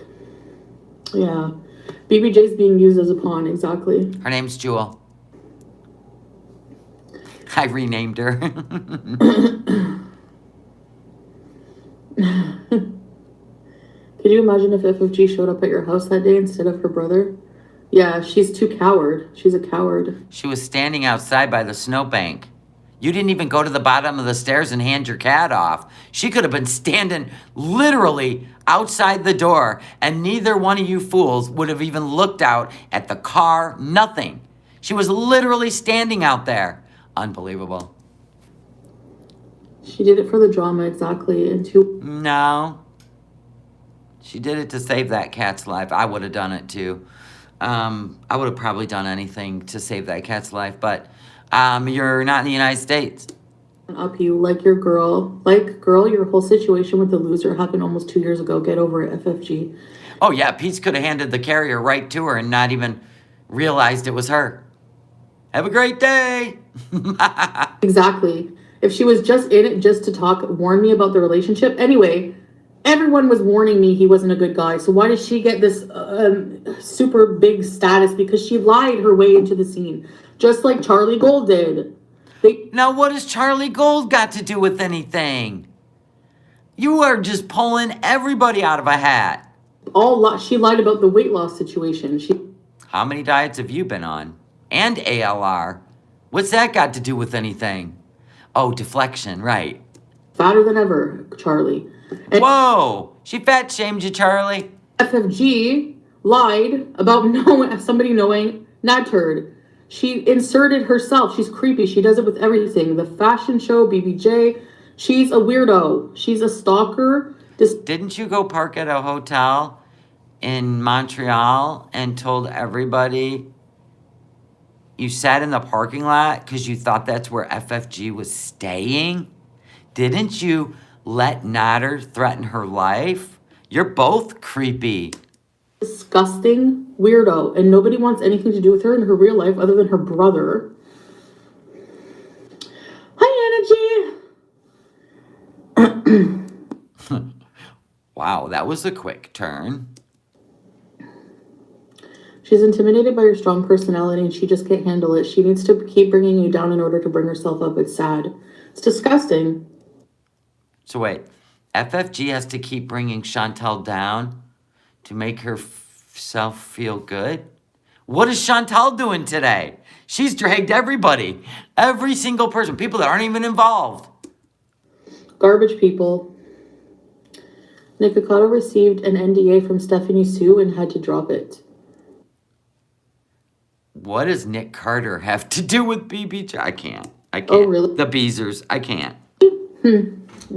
yeah, BBJ's being used as a pawn. Exactly. Her name's Jewel. I renamed her. Could you imagine if FFG showed up at your house that day instead of her brother? Yeah, she's too coward. She's a coward. She was standing outside by the snowbank. You didn't even go to the bottom of the stairs and hand your cat off. She could have been standing literally outside the door, and neither one of you fools would have even looked out at the car, nothing. She was literally standing out there. Unbelievable. She did it for the drama, exactly. And No. She did it to save that cat's life. I would have done it too. I would have probably done anything to save that cat's life, but you're not in the United States. Up you like your girl. Like, girl, your whole situation with the loser happened almost 2 years ago. Get over it, FFG. Oh, yeah, Pete could have handed the carrier right to her and not even realized it was her. Have a great day. Exactly. If she was just in it just to talk, warn me about the relationship. Anyway, everyone was warning me he wasn't a good guy. So why did she get this super big status? Because she lied her way into the scene, just like Charlie Gold did. Now, what has Charlie Gold got to do with anything? You are just pulling everybody out of a hat. She lied about the weight loss situation. How many diets have you been on? And ALR. What's that got to do with anything? Oh, deflection, right. Fatter than ever, Charlie. And whoa! She fat shamed you, Charlie. FFG lied about somebody knowing Nat Turd. She inserted herself. She's creepy. She does it with everything. The fashion show, BBJ. She's a weirdo. She's a stalker. Didn't you go park at a hotel in Montreal and told everybody you sat in the parking lot because you thought that's where FFG was staying? Didn't you let Natter threaten her life? You're both creepy. Disgusting weirdo, and nobody wants anything to do with her in her real life other than her brother. Hi, Energy. Wow, that was a quick turn. She's intimidated by your strong personality and she just can't handle it. She needs to keep bringing you down in order to bring herself up. It's sad. It's disgusting. So wait, FFG has to keep bringing Chantal down to make herself feel good? What is Chantal doing today? She's dragged everybody, every single person, people that aren't even involved. Garbage people. Nikocado received an NDA from Stephanie Sue and had to drop it. What does Nick Carter have to do with BBJ? I can't. Oh, really? The Beezers. I can't.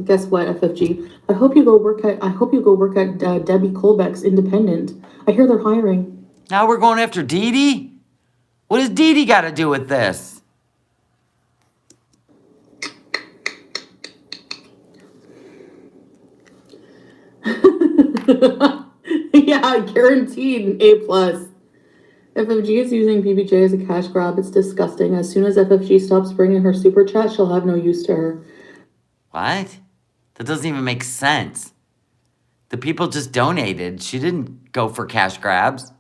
Guess what, FFG? I hope you go work at Debbie Colbeck's Independent. I hear they're hiring. Now we're going after Dee Dee? What does Dee Dee got to do with this? Yeah, guaranteed A+. FFG is using BBJ as a cash grab. It's disgusting. As soon as FFG stops bringing her super chat, she'll have no use to her. What? That doesn't even make sense. The people just donated. She didn't go for cash grabs.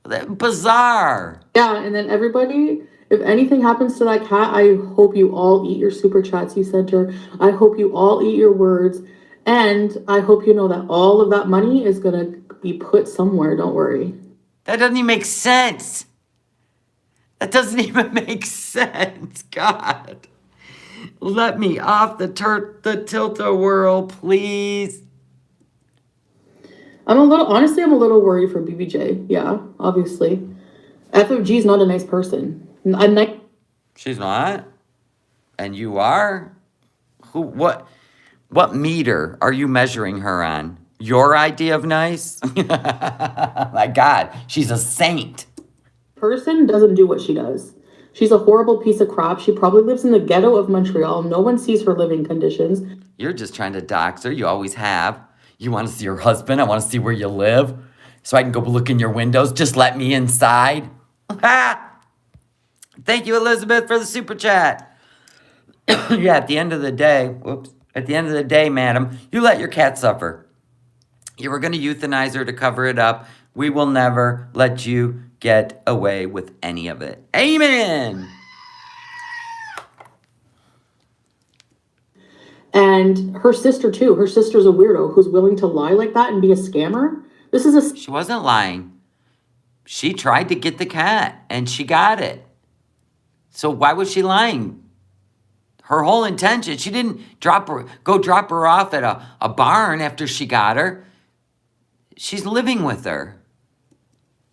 Bizarre. Yeah, and then everybody, if anything happens to that cat, I hope you all eat your super chats you sent her. I hope you all eat your words. And I hope you know that all of that money is going to be put somewhere. Don't worry. That doesn't even make sense. That doesn't even make sense. God. Let me off the tilt-a-whirl, please. I'm a little worried for BBJ. Yeah, obviously. FFG is not a nice person. She's not? And you are? What meter are you measuring her on? Your idea of nice? My God, she's a saint. Person doesn't do what she does. She's a horrible piece of crap. She probably lives in the ghetto of Montreal. No one sees her living conditions. You're just trying to dox her. You always have. You want to see your husband? I want to see where you live so I can go look in your windows. Just let me inside. Thank you, Elizabeth, for the super chat. Yeah, at the end of the day, madam, you let your cat suffer. You were going to euthanize her to cover it up. We will never let you get away with any of it. Amen. And her sister, too. Her sister's a weirdo who's willing to lie like that and be a scammer. She wasn't lying. She tried to get the cat, and she got it. So why was she lying? Her whole intention, she didn't go drop her off at a barn after she got her. She's living with her.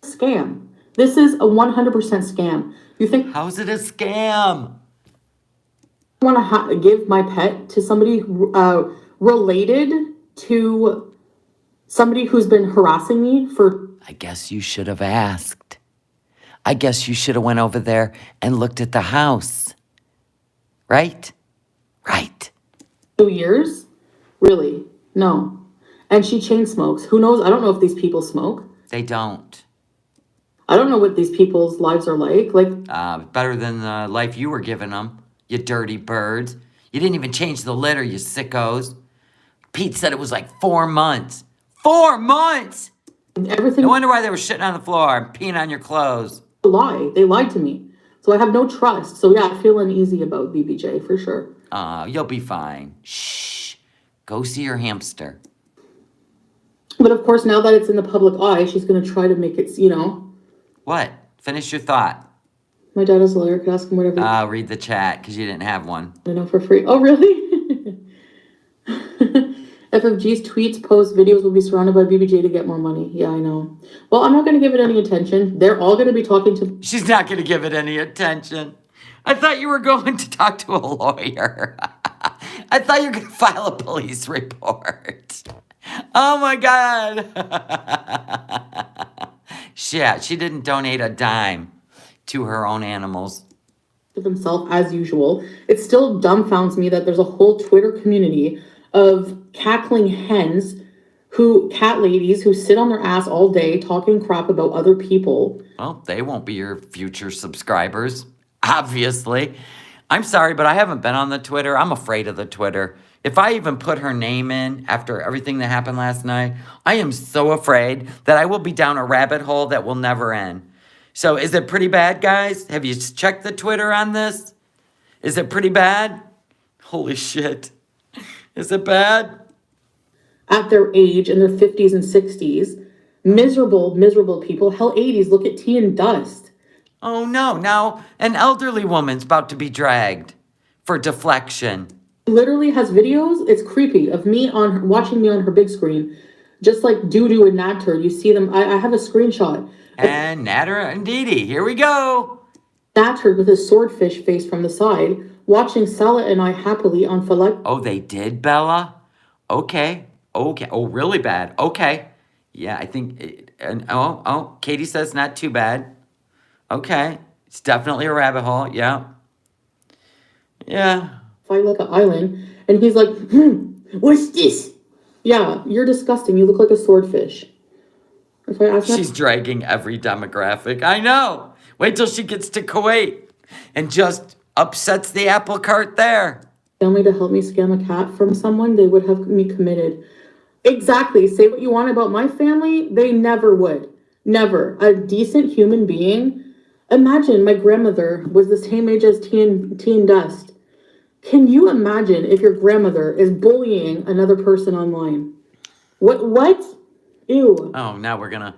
Scam. This is a 100% scam. You think How's it a scam? I want to give my pet to somebody related to somebody who's been harassing me for... I guess you should have asked. I guess you should have went over there and looked at the house. Right? Right. 2 years? Really? No. And she chain smokes. Who knows? I don't know if these people smoke. They don't. I don't know what these people's lives are like. Better than the life you were giving them, you dirty birds. You didn't even change the litter, you sickos. Pete said it was like 4 months. 4 months! Everything... No wonder why they were shitting on the floor and peeing on your clothes. Lie. They lied to me. So I have no trust. So yeah, I feel uneasy about BBJ for sure. You'll be fine. Shh. Go see your hamster. But of course, now that it's in the public eye, she's going to try to make it, What? Finish your thought. My dad is a lawyer. Could ask him whatever. Read the chat, because you didn't have one. I know, for free. Oh, really? FFG's tweets, posts, videos will be surrounded by BBJ to get more money. Yeah, I know. Well, I'm not going to give it any attention. They're all going to be talking to... She's not going to give it any attention. I thought you were going to talk to a lawyer. I thought you were going to file a police report. Oh, my God. Shit, she didn't donate a dime to her own animals. Themselves as usual. It still dumbfounds me that there's a whole Twitter community of cackling hens cat ladies who sit on their ass all day talking crap about other people. Well, they won't be your future subscribers, obviously. I'm sorry, but I haven't been on the Twitter. I'm afraid of the Twitter. If I even put her name in after everything that happened last night, I am so afraid that I will be down a rabbit hole that will never end. So is it pretty bad, guys? Have you checked the Twitter on this? Is it pretty bad? Holy shit. Is it bad? At their age, in their 50s and 60s, miserable people. Hell, 80s, look at tea and dust. Oh no, now an elderly woman's about to be dragged for deflection. Literally has videos, it's creepy, of me watching me on her big screen. Just like Doo-Doo and Natter, you see them. I have a screenshot. And Natter and Dee Dee, here we go. Natter with his swordfish face from the side, watching Sala and I happily on Falek. Oh, they did, Bella? Okay. Oh, really bad. Okay. Yeah, I think, Katie says not too bad. Okay. It's definitely a rabbit hole, yeah. Yeah. Falek Island, and he's like, what's this? Yeah, you're disgusting. You look like a swordfish. If I ask She's dragging every demographic. I know. Wait till she gets to Kuwait and just upsets the apple cart there. Family to help me scam a cat from someone, they would have me committed. Exactly. Say what you want about my family. They never would. Never. A decent human being. Imagine my grandmother was the same age as Tea and Dust. Can you imagine if your grandmother is bullying another person online? What? Ew. Oh, now we're gonna...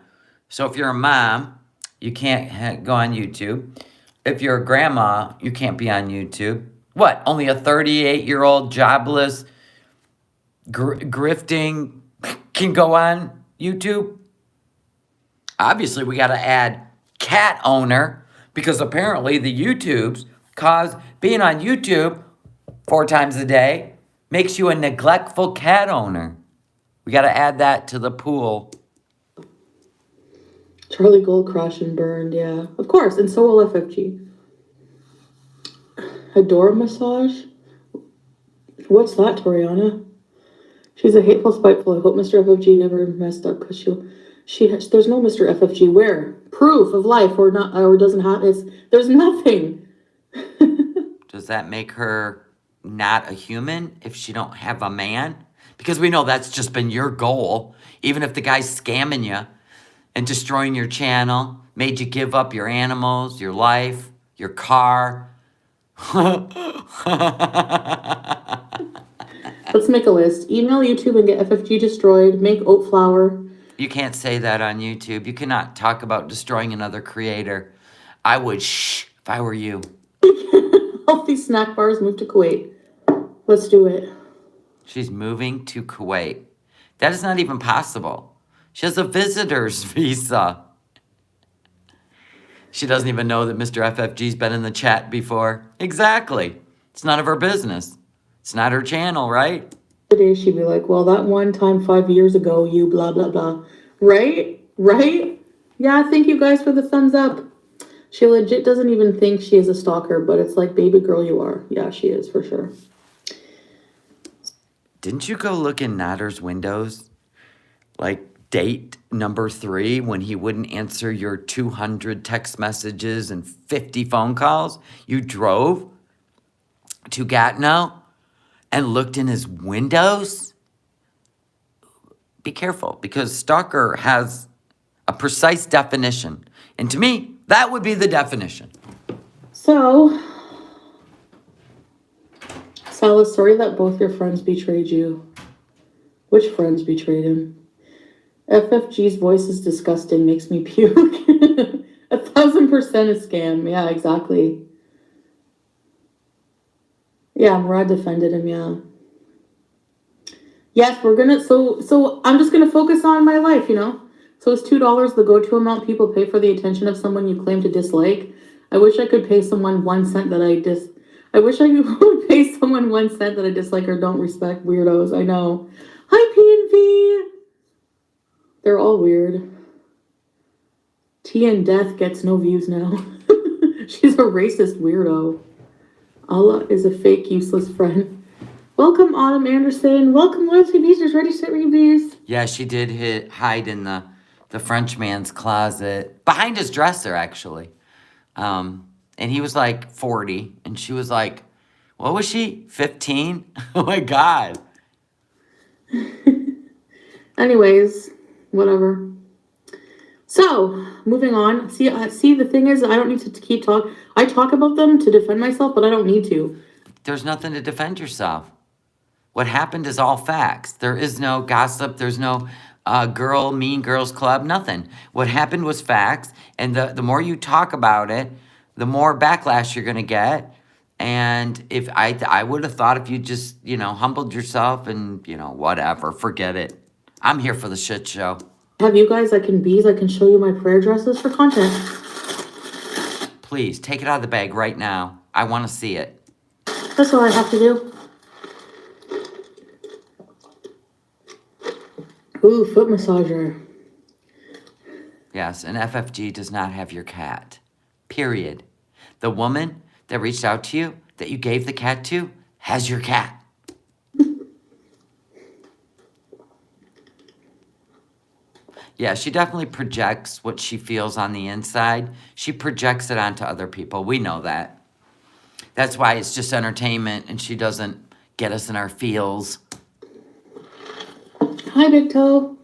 So if you're a mom, you can't go on YouTube. If you're a grandma, you can't be on YouTube. What? Only a 38-year-old jobless, grifting can go on YouTube? Obviously, we got to add cat owner, because apparently the YouTubes cause being on YouTube 4 times a day makes you a neglectful cat owner. We got to add that to the pool. Charlie Gold Crush and Burned, yeah. Of course, and so will FFG. Adore massage? What's that, Toriana? She's a hateful, spiteful. I hope Mr. FFG never messed up, because there's no Mr. FFG. Where? Proof of life or not, or doesn't have it. There's nothing. Does that make her not a human if she don't have a man? Because we know that's just been your goal. Even if the guy's scamming you and destroying your channel, made you give up your animals, your life, your car. Let's make a list. Email YouTube and get FFG destroyed. Make oat flour. You can't say that on YouTube. You cannot talk about destroying another creator. I would shh if I were you. Healthy snack bars, move to Kuwait. Let's do it. She's moving to Kuwait. That is not even possible. She has a visitor's visa. She doesn't even know that Mr. FFG's been in the chat before. Exactly. It's none of her business. It's not her channel, right? Today she'd be like, well, that one time 5 years ago, you blah, blah, blah. Right? Right? Yeah, thank you guys for the thumbs up. She legit doesn't even think she is a stalker, but it's like, baby girl, you are. Yeah, she is, for sure. Didn't you go look in Natter's windows? Like date number 3 when he wouldn't answer your 200 text messages and 50 phone calls? You drove to Gatineau and looked in his windows? Be careful, because stalker has a precise definition. And to me, that would be the definition. So, Sal, sorry that both your friends betrayed you. Which friends betrayed him? FFG's voice is disgusting, makes me puke. 1000% a scam. Yeah, exactly. Yeah, Murad defended him, yeah. Yes, we're gonna, so I'm just gonna focus on my life, you know? So it's $2, the go-to amount people pay for the attention of someone you claim to dislike. I wish I could pay someone 1 cent that I wish I would pay someone 1 cent that I dislike or don't respect. Weirdos, I know. Hi, P&V! They're all weird. T and Death gets no views now. She's a racist weirdo. Allah is a fake, useless friend. Welcome, Autumn Anderson. Welcome, Loyalty Beasters. Ready, set, reviews. Yeah, she did hide in the Frenchman's closet. Behind his dresser, actually. And he was like 40. And she was like, what was she? 15? Oh my God. Anyways, whatever. So, moving on. See, the thing is, I don't need to keep talking. I talk about them to defend myself, but I don't need to. There's nothing to defend yourself. What happened is all facts. There is no gossip. There's no mean girls club, nothing. What happened was facts, and the more you talk about it, the more backlash you're going to get. And if I would have thought if you just, humbled yourself and, whatever, forget it. I'm here for the shit show. Have you guys, I can show you my prayer dresses for content. Please, take it out of the bag right now. I want to see it. That's all I have to do. Ooh, foot massager. Yes, and FFG does not have your cat. Period. The woman that reached out to you, that you gave the cat to, has your cat. Yeah, she definitely projects what she feels on the inside. She projects it onto other people. We know that. That's why it's just entertainment, and she doesn't get us in our feels. Hi, Big Toe.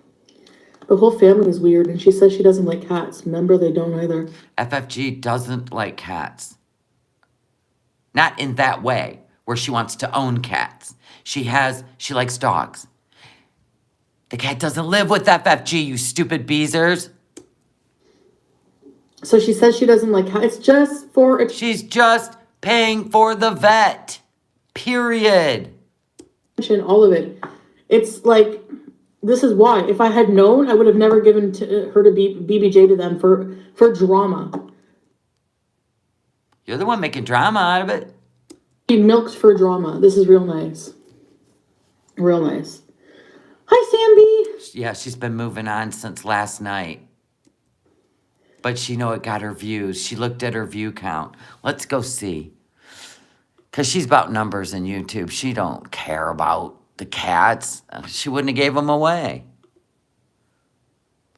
The whole family is weird, and she says she doesn't like cats. Remember, they don't either. FFG doesn't like cats. Not in that way, where she wants to own cats. She likes dogs. The cat doesn't live with FFG, you stupid beezers. So she says she doesn't like cats. It's just for... She's just paying for the vet. Period. All of it. It's like, this is why. If I had known, I would have never given her to BBJ to them for drama. You're the one making drama out of it. She milked for drama. This is real nice. Real nice. Hi, Samby. Yeah, she's been moving on since last night. But she it got her views. She looked at her view count. Let's go see. Because she's about numbers in YouTube. She don't care about the cats. She wouldn't have gave them away.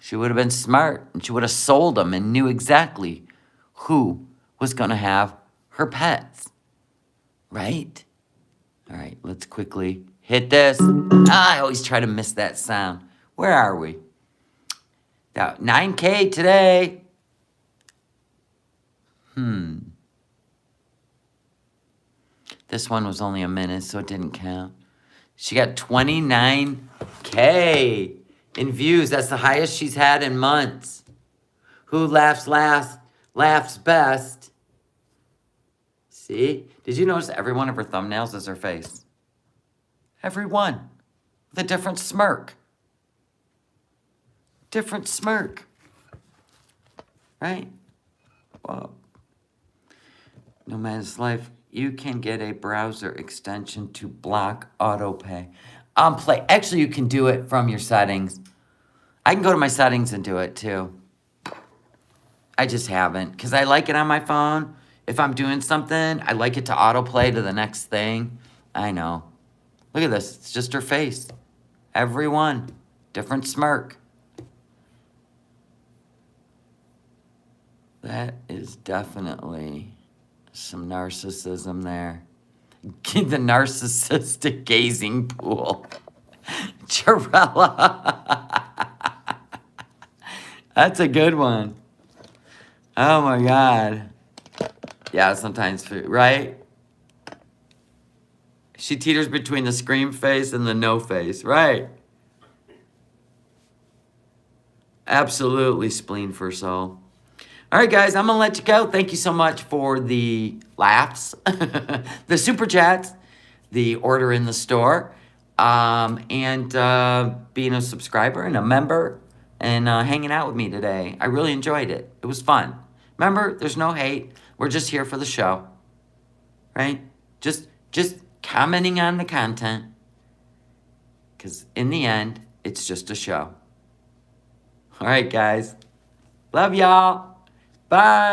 She would have been smart. And she would have sold them and knew exactly who was going to have her pets. Right? All right, let's quickly hit this. I always try to miss that sound. Where are we? Now, 9K today. This one was only a minute, so it didn't count. She got 29K in views. That's the highest she's had in months. Who laughs last, laughs best. See? Did you notice every one of her thumbnails is her face? Every one. With a different smirk. Different smirk. Right? Whoa. Nomad's Life. You can get a browser extension to block autopay. Play. Actually, you can do it from your settings. I can go to my settings and do it too. I just haven't because I like it on my phone. If I'm doing something, I like it to autoplay to the next thing. I know. Look at this. It's just her face. Every one. Different smirk. That is definitely some narcissism there. The narcissistic gazing pool. Chirella. That's a good one. Oh my God. Yeah, sometimes, right? She teeters between the scream face and the no face, right? Absolutely spleen for soul. All right, guys, I'm going to let you go. Thank you so much for the laughs, the super chats, the order in the store, and being a subscriber and a member and hanging out with me today. I really enjoyed it. It was fun. Remember, there's no hate. We're just here for the show, right? Just commenting on the content because in the end, it's just a show. All right, guys. Love y'all. Bye.